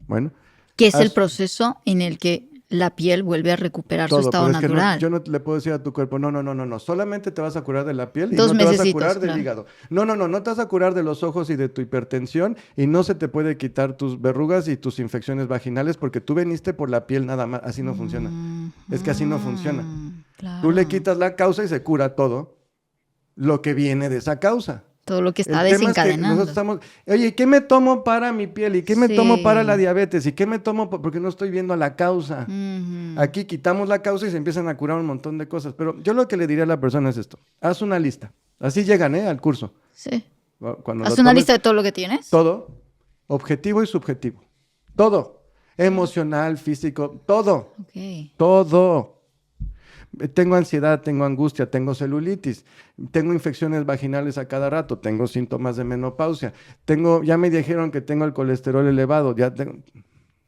bueno. Que es el proceso en el que la piel vuelve a recuperar su estado pero es que natural. yo no le puedo decir a tu cuerpo, no. Solamente te vas a curar de la piel y 2 no te vas a mesecitos, curar del claro. hígado. No te vas a curar de los ojos y de tu hipertensión y no se te puede quitar tus verrugas y tus infecciones vaginales porque tú veniste por la piel nada más. Así no funciona. Es que así no funciona. Claro. Tú le quitas la causa y se cura todo lo que viene de esa causa. Todo lo que está El tema es que desencadenando. nosotros estamos, oye, ¿y qué me tomo para mi piel? ¿Y qué me Sí. tomo para la diabetes? ¿Y qué me tomo porque no estoy viendo la causa? Ujú. Aquí quitamos la causa y se empiezan a curar un montón de cosas. Pero yo lo que le diría a la persona es esto. Haz una lista. Así llegan, al curso. Sí. Cuando ¿Haz lo una tomes, lista de todo lo que tienes? todo, objetivo y subjetivo. Todo. Emocional, físico, todo. Ok. Todo. Tengo ansiedad, tengo angustia, tengo celulitis, tengo infecciones vaginales a cada rato, tengo síntomas de menopausia, ya me dijeron que tengo el colesterol elevado,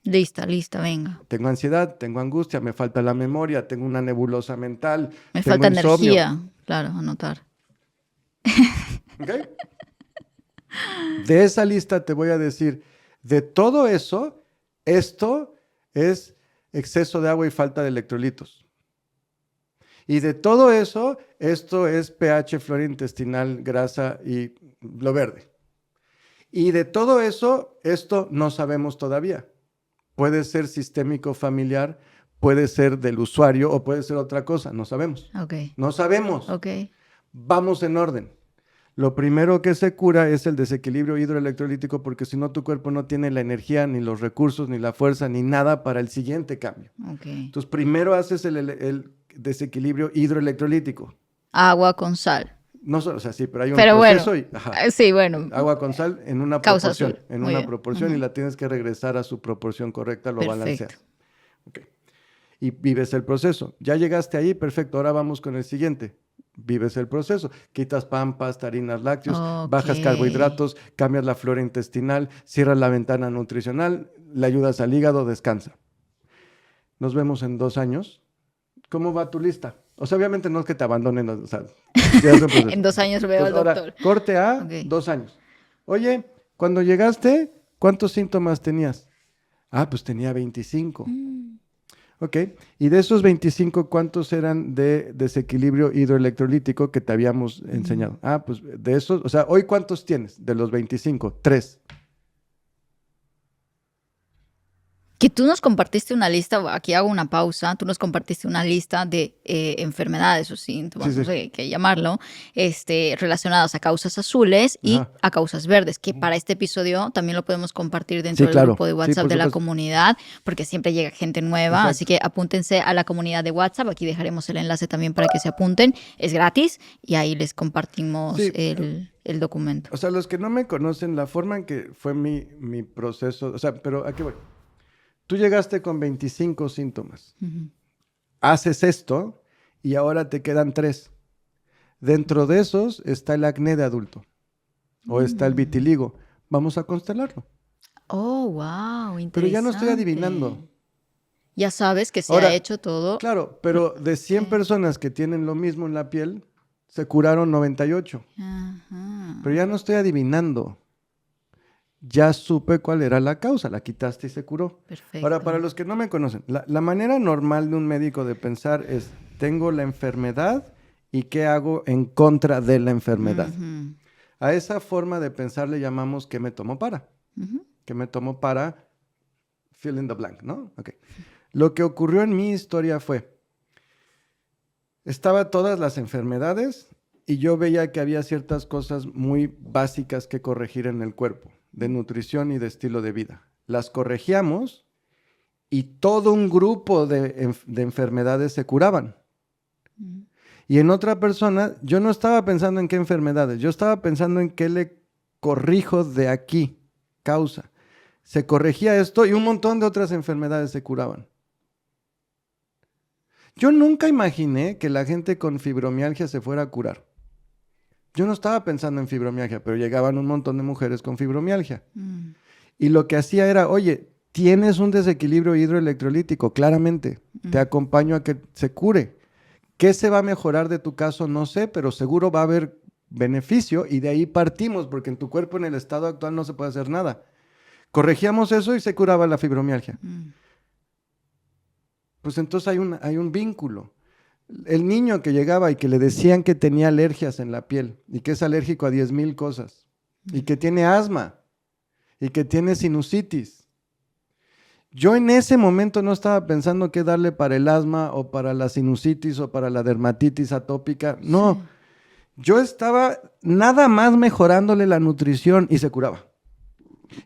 Lista, venga. tengo ansiedad, tengo angustia, me falta la memoria, tengo una nebulosa mental, Me tengo falta insomnio. energía. Claro, anotar. ¿Ok? De esa lista te voy a decir, de todo eso, esto es exceso de agua y falta de electrolitos. Y de todo eso, esto es pH, flora intestinal, grasa y lo verde. Y de todo eso, esto no sabemos todavía. Puede ser sistémico familiar, puede ser del usuario o puede ser otra cosa, no sabemos. Ok. No sabemos. Ok. Vamos en orden. Lo primero que se cura es el desequilibrio hidroelectrolítico porque si no tu cuerpo no tiene la energía, ni los recursos, ni la fuerza, ni nada para el siguiente cambio. Ok. Entonces primero haces el desequilibrio hidroelectrolítico. Agua con sal. No solo, o sea, sí, pero hay un Pero proceso bueno. y ajá, Sí, bueno. agua con sal en una Causa proporción, azul. en Muy una bien. proporción y Ujú. la tienes que regresar a su proporción correcta, lo Perfecto. balanceas. Okay. Y vives el proceso. Ya llegaste ahí, perfecto, ahora vamos con el siguiente. Vives el proceso. Quitas pan, pasta, harinas, lácteos, Ok. bajas carbohidratos, cambias la flora intestinal, cierras la ventana nutricional, le ayudas al hígado, descansa. Nos vemos en 2 años. ¿Cómo va tu lista? O sea, obviamente no es que te abandonen, o sea, ya es un proceso. En 2 años veo al Ahora, doctor. corte a Ok. 2 años. Oye, cuando llegaste, ¿cuántos síntomas tenías? Ah, pues tenía 25. Ok, y de esos 25, ¿cuántos eran de desequilibrio hidroelectrolítico que te habíamos enseñado? Ah, pues de esos, o sea, ¿hoy cuántos tienes de los 25? 3. Que tú nos compartiste una lista, aquí hago una pausa, tú nos compartiste una lista de enfermedades o síntomas, Sí, sí. no sé qué llamarlo, relacionadas a causas azules y Ajá. a causas verdes, que para este episodio también lo podemos compartir dentro Sí, del claro. grupo de Sí, WhatsApp por de la supuesto. comunidad, porque siempre llega gente nueva, Exacto. así que apúntense a la comunidad de WhatsApp, aquí dejaremos el enlace también para que se apunten, es gratis y ahí les compartimos Sí. el documento. O sea, los que no me conocen, la forma en que fue mi proceso, o sea, pero ¿a qué voy? Tú llegaste con 25 síntomas. Ujú. Haces esto y ahora te quedan 3. Dentro de esos está el acné de adulto o está el vitiligo. Vamos a constelarlo. Oh, wow, interesante. Pero ya no estoy adivinando. Ya sabes que se Ahora, ha hecho todo. Claro, pero de 100 personas que tienen lo mismo en la piel, se curaron 98. Ajá. Pero ya no estoy adivinando. Ya supe cuál era la causa, la quitaste y se curó. Perfecto. Ahora, para los que no me conocen, la manera normal de un médico de pensar es, tengo la enfermedad y qué hago en contra de la enfermedad. Ujú, A esa forma de pensar le llamamos ¿qué me tomo para? ujú. ¿Qué me tomo para? Fill in the blank, ¿no? Ok. Lo que ocurrió en mi historia fue, estaba todas las enfermedades y yo veía que había ciertas cosas muy básicas que corregir en el cuerpo, de nutrición y de estilo de vida. Las corregíamos y todo un grupo de enfermedades se curaban. Y en otra persona, yo no estaba pensando en qué enfermedades, yo estaba pensando en qué le corrijo de aquí, causa. Se corregía esto y un montón de otras enfermedades se curaban. Yo nunca imaginé que la gente con fibromialgia se fuera a curar. Yo no estaba pensando en fibromialgia, pero llegaban un montón de mujeres con fibromialgia. Mm. Y lo que hacía era, oye, tienes un desequilibrio hidroelectrolítico, claramente. Te acompaño a que se cure. ¿Qué se va a mejorar de tu caso? No sé, pero seguro va a haber beneficio y de ahí partimos, porque en tu cuerpo en el estado actual no se puede hacer nada. Corregíamos eso y se curaba la fibromialgia. Pues entonces hay un vínculo. El niño que llegaba y que le decían que tenía alergias en la piel y que es alérgico a 10,000 cosas y que tiene asma y que tiene sinusitis. Yo en ese momento no estaba pensando qué darle para el asma o para la sinusitis o para la dermatitis atópica. No, Sí. yo estaba nada más mejorándole la nutrición y se curaba.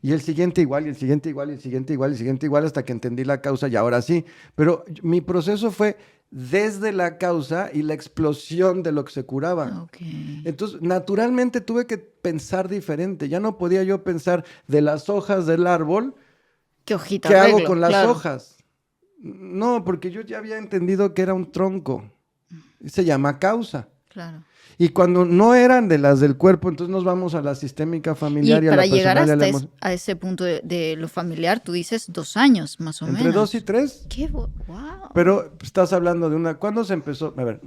Y el siguiente igual, y el siguiente igual, y el siguiente igual, y el siguiente igual, hasta que entendí la causa y ahora sí. Pero mi proceso fue desde la causa y la explosión de lo que se curaba. Ok. Entonces, naturalmente tuve que pensar diferente. Ya no podía yo pensar de las hojas del árbol, ¿Qué hojita ¿qué hago arreglo? con las Claro. hojas? No, porque yo ya había entendido que era un tronco. Se llama causa. Claro. Y cuando no eran de las del cuerpo, entonces nos vamos a la sistémica familiar y, Y a la para llegar personal y a hasta la emo- a ese punto de lo familiar, tú dices 2 años, más o Entre menos. 2 y 3. ¡Qué wow! Pero estás hablando de una... ¿Cuándo se empezó? A ver,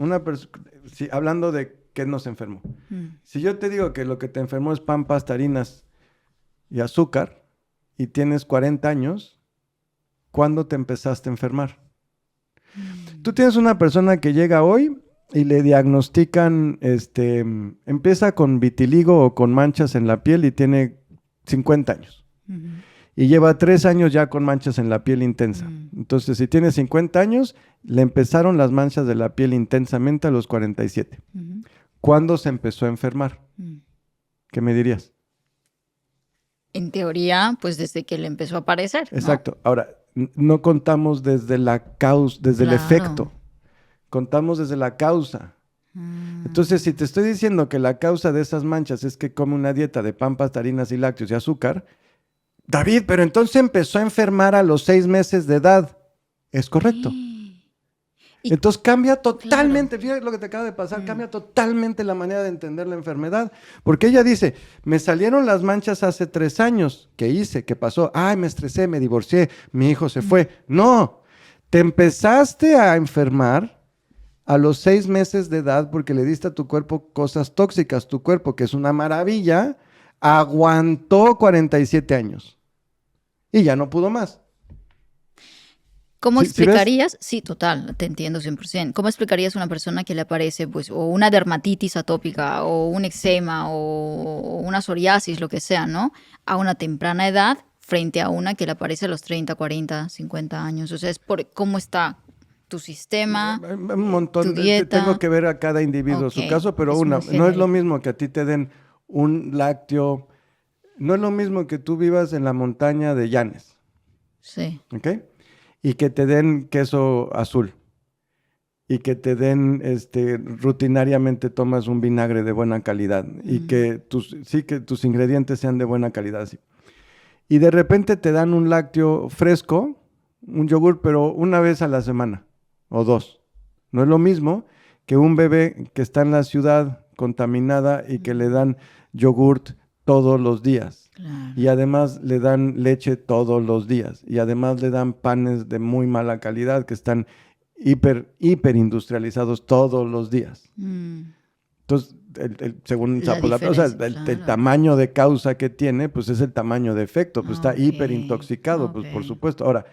hablando de qué nos enfermó. Si yo te digo que lo que te enfermó es pan, pasta, harinas y azúcar y tienes 40 años, ¿cuándo te empezaste a enfermar? Tú tienes una persona que llega hoy y le diagnostican, empieza con vitiligo o con manchas en la piel y tiene 50 años. Y lleva 3 años ya con manchas en la piel intensa. Entonces, si tiene 50 años, le empezaron las manchas de la piel intensamente a los 47. ¿Cuándo se empezó a enfermar? ¿Qué me dirías? En teoría, pues desde que le empezó a aparecer, ¿no? Exacto. Ahora, no contamos desde la causa, desde el Claro. efecto. Contamos desde la causa. Entonces, si te estoy diciendo que la causa de esas manchas es que come una dieta de pan, pasta, harinas y lácteos y azúcar, David, pero entonces empezó a enfermar a los 6 meses de edad. Es correcto. Y- Entonces cambia totalmente, fíjate lo que te acaba de pasar, cambia totalmente la manera de entender la enfermedad. Porque ella dice, me salieron las manchas hace 3 años. ¿Qué hice? ¿Qué pasó? Ay, me estresé, me divorcié, mi hijo se fue. No, te empezaste a enfermar a los 6 meses de edad porque le diste a tu cuerpo cosas tóxicas. Tu cuerpo, que es una maravilla, aguantó 47 años y ya no pudo más. ¿Cómo ¿Sí ves? explicarías? Sí, total, te entiendo 100%. ¿Cómo explicarías a una persona que le aparece, pues, o una dermatitis atópica, o un eczema, o una psoriasis, lo que sea, ¿no? A una temprana edad, frente a una que le aparece a los 30, 40, 50 años? O sea, es por cómo está tu sistema, Un montón. tu dieta. Tengo que ver a cada individuo su Ok, caso, pero es muy no es genérico. lo mismo que a ti te den un lácteo, no es lo mismo que tú vivas en la montaña de Llanes, Sí. ¿ok? Y que te den queso azul. Y que te den, rutinariamente tomas un vinagre de buena calidad. Y que tus ingredientes sean de buena calidad, sí. Y de repente te dan un lácteo fresco, un yogur, pero una vez a la semana, o 2. No es lo mismo que un bebé que está en la ciudad contaminada y que le dan yogurt todos los días. Claro. Y además le dan leche todos los días. Y además le dan panes de muy mala calidad que están hiper industrializados todos los días. Entonces, según La Zapolapa, o sea, diferencia, el claro. tamaño de causa que tiene, pues es el tamaño de efecto, pues está Ok, hiper intoxicado, pues por ok. supuesto. Ahora,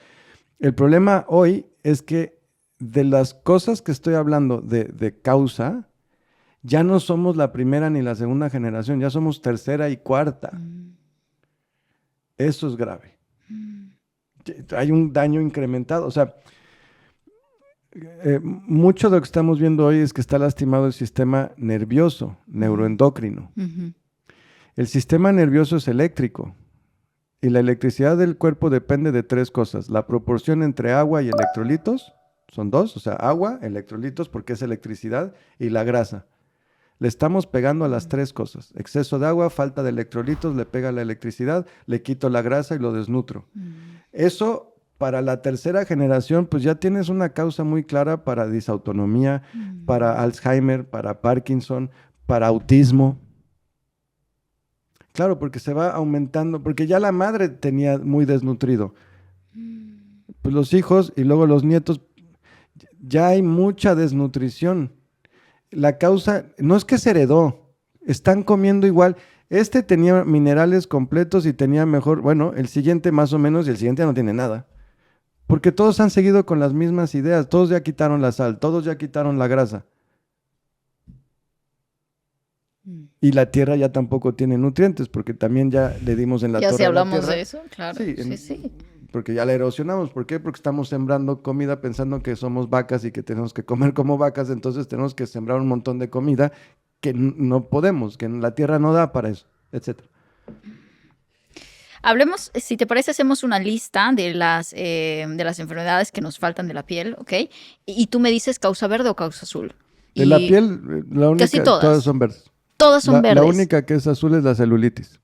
el problema hoy es que de las cosas que estoy hablando de causa, ya no somos la primera ni la segunda generación, ya somos tercera y cuarta. Eso es grave. Hay un daño incrementado, o sea, mucho de lo que estamos viendo hoy es que está lastimado el sistema nervioso, neuroendocrino. Ujú. El sistema nervioso es eléctrico y la electricidad del cuerpo depende de 3 cosas. La proporción entre agua y electrolitos, son 2, o sea, agua, electrolitos porque es electricidad, y la grasa. Le estamos pegando a las 3 cosas. Exceso de agua, falta de electrolitos, le pega la electricidad, le quito la grasa y lo desnutro. Eso, para la tercera generación, pues ya tienes una causa muy clara para disautonomía, para Alzheimer, para Parkinson, para autismo. Claro, porque se va aumentando, porque ya la madre tenía muy desnutrido. Pues los hijos y luego los nietos, ya hay mucha desnutrición. La causa, no es que se heredó, están comiendo igual. Este tenía minerales completos y tenía mejor, bueno, el siguiente más o menos y el siguiente no tiene nada. Porque todos han seguido con las mismas ideas, todos ya quitaron la sal, todos ya quitaron la grasa. Y la tierra ya tampoco tiene nutrientes, porque también ya le dimos en la Ya torre si a la hablamos tierra. de eso, claro. Sí, Sí. porque ya la erosionamos. ¿Por qué? Porque estamos sembrando comida pensando que somos vacas y que tenemos que comer como vacas, entonces tenemos que sembrar un montón de comida que no podemos, que la tierra no da para eso, etcétera. Hablemos, si te parece, hacemos una lista de las enfermedades que nos faltan de la piel, ¿ok? Y tú me dices causa verde o causa azul. De Y la piel, la única, casi todas. son verdes. Todas son La verdes. única que es azul es la celulitis.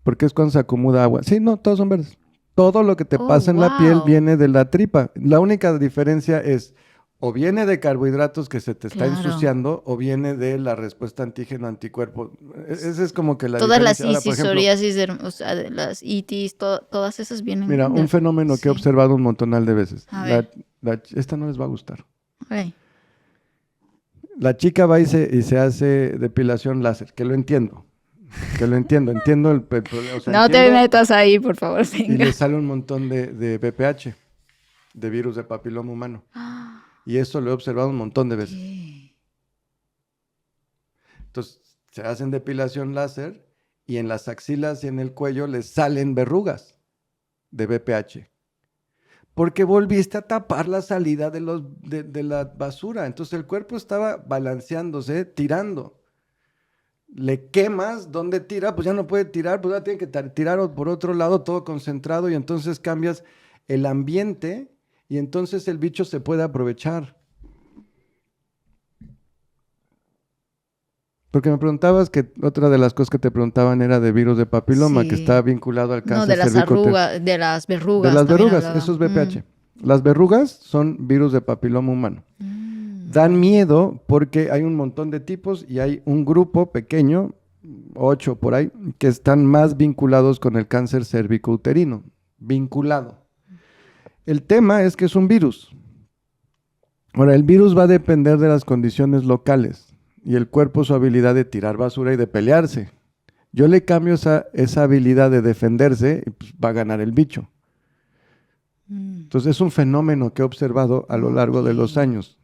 Porque es cuando se acomoda agua. Sí, no, todos son verdes. Todo lo que te Oh, pasa en la piel wow. viene de la tripa. La única diferencia es o viene de carbohidratos que se te está Claro. ensuciando o viene de la respuesta antígeno-anticuerpo. Esa es como que la Todas las diferencia. Ahora, por isis, ejemplo, psoriasis, o sea, de las itis, todas esas vienen. mira, un fenómeno que he Sí. observado un montonal de veces. A ver. Esta no les va a gustar. Ok. La chica va y se hace depilación láser, que lo entiendo. Entiendo el problema. O sea, No te entiendo, metas ahí, por favor. y Venga. le sale un montón de VPH, de virus de papiloma humano. Y eso lo he observado un montón de veces. Entonces, se hacen depilación láser y en las axilas y en el cuello les salen verrugas de VPH. Porque volviste a tapar la salida de la basura. Entonces el cuerpo estaba balanceándose, tirando. Le quemas, ¿dónde tira? Pues ya no puede tirar, pues ya tiene que tirar por otro lado, todo concentrado, y entonces cambias el ambiente y entonces el bicho se puede aprovechar. Porque me preguntabas que otra de las cosas que te preguntaban era de virus de papiloma, Sí. que está vinculado al cáncer No, de las cervicuterino. arrugas, de las verrugas. De las también verrugas, hablaba. eso es VPH. Las verrugas son virus de papiloma humano. Dan miedo porque hay un montón de tipos y hay un grupo pequeño, 8 por ahí, que están más vinculados con el cáncer cervicouterino. Vinculado. El tema es que es un virus. Ahora, el virus va a depender de las condiciones locales y el cuerpo su habilidad de tirar basura y de pelearse. Yo le cambio esa habilidad de defenderse y pues va a ganar el bicho. Entonces es un fenómeno que he observado a lo largo de los años.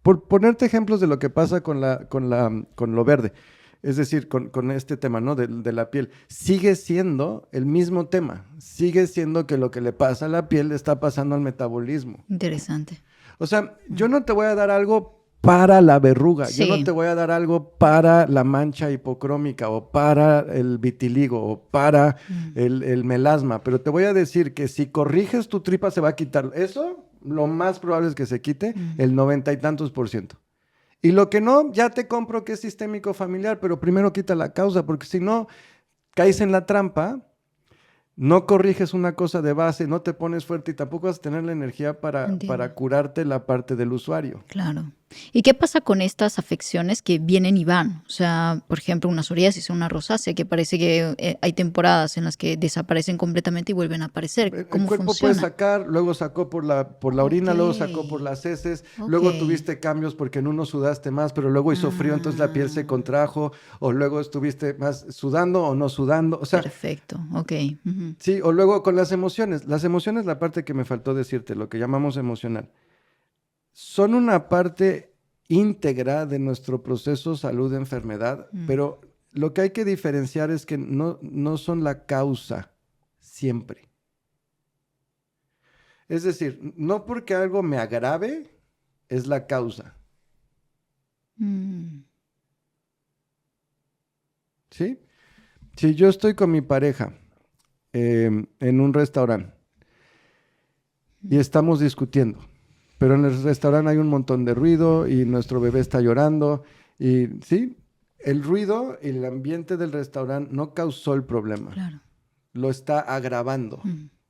Por ponerte ejemplos de lo que pasa con lo verde. Es decir, con este tema, ¿no? De la piel. Sigue siendo el mismo tema. Sigue siendo que lo que le pasa a la piel le está pasando al metabolismo. Interesante. O sea, yo no te voy a dar algo para la verruga. Sí. Yo no te voy a dar algo para la mancha hipocrómica o para el vitiligo o para el melasma. Pero te voy a decir que si corriges tu tripa se va a quitar. Eso, lo más probable es que se quite el 90 y tantos %. Y lo que no, ya te compro que es sistémico familiar, pero primero quita la causa, porque si no, caes en la trampa, no corriges una cosa de base, no te pones fuerte y tampoco vas a tener la energía para curarte la parte del usuario. Claro. ¿Y qué pasa con estas afecciones que vienen y van? O sea, por ejemplo, una psoriasis o una rosácea, que parece que hay temporadas en las que desaparecen completamente y vuelven a aparecer. ¿Cómo El cuerpo funciona? puede sacar, luego sacó por la orina, luego sacó por las heces, luego tuviste cambios porque en uno sudaste más, pero luego hizo frío, entonces la piel se contrajo, o luego estuviste más sudando o no sudando. O sea, perfecto, ok. Uh-huh. Sí, o luego con las emociones. Las emociones, la parte que me faltó decirte, lo que llamamos emocional, son una parte íntegra de nuestro proceso salud-enfermedad, pero lo que hay que diferenciar es que no son la causa siempre. Es decir, no porque algo me agrave es la causa. ¿Sí? Si yo estoy con mi pareja en un restaurante y estamos discutiendo, pero en el restaurante hay un montón de ruido y nuestro bebé está llorando y sí, el ruido y el ambiente del restaurante no causó el problema, Claro. lo está agravando,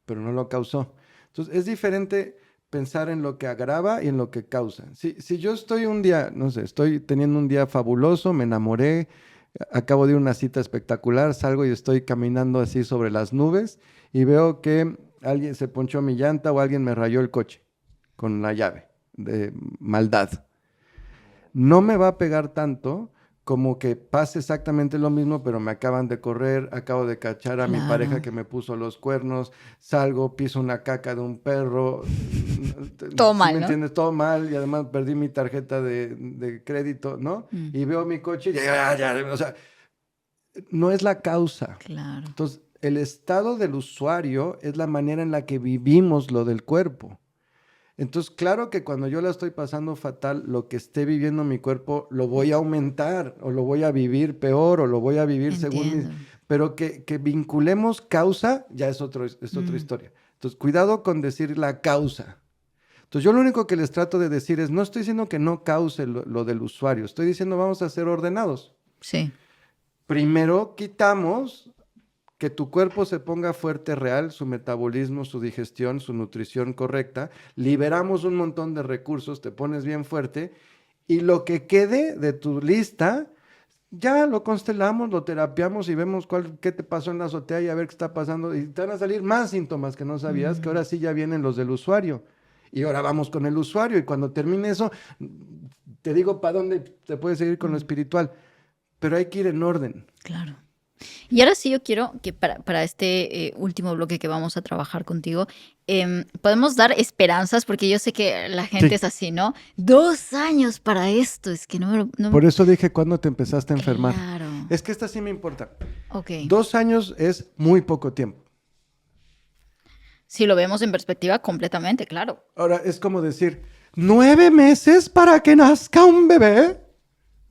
pero no lo causó. Entonces es diferente pensar en lo que agrava y en lo que causa. Si yo estoy un día, no sé, estoy teniendo un día fabuloso, me enamoré, acabo de ir a una cita espectacular, salgo y estoy caminando así sobre las nubes y veo que alguien se ponchó mi llanta o alguien me rayó el coche con la llave de maldad. No me va a pegar tanto como que pase exactamente lo mismo, pero me acaban de correr, acabo de cachar a mi pareja que me puso los cuernos, salgo, piso una caca de un perro. Todo ¿Sí mal, me ¿no? entiendes? Todo mal y además perdí mi tarjeta de crédito, ¿no? Y veo mi coche y ya, o sea, no es la causa. Claro. Entonces, el estado del usuario es la manera en la que vivimos lo del cuerpo. Entonces, claro que cuando yo la estoy pasando fatal, lo que esté viviendo mi cuerpo lo voy a aumentar o lo voy a vivir peor o lo voy a vivir según pero que vinculemos causa ya es otra historia. Entonces, cuidado con decir la causa. Entonces, yo lo único que les trato de decir es, no estoy diciendo que no cause lo del usuario, estoy diciendo vamos a ser ordenados. Sí. Primero quitamos que tu cuerpo se ponga fuerte real, su metabolismo, su digestión, su nutrición correcta, liberamos un montón de recursos, te pones bien fuerte y lo que quede de tu lista, ya lo constelamos, lo terapiamos y vemos qué te pasó en la azotea y a ver qué está pasando y te van a salir más síntomas que no sabías, que ahora sí ya vienen los del usuario. Y ahora vamos con el usuario y cuando termine eso, te digo para dónde te puedes seguir con lo espiritual, pero hay que ir en orden. Claro. Y ahora sí yo quiero que para este último bloque que vamos a trabajar contigo, podemos dar esperanzas, porque yo sé que la gente es así, ¿no? 2 años para esto, es que no... Por eso dije, ¿cuándo te empezaste a enfermar? Claro. Es que esta sí me importa. Ok. 2 años es muy poco tiempo. Si lo vemos en perspectiva, completamente, claro. Ahora, es como decir, 9 meses para que nazca un bebé.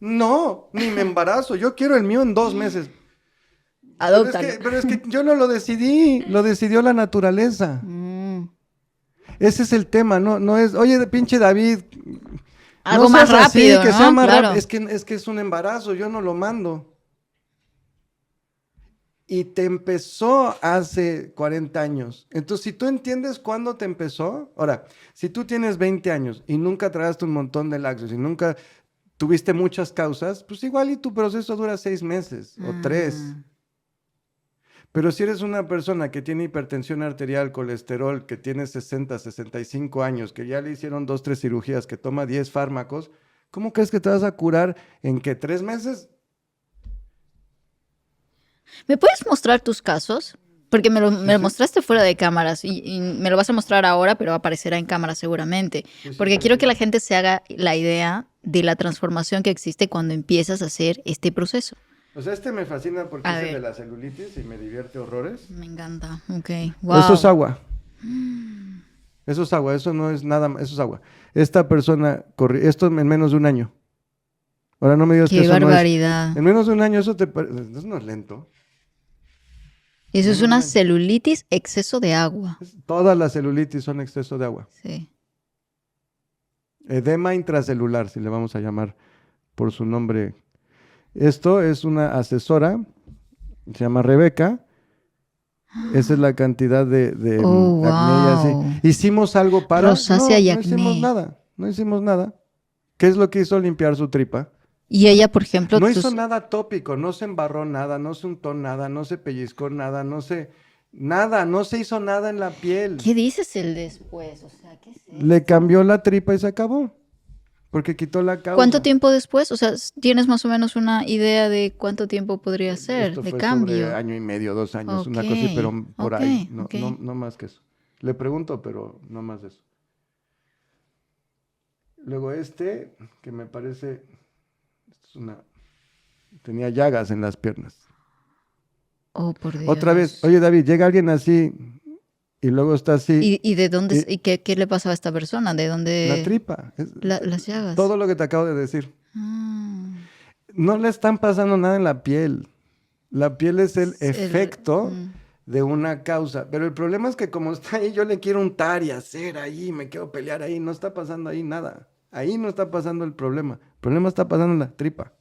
No, ni me embarazo. Yo quiero el mío en 2 meses. Adóptalo. Pero es que yo no lo decidí, lo decidió la naturaleza. Ese es el tema, no es, oye, pinche David, algo no más seas así, rápido, que ¿no? sea más Claro. rápido. Es que es un embarazo, yo no lo mando. Y te empezó hace 40 años. Entonces, si tú entiendes cuándo te empezó, ahora, si tú tienes 20 años y nunca tragaste un montón de lácteos y nunca tuviste muchas causas, pues igual y tu proceso dura 6 meses o 3. Pero si eres una persona que tiene hipertensión arterial, colesterol, que tiene 60, 65 años, que ya le hicieron 2, 3 cirugías, que toma 10 fármacos, ¿cómo crees que te vas a curar en qué? ¿3 meses? ¿Me puedes mostrar tus casos? Porque me lo mostraste fuera de cámaras y me lo vas a mostrar ahora, pero aparecerá en cámara seguramente. Porque quiero que la gente se haga la idea de la transformación que existe cuando empiezas a hacer este proceso. O sea, me fascina porque A es el ver. de la celulitis y me divierte horrores. Me encanta. Ok. Wow. Eso es agua. Eso es agua, eso no es nada más, eso es agua. Esta persona corrió, esto en menos de un año. Ahora no me digas que Qué eso barbaridad. no es. En menos de un año eso eso no es lento. Eso es en un una año. celulitis, exceso de agua. Todas las celulitis son exceso de agua. Sí. Edema intracelular, si le vamos a llamar por su nombre. Esto es una asesora, se llama Rebeca. Esa es la cantidad de Oh, acné y wow. así. ¿Hicimos algo para? Rosácea y no hicimos acné. nada. No hicimos nada. ¿Qué es lo que hizo? Limpiar su tripa. Y ella, por ejemplo, No hizo nada tópico, no se embarró nada, no se untó nada, no se pellizcó nada, no se hizo nada en la piel. ¿qué dices el después? O sea, ¿qué es eso? Le cambió la tripa y se acabó. Porque quitó la causa. ¿Cuánto tiempo después? O sea, ¿tienes más o menos una idea de cuánto tiempo podría ser Esto de fue cambio? sobre año y medio, 2 años, una Ok, cosa así, pero por ok, ahí, no, ok. no más que eso. Le pregunto, pero no más de eso. Luego que me parece, tenía llagas en las piernas. Oh, por Dios. Otra vez, oye David, llega alguien así y luego está así, ¿Y de dónde? y- ¿Y qué le pasaba a esta persona? ¿De dónde? la tripa. Las llagas. Todo lo que te acabo de decir. Ah, No le están pasando nada en la piel. La piel es el efecto mm. de una causa. Pero el problema es que como está ahí, yo le quiero untar y hacer ahí, me quiero pelear ahí. No está pasando ahí nada. Ahí no está pasando el problema. El problema está pasando en la tripa.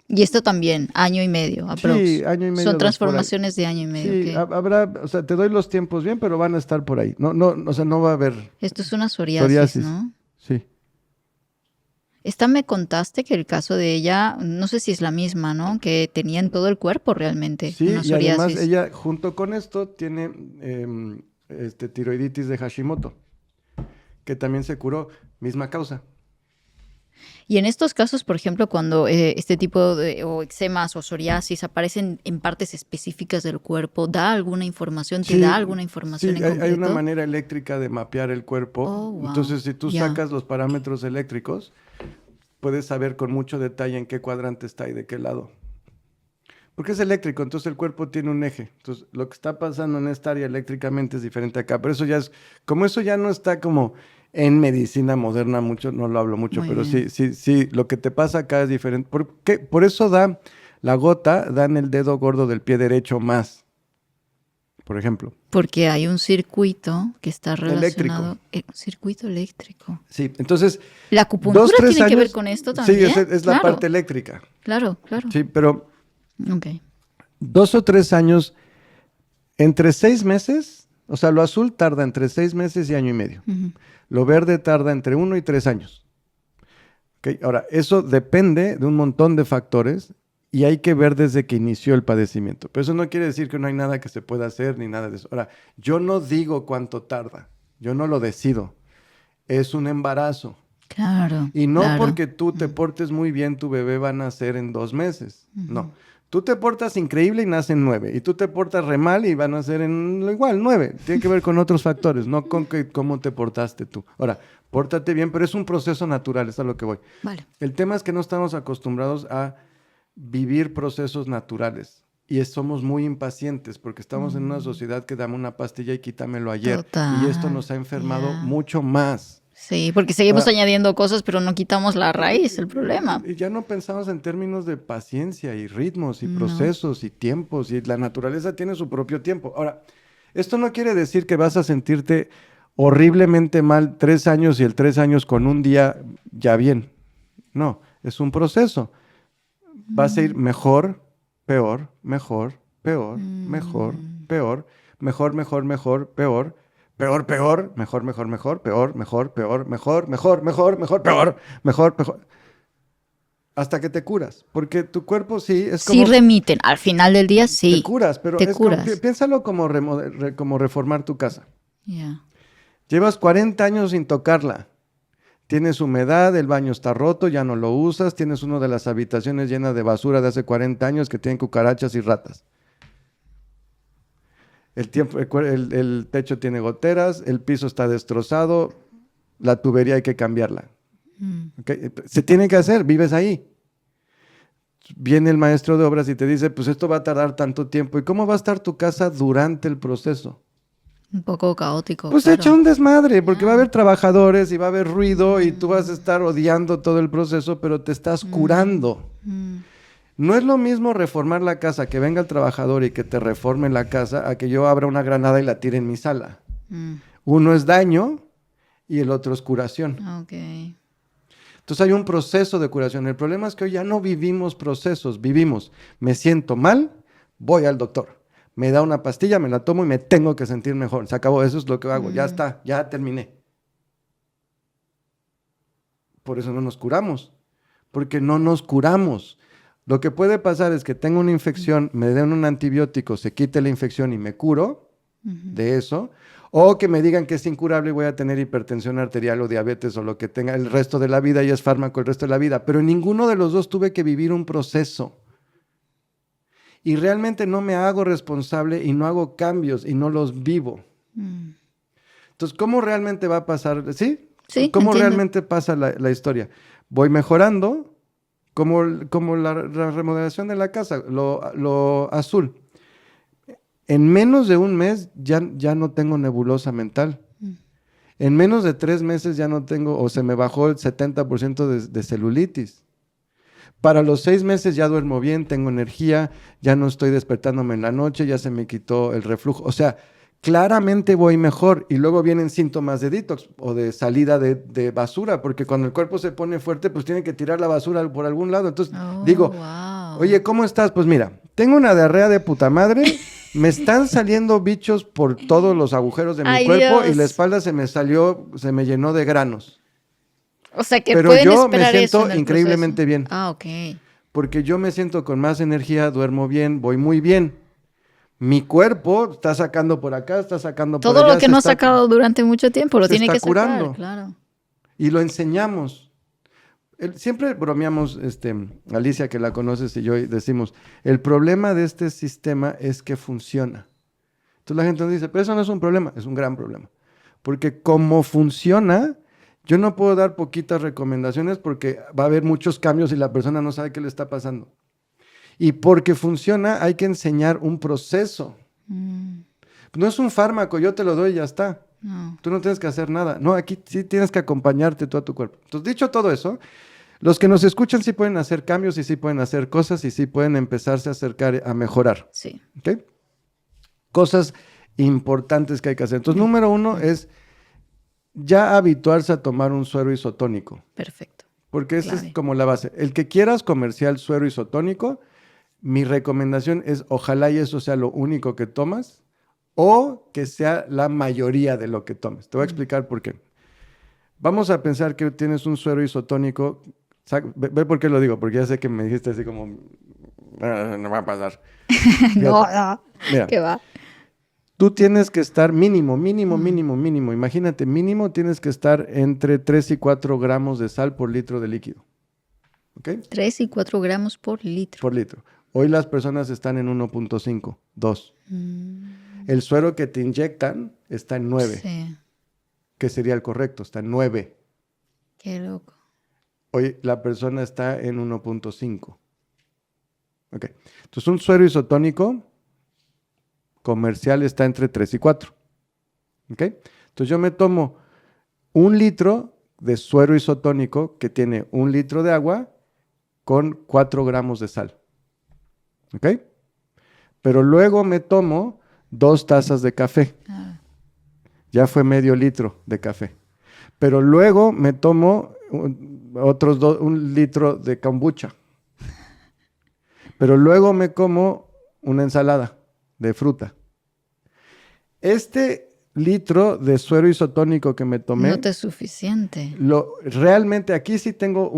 Y esto también, año y medio, aprox. Sí, año y medio. Son 2 por ahí. transformaciones de año y medio. Sí, ok. habrá, o sea, te doy los tiempos bien, pero van a estar por ahí. No, o sea, no va a haber Esto es una psoriasis, psoriasis. ¿no? Sí. Esta me contaste que el caso de ella, no sé si es la misma, ¿no? Que tenía en todo el cuerpo realmente Sí, una y además psoriasis. ella junto con esto tiene tiroiditis de Hashimoto, que también se curó, misma causa. Y en estos casos, por ejemplo, cuando este tipo de o eczemas o psoriasis aparecen en partes específicas del cuerpo, ¿da alguna información? ¿Te Sí, da alguna información sí, en hay una concreto? manera eléctrica de mapear el cuerpo. Oh, wow. Entonces, si tú Ya. sacas los parámetros eléctricos, puedes saber con mucho detalle en qué cuadrante está y de qué lado. Porque es eléctrico, entonces el cuerpo tiene un eje. Entonces, lo que está pasando en esta área eléctricamente es diferente acá. Pero eso ya es, como eso ya no está como en medicina moderna mucho, no lo hablo mucho, Muy pero bien. sí, lo que te pasa acá es diferente. Por eso la gota da en el dedo gordo del pie derecho más, por ejemplo. Porque hay un circuito que está relacionado. Eléctrico. Un circuito eléctrico. Sí, entonces... ¿La acupuntura 2, 3 tiene que ver años- con esto también? Sí, es la Claro, parte eléctrica. Claro, claro. Sí, pero Ok. 2 o 3 años, entre 6 meses, o sea, lo azul tarda entre 6 meses y año y medio. Ujú. Lo verde tarda entre 1 y 3 años. ¿Ok? Ahora, eso depende de un montón de factores y hay que ver desde que inició el padecimiento. Pero eso no quiere decir que no hay nada que se pueda hacer ni nada de eso. Ahora, yo no digo cuánto tarda, yo no lo decido. Es un embarazo. Claro. Y no claro. porque tú te portes muy bien, tu bebé va a nacer en 2 meses. No. Tú te portas increíble y nace en 9. Y tú te portas re mal y van a nacer en lo igual, 9. Tiene que ver con otros factores, no con cómo te portaste tú. Ahora, pórtate bien, pero es un proceso natural, es a lo que voy. Vale. El tema es que no estamos acostumbrados a vivir procesos naturales. Y somos muy impacientes porque estamos en una sociedad que dame una pastilla y quítamelo ayer. Total, Y esto nos ha enfermado ya. mucho más. Sí, porque seguimos Ahora- añadiendo cosas, pero no quitamos la raíz, el problema. Y ya no pensamos en términos de paciencia y ritmos y No. procesos y tiempos, y la naturaleza tiene su propio tiempo. Ahora, esto no quiere decir que vas a sentirte horriblemente mal 3 años y el 3 años con un día ya bien. No, es un proceso. Vas a ir mejor, peor, mejor, peor, mejor, peor, mejor, mejor, mejor, peor. Peor, peor, mejor, mejor, mejor, peor, mejor, peor, mejor, mejor, mejor, mejor, peor, mejor, mejor. Hasta que te curas. Porque tu cuerpo sí es como... Sí remiten, al final del día sí. Te curas, pero te es como- curas. piénsalo como, como reformar tu casa. Ya. Llevas 40 años sin tocarla. Tienes humedad, el baño está roto, ya no lo usas, tienes una de las habitaciones llenas de basura de hace 40 años que tienen cucarachas y ratas. El techo tiene goteras, el piso está destrozado, la tubería hay que cambiarla. Mm. ¿Ok? Se tiene que hacer, vives ahí. viene el maestro de obras y te dice, pues esto va a tardar tanto tiempo. ¿Y cómo va a estar tu casa durante el proceso? Un poco caótico. Pues claro. echa un desmadre, porque va a haber trabajadores y va a haber ruido y tú vas a estar odiando todo el proceso, pero te estás curando. No es lo mismo reformar la casa, que venga el trabajador y que te reforme la casa, a que yo abra una granada y la tire en mi sala. Uno es daño y el otro es curación. Ok. Entonces hay un proceso de curación. El problema es que hoy ya no vivimos procesos, vivimos, me siento mal, voy al doctor. Me da una pastilla, me la tomo y me tengo que sentir mejor. Se acabó, eso es lo que hago, ya está, ya terminé. Por eso no nos curamos, porque no nos curamos. Lo que puede pasar es que tengo una infección, me den un antibiótico, se quite la infección y me curo de eso, o que me digan que es incurable y voy a tener hipertensión arterial o diabetes o lo que tenga el resto de la vida y es fármaco el resto de la vida. Pero en ninguno de los dos tuve que vivir un proceso. Y realmente no me hago responsable y no hago cambios y no los vivo. Entonces, ¿cómo realmente va a pasar? ¿Sí? Sí, ¿Cómo entiendo. realmente pasa la historia? Voy mejorando, como la remodelación de la casa, lo azul. En menos de un mes ya no tengo nebulosa mental. En menos de 3 meses ya no tengo, o se me bajó el 70% de celulitis. Para los 6 meses ya duermo bien, tengo energía, ya no estoy despertándome en la noche, ya se me quitó el reflujo. O sea, claramente voy mejor. Y luego vienen síntomas de detox o de salida de basura, porque cuando el cuerpo se pone fuerte, pues tiene que tirar la basura por algún lado. Entonces digo, wow. oye, ¿cómo estás? Pues mira, tengo una diarrea de puta madre, me están saliendo bichos por todos los agujeros de mi Ay, cuerpo Dios. y la espalda se me llenó de granos. O sea que Pero pueden yo me esperar eso siento en el increíblemente proceso. bien. Ah, ok. Porque yo me siento con más energía, duermo bien, voy muy bien. Mi cuerpo está sacando por acá, está sacando por allá. Todo lo que se no ha está- sacado durante mucho tiempo lo se tiene está que sacar, curando. claro. Y lo enseñamos. Siempre bromeamos, Alicia, que la conoces, y yo y decimos, el problema de este sistema es que funciona. Entonces la gente nos dice, pero eso no es un problema, es un gran problema. Porque como funciona, yo no puedo dar poquitas recomendaciones porque va a haber muchos cambios y la persona no sabe qué le está pasando. Y porque funciona, hay que enseñar un proceso. No es un fármaco, yo te lo doy y ya está. No. Tú no tienes que hacer nada. No, aquí sí tienes que acompañarte tú a tu cuerpo. Entonces, dicho todo eso, los que nos escuchan sí pueden hacer cambios y sí pueden hacer cosas y sí pueden empezarse a acercar a mejorar. Sí. ¿Ok? Cosas importantes que hay que hacer. Entonces, número 1 es ya habituarse a tomar un suero isotónico. Perfecto. Porque esa Clave. es como la base. El que quieras comercial suero isotónico, mi recomendación es ojalá y eso sea lo único que tomas o que sea la mayoría de lo que tomes. Te voy a explicar por qué. Vamos a pensar que tienes un suero isotónico. Ve por qué lo digo, porque ya sé que me dijiste así como, no va a pasar. No, Fíjate. no. Mira, ¿Qué va? tú tienes que estar mínimo. Imagínate, mínimo tienes que estar entre 3 y 4 gramos de sal por litro de líquido. ¿Ok? 3 y 4 gramos por litro. Por litro. Hoy las personas están en 1.5, 2. El suero que te inyectan está en 9, Sí. que sería el correcto, está en 9. Qué loco. Hoy la persona está en 1.5. Ok. Entonces un suero isotónico comercial está entre 3 y 4. ¿Ok? Entonces yo me tomo 1 litro de suero isotónico que tiene 1 litro de agua con 4 gramos de sal. ¿Ok? Pero luego me tomo 2 tazas de café. Ah, Ya fue medio litro de café. Pero luego me tomo otros 1 litro de kombucha. Pero luego me como una ensalada de fruta. Este litro de suero isotónico que me tomé, no te es suficiente. realmente aquí sí tengo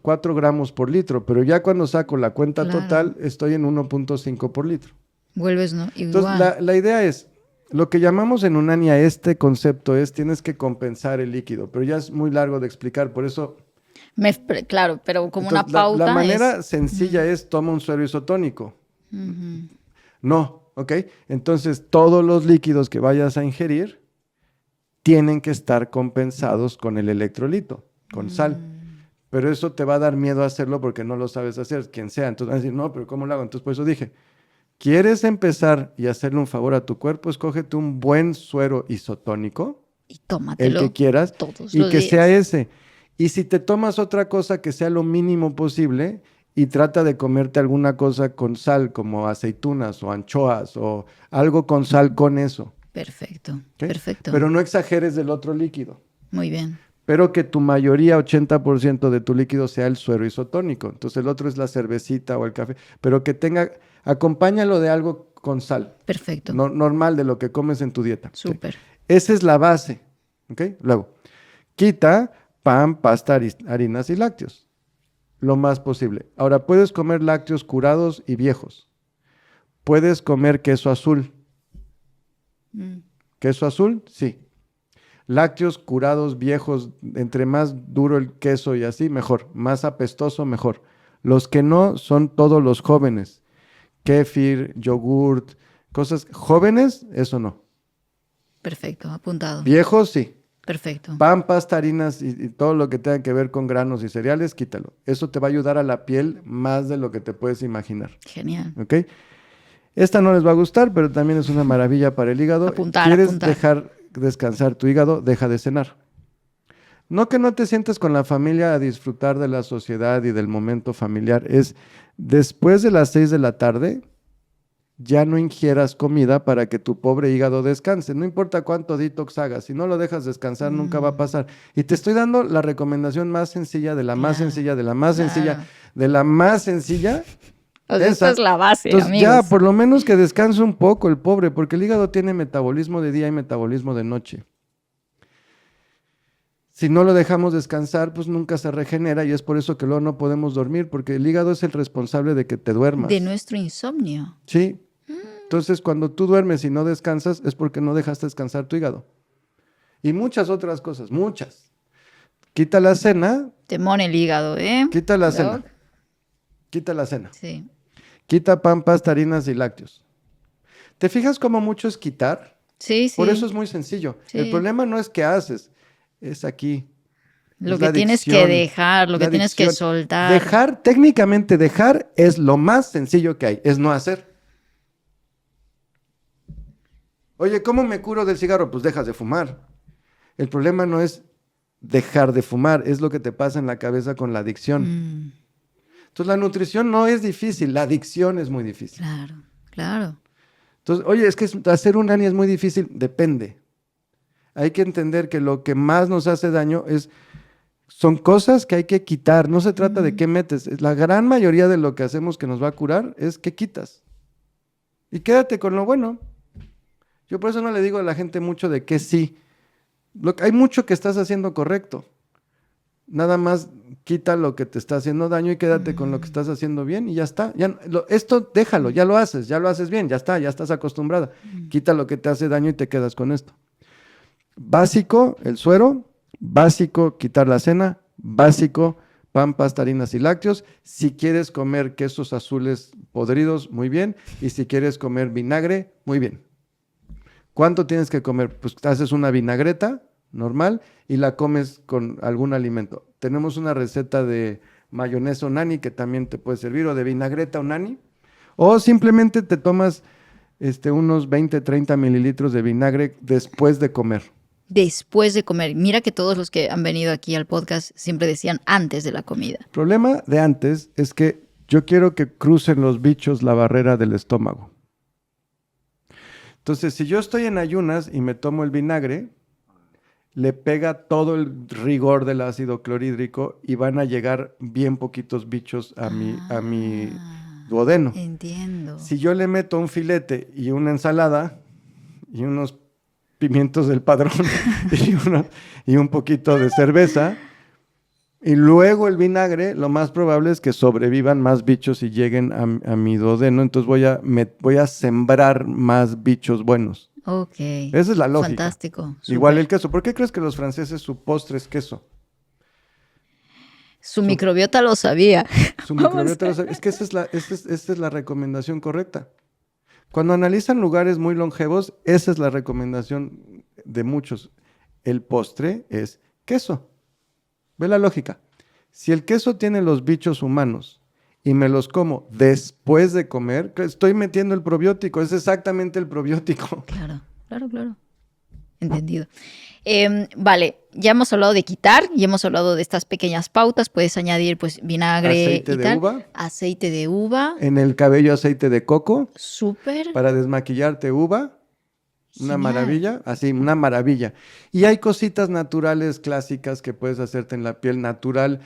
4 gramos por litro, pero ya cuando saco la cuenta Claro. total estoy en 1.5 por litro. Vuelves, ¿no? Entonces Igual. la idea es, lo que llamamos en Unani a este concepto es tienes que compensar el líquido, pero ya es muy largo de explicar, por eso... Claro, pero como Entonces, una pauta la manera es... sencilla es toma un suero isotónico. No, ¿ok? Entonces todos los líquidos que vayas a ingerir tienen que estar compensados con el electrolito, con sal. Pero eso te va a dar miedo a hacerlo porque no lo sabes hacer, quien sea. Entonces vas a decir, no, pero ¿cómo lo hago? Entonces por eso dije, ¿quieres empezar y hacerle un favor a tu cuerpo? Escógete un buen suero isotónico, Y el tómatelo que quieras, todos y los que días. sea ese. Y si te tomas otra cosa, que sea lo mínimo posible y trata de comerte alguna cosa con sal, como aceitunas o anchoas o algo con sal con eso. Perfecto, ¿Ok? perfecto. Pero no exageres del otro líquido. Muy bien. Pero que tu mayoría, 80% de tu líquido sea el suero isotónico. Entonces el otro es la cervecita o el café. Pero que tenga, acompáñalo de algo con sal. Perfecto. Normal de lo que comes en tu dieta. ¿Ok? Súper. Esa es la base. ¿Ok? Luego, quita pan, pasta, harinas y lácteos. Lo más posible. Ahora, puedes comer lácteos curados y viejos. Puedes comer queso azul. Mm. ¿Queso azul? Sí. Lácteos curados viejos, entre más duro el queso y así, mejor. Más apestoso, mejor. Los que no son todos los jóvenes. Kéfir, yogurt, cosas jóvenes, eso no. Perfecto, apuntado. Viejos, sí. Perfecto. Pan, pasta, harinas y todo lo que tenga que ver con granos y cereales, quítalo. Eso te va a ayudar a la piel más de lo que te puedes imaginar. Genial. ¿Ok? Esta no les va a gustar, pero también es una maravilla para el hígado. Apuntar, ¿Quieres apuntar. dejar descansar tu hígado? Deja de cenar. No que no te sientes con la familia a disfrutar de la sociedad y del momento familiar. Es después de las 6 de la tarde, ya no ingieras comida para que tu pobre hígado descanse. No importa cuánto detox hagas, si no lo dejas descansar, nunca va a pasar. Y te estoy dando la recomendación más sencilla, de la más Claro, sencilla, de la más claro. sencilla, de la más sencilla. O sea, esta Esa. es la base, Entonces, amigos. ya, por lo menos que descanse un poco el pobre, porque el hígado tiene metabolismo de día y metabolismo de noche. Si no lo dejamos descansar, pues nunca se regenera y es por eso que luego no podemos dormir, porque el hígado es el responsable de que te duermas. De nuestro insomnio. Sí. Entonces, cuando tú duermes y no descansas, es porque no dejaste descansar tu hígado. Y muchas otras cosas, muchas. Quita la cena, Temón el hígado, ¿eh? quita la Doc. cena. Quita la cena. Sí. Quita pan, pasta, harinas y lácteos. ¿Te fijas cómo mucho es quitar? Sí, sí. Por eso es muy sencillo. Sí. El problema no es qué haces, es aquí. Lo Es que la tienes que adicción, dejar, lo la que tienes que adicción. soltar. Dejar, técnicamente dejar es lo más sencillo que hay, es no hacer. Oye, ¿cómo me curo del cigarro? Pues dejas de fumar. El problema no es dejar de fumar, es lo que te pasa en la cabeza con la adicción. Mm, Entonces la nutrición no es difícil, la adicción es muy difícil. claro, claro. Entonces, oye, es que hacer un ANI es muy difícil, depende. Hay que entender que lo que más nos hace daño son cosas que hay que quitar. No se trata de qué metes. La gran mayoría de lo que hacemos que nos va a curar es qué quitas. Y quédate con lo bueno. Yo por eso no le digo a la gente mucho de que sí. Hay mucho que estás haciendo correcto. Nada más quita lo que te está haciendo daño y quédate con lo que estás haciendo bien y ya está. Esto déjalo, ya lo haces bien, ya está, ya estás acostumbrada. Quita lo que te hace daño y te quedas con esto. Básico, el suero. Básico, quitar la cena. Básico, pan, pasta, harinas y lácteos. Si quieres comer quesos azules podridos, muy bien. Y si quieres comer vinagre, muy bien. ¿Cuánto tienes que comer? Pues haces una vinagreta normal y la comes con algún alimento. Tenemos una receta de mayonesa unani que también te puede servir, o de vinagreta unani. O simplemente te tomas unos 20, 30 mililitros de vinagre después de comer. Después de comer. Mira que todos los que han venido aquí al podcast siempre decían antes de la comida. El problema de antes es que yo quiero que crucen los bichos la barrera del estómago. Entonces, si yo estoy en ayunas y me tomo el vinagre, le pega todo el rigor del ácido clorhídrico y van a llegar bien poquitos bichos a mi duodeno. Entiendo. Si yo le meto un filete y una ensalada y unos pimientos del padrón y un poquito de cerveza y luego el vinagre, lo más probable es que sobrevivan más bichos y lleguen a mi duodeno. Entonces voy a sembrar más bichos buenos. Ok. Esa es la lógica. Fantástico. Igual súper. el queso. ¿Por qué crees que los franceses su postre es queso? Su microbiota lo sabía. Su Vamos microbiota lo sabe. Es que esa es la recomendación correcta. Cuando analizan lugares muy longevos, esa es la recomendación de muchos. El postre es queso. Ve la lógica. Si el queso tiene los bichos humanos y me los como después de comer, estoy metiendo el probiótico, es exactamente el probiótico. Claro. Entendido. Vale, ya hemos hablado de quitar, ya hemos hablado de estas pequeñas pautas. Puedes añadir pues vinagre Aceite y de tal. uva. Aceite de uva. En el cabello aceite de coco. Súper. Para desmaquillarte uva. Una Genial. maravilla, así, una maravilla. Y hay cositas naturales clásicas que puedes hacerte en la piel natural,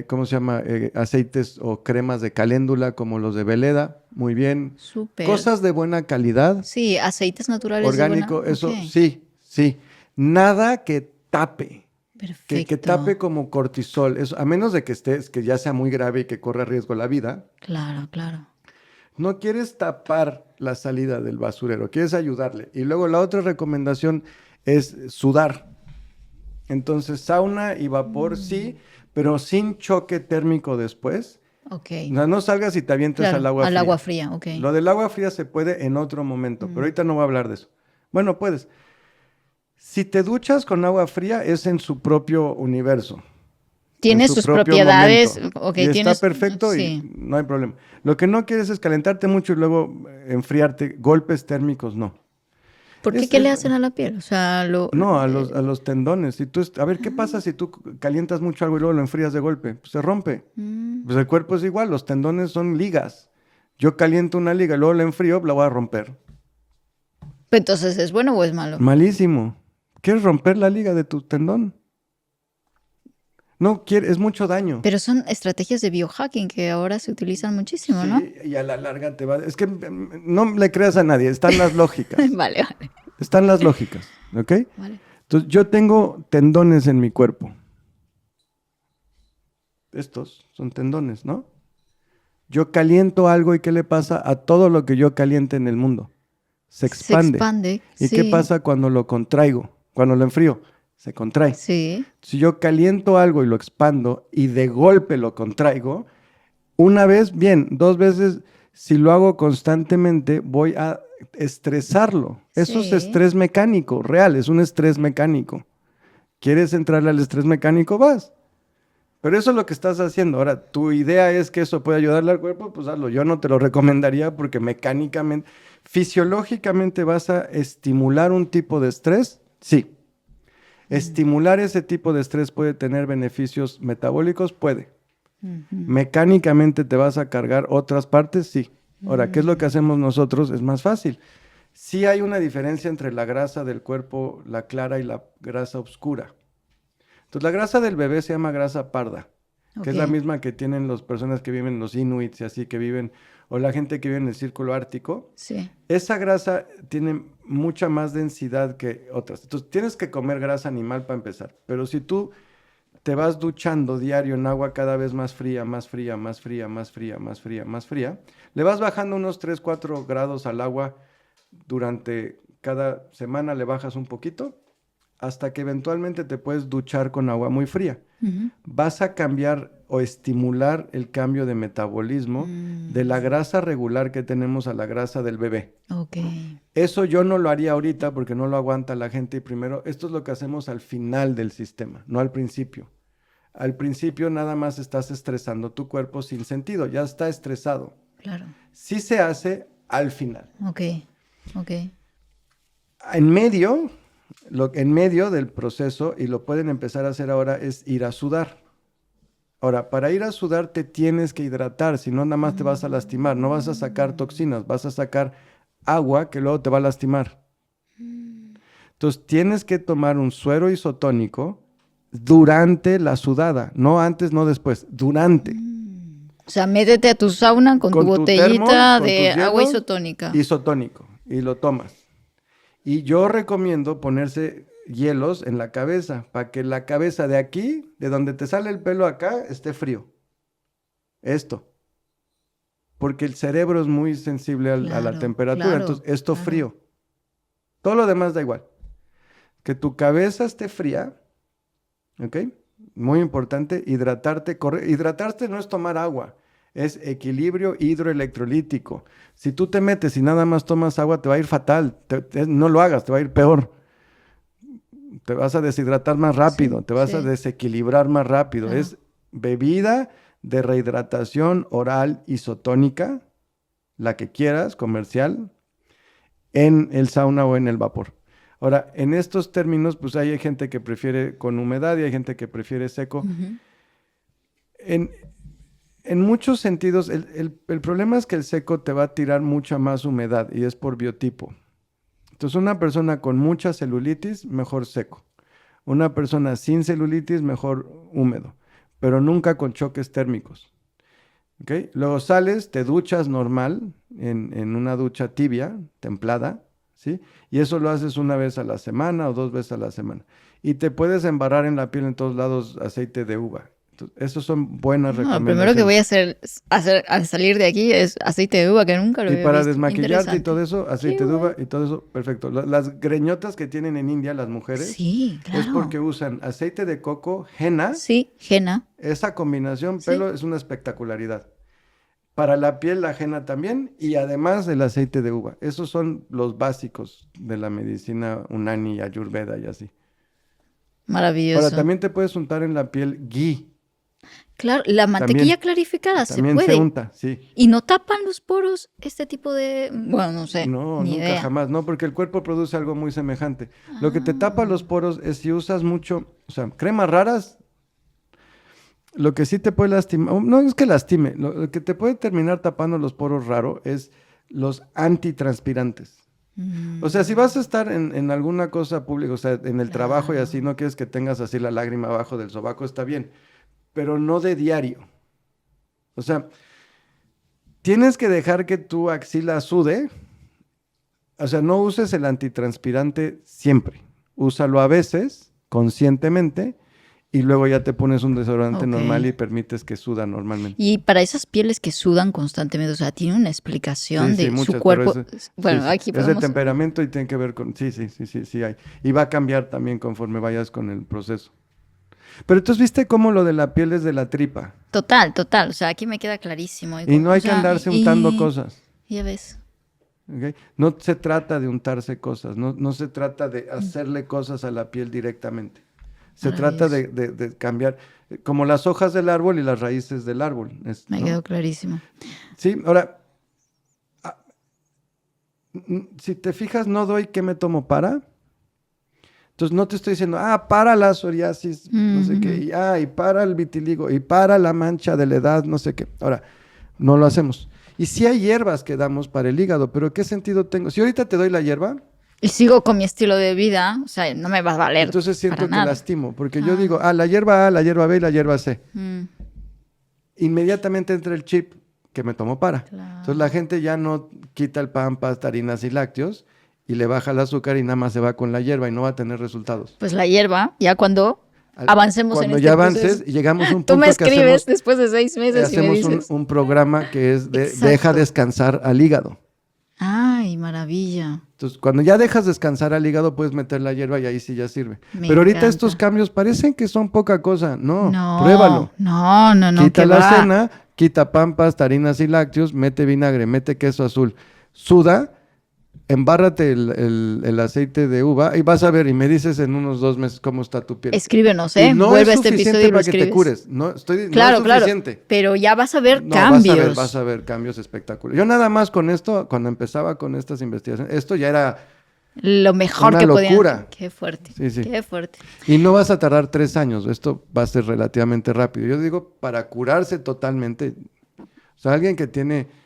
¿cómo se llama? Aceites o cremas de caléndula como los de Veleda, muy bien. Súper. Cosas de buena calidad. Sí, aceites naturales. Orgánico, de buena... eso Ok. sí. Nada que tape. Perfecto. Que tape como cortisol. Eso, a menos de que que ya sea muy grave y que corra riesgo la vida. Claro. No quieres tapar la salida del basurero, quieres ayudarle. Y luego la otra recomendación es sudar. Entonces, sauna y vapor sí, pero sin choque térmico después. Ok. No salgas y te avientes Claro, al agua fría. Al agua fría, ok. Lo del agua fría se puede en otro momento, pero ahorita no voy a hablar de eso. Bueno, puedes. Si te duchas con agua fría, es en su propio universo. Tiene en su sus propio propiedades. momento. Ok, Y está tienes... perfecto sí. y no hay problema. Lo que no quieres es calentarte mucho y luego enfriarte. Golpes térmicos, no. ¿Por qué? Es- ¿Qué le es- hacen a la piel? O sea, No, a los tendones. Si tú, a ver, ¿qué pasa si tú calientas mucho algo y luego lo enfrías de golpe? Pues se rompe. Pues el cuerpo es igual, los tendones son ligas. Yo caliento una liga y luego la enfrío, la voy a romper. Entonces, ¿es bueno o es malo? Malísimo. ¿Quieres romper la liga de tu tendón? No, es mucho daño. Pero son estrategias de biohacking que ahora se utilizan muchísimo, ¿no? Sí, y a la larga te va... Es que no le creas a nadie, están las lógicas. Vale. Están las lógicas, ¿ok? Vale. Entonces, yo tengo tendones en mi cuerpo. Estos son tendones, ¿no? Yo caliento algo y ¿qué le pasa a todo lo que yo caliente en el mundo? Se expande. ¿Y sí. qué pasa cuando lo contraigo? Cuando lo enfrío, se contrae. Sí. Si yo caliento algo y lo expando y de golpe lo contraigo, una vez, bien, 2 veces, si lo hago constantemente, voy a estresarlo. Eso es Sí. estrés mecánico, real, es un estrés mecánico. ¿Quieres entrarle al estrés mecánico? Vas. Pero eso es lo que estás haciendo. Ahora, tu idea es que eso puede ayudarle al cuerpo, pues hazlo. Yo no te lo recomendaría porque mecánicamente, fisiológicamente vas a estimular un tipo de estrés, sí. Estimular ese tipo de estrés puede tener beneficios metabólicos, puede. Mecánicamente te vas a cargar otras partes, sí. Ahora, ¿qué es lo que hacemos nosotros? Es más fácil. Sí hay una diferencia entre la grasa del cuerpo, la clara, y la grasa oscura. Entonces, la grasa del bebé se llama grasa parda, que es la misma que tienen las personas que viven, los inuits y así, que viven, o la gente que vive en el círculo ártico. Sí. Esa grasa tiene mucha más densidad que otras. Entonces, tienes que comer grasa animal para empezar. Pero si tú te vas duchando diario en agua cada vez más fría, le vas bajando unos 3, 4 grados al agua durante cada semana, le bajas un poquito, hasta que eventualmente te puedes duchar con agua muy fría. Vas a cambiar o estimular el cambio de metabolismo de la grasa regular que tenemos a la grasa del bebé. Ok. Eso yo no lo haría ahorita porque no lo aguanta la gente. Y primero, esto es lo que hacemos al final del sistema, no al principio. Al principio nada más estás estresando tu cuerpo sin sentido, ya está estresado. Claro. Sí se hace al final. Ok. En medio del proceso, y lo pueden empezar a hacer ahora, es ir a sudar. Ahora, para ir a sudar te tienes que hidratar, si no nada más te vas a lastimar, no vas a sacar toxinas, vas a sacar agua que luego te va a lastimar. Entonces tienes que tomar un suero isotónico durante la sudada, no antes, no después, durante. O sea, métete a tu sauna con tu botellita termo, de con tus agua hielos, isotónica. Isotónico, y lo tomas. Y yo recomiendo ponerse hielos en la cabeza, para que la cabeza de aquí, de donde te sale el pelo acá, esté frío. Esto. Porque el cerebro es muy sensible a la temperatura, claro, entonces esto claro. frío. Todo lo demás da igual. Que tu cabeza esté fría, ¿ok? Muy importante, hidratarte. Hidratarte no es tomar agua, es equilibrio hidroelectrolítico. Si tú te metes y nada más tomas agua, te va a ir fatal. No lo hagas, te va a ir peor. Te vas a deshidratar más rápido, Sí, te vas sí. a desequilibrar más rápido. Claro. Es bebida de rehidratación oral isotónica, la que quieras, comercial, en el sauna o en el vapor. Ahora, en estos términos, pues hay gente que prefiere con humedad y hay gente que prefiere seco. En muchos sentidos, el problema es que el seco te va a tirar mucha más humedad y es por biotipo. Entonces, una persona con mucha celulitis, mejor seco. Una persona sin celulitis, mejor húmedo, pero nunca con choques térmicos. ¿Okay? Luego sales, te duchas normal, en una ducha tibia, templada, ¿sí? Y eso lo haces una vez a la semana o 2 veces a la semana. Y te puedes embarrar en la piel en todos lados aceite de uva. Esas son buenas recomendaciones. Lo primero que voy a hacer al salir de aquí es aceite de uva, que nunca lo había visto. Y para visto. desmaquillarte y todo eso, aceite de uva y todo eso, perfecto. Las greñotas que tienen en India las mujeres, sí, claro, es porque usan aceite de coco, henna. Sí, henna. Esa combinación pelo es una espectacularidad. Para la piel, la henna también, y además el aceite de uva. Esos son los básicos de la medicina Unani, Ayurveda y así. Maravilloso. Ahora, también te puedes untar en la piel ghee. Claro, la mantequilla clarificada se puede. También se unta, sí. ¿Y no tapan los poros este tipo de...? Bueno, no sé, No, ni nunca idea. jamás. No, porque el cuerpo produce algo muy semejante. Lo que te tapa los poros es si usas mucho, o sea, cremas raras, lo que sí te puede lastimar, no es que lastime, lo que te puede terminar tapando los poros raro es los antitranspirantes. O sea, si vas a estar en alguna cosa pública, o sea, en el trabajo y así, no quieres que tengas así la lágrima abajo del sobaco, está bien, pero no de diario. O sea, tienes que dejar que tu axila sude, o sea, no uses el antitranspirante siempre, úsalo a veces, conscientemente, y luego ya te pones un desodorante normal y permites que suda normalmente. Y para esas pieles que sudan constantemente, o sea, tiene una explicación de muchas, su cuerpo. Bueno, aquí podemos... Es de temperamento y tiene que ver con... Sí hay. Y va a cambiar también conforme vayas con el proceso. Pero tú viste cómo lo de la piel es de la tripa. Total. O sea, aquí me queda clarísimo. Y no hay que andarse untando cosas. Ya ves. ¿Okay? No se trata de untarse cosas, no se trata de hacerle cosas a la piel directamente. Se trata de cambiar, como las hojas del árbol y las raíces del árbol. Me quedó clarísimo. Sí, ahora, si te fijas, no doy qué me tomo para. Entonces no te estoy diciendo, para la psoriasis, no sé qué, y para el vitiligo, y para la mancha de la edad, no sé qué. Ahora, no lo hacemos. Y sí hay hierbas que damos para el hígado, pero ¿qué sentido tengo? Si ahorita te doy la hierba... Y sigo con mi estilo de vida, o sea, no me va a valer. Entonces siento que nada. lastimo, porque yo digo, la hierba A, la hierba B y la hierba C. Inmediatamente entra el chip que me tomo para. Claro. Entonces la gente ya no quita el pan, pasta, harinas y lácteos y le baja el azúcar y nada más se va con la hierba y no va a tener resultados. Pues la hierba, ya cuando avancemos en este proceso. Cuando ya avances proceso, y llegamos a un punto tú me que escribes después de 6 meses y me hacemos dices. un programa que es de deja descansar al hígado. Ay, maravilla. Entonces, cuando ya dejas descansar al hígado, puedes meter la hierba y ahí sí ya sirve. Me Pero ahorita encanta. estos cambios parecen que son poca cosa. No, pruébalo. No. Quita la cena, quita pan, pasta, harinas y lácteos, mete vinagre, mete queso azul, suda, embárrate el aceite de uva y vas a ver, y me dices en unos 2 meses cómo está tu piel. Escríbenos, Y no vuelve a es este suficiente episodio y lo para que te escribes. cures. No es suficiente. Pero ya vas a ver No, cambios. vas a ver cambios espectaculares. Yo nada más con esto, cuando empezaba con estas investigaciones, esto ya era lo mejor una que podían. locura. Qué fuerte. Sí. Qué fuerte. Y no vas a tardar 3 años, esto va a ser relativamente rápido. Yo digo, para curarse totalmente, o sea, alguien que tiene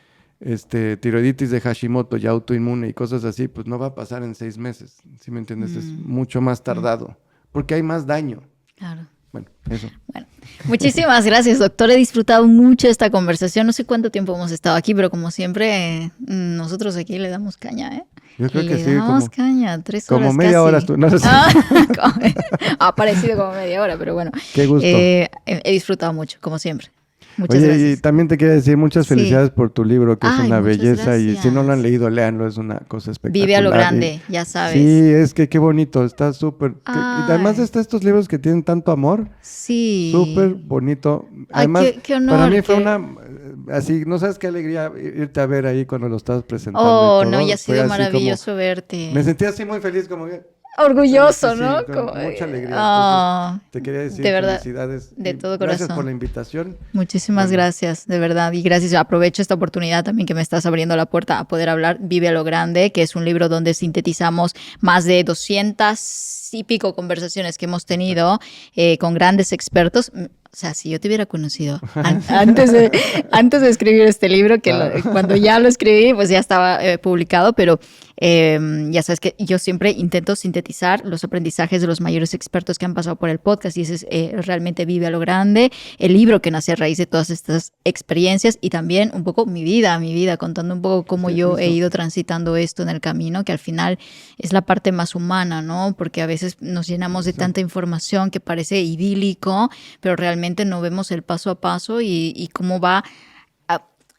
tiroiditis de Hashimoto ya autoinmune y cosas así, pues no va a pasar en 6 meses, ¿sí me entiendes? Es mucho más tardado, porque hay más daño. Claro. Bueno, eso. Bueno, muchísimas gracias, doctor. He disfrutado mucho esta conversación. No sé cuánto tiempo hemos estado aquí, pero como siempre, nosotros aquí le damos caña, ¿eh? Yo creo que sí. Le damos caña, 3 horas como media casi. hora. No sé. Ha parecido como media hora, pero bueno. Qué gusto. He disfrutado mucho, como siempre. Muchas Oye, gracias. y también te quiero decir muchas felicidades por tu libro, que es una muchas belleza. Y si no lo han gracias. leído, léanlo, es una cosa espectacular. Vive a lo grande, ya sabes. Sí, es que qué bonito, está súper. Y Ay. además está estos libros que tienen tanto amor, Sí. súper bonito. Ay, Además, qué honor, para mí fue qué- una, así, no sabes qué alegría irte a ver ahí cuando lo estabas presentando. Oh, y todo. no, ya ha Fue sido así maravilloso verte. me sentí así muy feliz, como que, orgulloso, Sí, ¿no? con Como, mucha alegría. ah, Entonces, te quería decir de verdad, felicidades. de y todo gracias corazón. por la invitación. Muchísimas Bueno. gracias, de verdad. Y gracias, aprovecho esta oportunidad también que me estás abriendo la puerta a poder hablar Vive a lo Grande, que es un libro donde sintetizamos más de 200 y pico conversaciones que hemos tenido con grandes expertos. O sea, si yo te hubiera conocido antes de escribir este libro, cuando ya lo escribí, pues ya estaba publicado, pero ya sabes que yo siempre intento sintetizar los aprendizajes de los mayores expertos que han pasado por el podcast y ese es realmente Vive a lo Grande, el libro que nace a raíz de todas estas experiencias y también un poco mi vida, contando un poco cómo yo he ido transitando esto en el camino, que al final es la parte más humana, ¿no? Porque a veces nos llenamos de tanta información que parece idílico, pero realmente no vemos el paso a paso y cómo va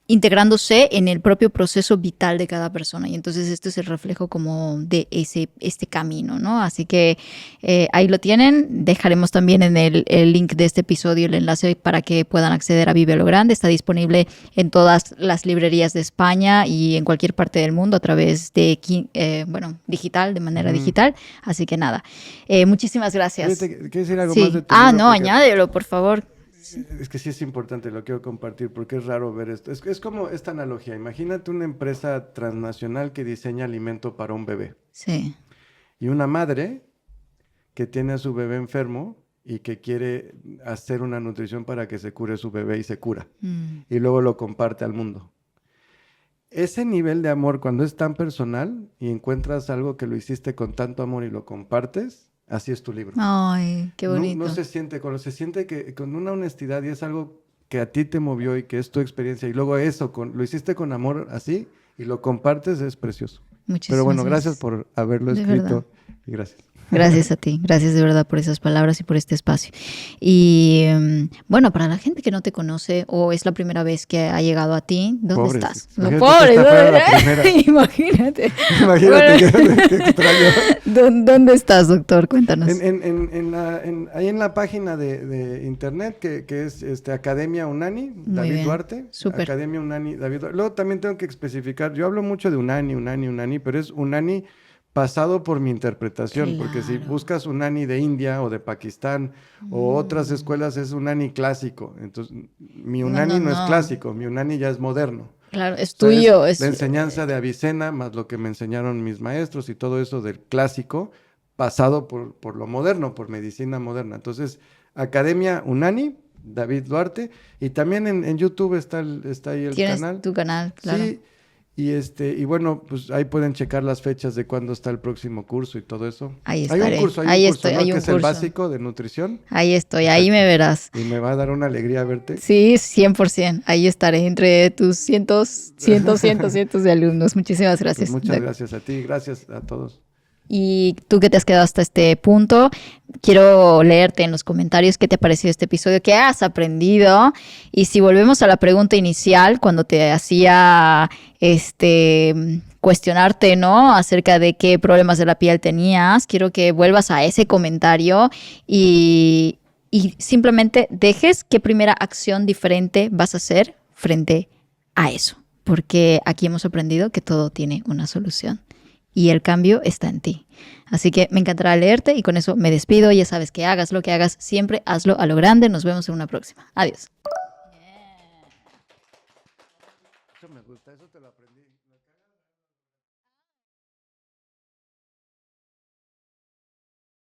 integrándose en el propio proceso vital de cada persona. Y entonces esto es el reflejo como de este camino, ¿no? Así que ahí lo tienen. Dejaremos también en el link de este episodio el enlace para que puedan acceder a Vive a lo Grande. Está disponible en todas las librerías de España y en cualquier parte del mundo a través de, digital, de manera digital. Así que nada, muchísimas gracias. ¿Quieres decir algo Sí. más de tu libro? No, Porque añádelo, por favor. es que sí es importante, lo quiero compartir porque es raro ver esto. Es como esta analogía. Imagínate una empresa transnacional que diseña alimento para un bebé. Sí. Y una madre que tiene a su bebé enfermo y que quiere hacer una nutrición para que se cure su bebé y se cura. Y luego lo comparte al mundo. Ese nivel de amor, cuando es tan personal y encuentras algo que lo hiciste con tanto amor y lo compartes, así es tu libro. Ay, qué bonito. No se siente, cuando se siente que con una honestidad y es algo que a ti te movió y que es tu experiencia y luego eso, lo hiciste con amor así y lo compartes, es precioso. Muchísimas Pero bueno, gracias por haberlo De escrito. verdad. Y gracias. Gracias a ti, gracias de verdad por esas palabras y por este espacio. Y bueno, para la gente que no te conoce o es la primera vez que ha llegado a ti, ¿dónde Pobres. estás? Imagínate Pobre, que esta fuera la ¿dónde? primera. Imagínate. Imagínate Bueno, qué extraño. ¿Dónde estás, doctor? Cuéntanos. Ahí en la página de internet que es Academia Unani, Muy David bien. Duarte. Súper. Academia Unani, David Duarte. Luego también tengo que especificar, yo hablo mucho de Unani, pero es Unani pasado por mi interpretación, porque si Claro. buscas Unani de India o de Pakistán o otras escuelas es Unani clásico. Entonces, mi Unani no es clásico, mi Unani ya es moderno. Claro, es O sea, tuyo. la enseñanza de Avicena, más lo que me enseñaron mis maestros y todo eso del clásico, pasado por lo moderno, por medicina moderna. Entonces, Academia Unani, David Duarte, y también en YouTube está ahí el Tienes canal. tu canal, claro. Sí, y bueno, pues ahí pueden checar las fechas de cuándo está el próximo curso y todo eso. Ahí Hay un estaré. curso, Ahí ¿no? estoy, hay Que un es el curso. básico de nutrición. Ahí estoy, ahí me verás. Y me va a dar una alegría verte. Sí, 100%. Ahí estaré entre tus cientos de alumnos. Muchísimas gracias. Pues muchas Doc. gracias a ti, gracias a todos. Y tú que te has quedado hasta este punto, quiero leerte en los comentarios qué te ha parecido este episodio, qué has aprendido. Y si volvemos a la pregunta inicial, cuando te hacía cuestionarte, ¿no? Acerca de qué problemas de la piel tenías, quiero que vuelvas a ese comentario y simplemente dejes qué primera acción diferente vas a hacer frente a eso. Porque aquí hemos aprendido que todo tiene una solución. Y el cambio está en ti. Así que me encantará leerte y con eso me despido. Ya sabes que hagas lo que hagas, siempre hazlo a lo grande. Nos vemos en una próxima. Adiós. Eso me gusta, eso te lo aprendí.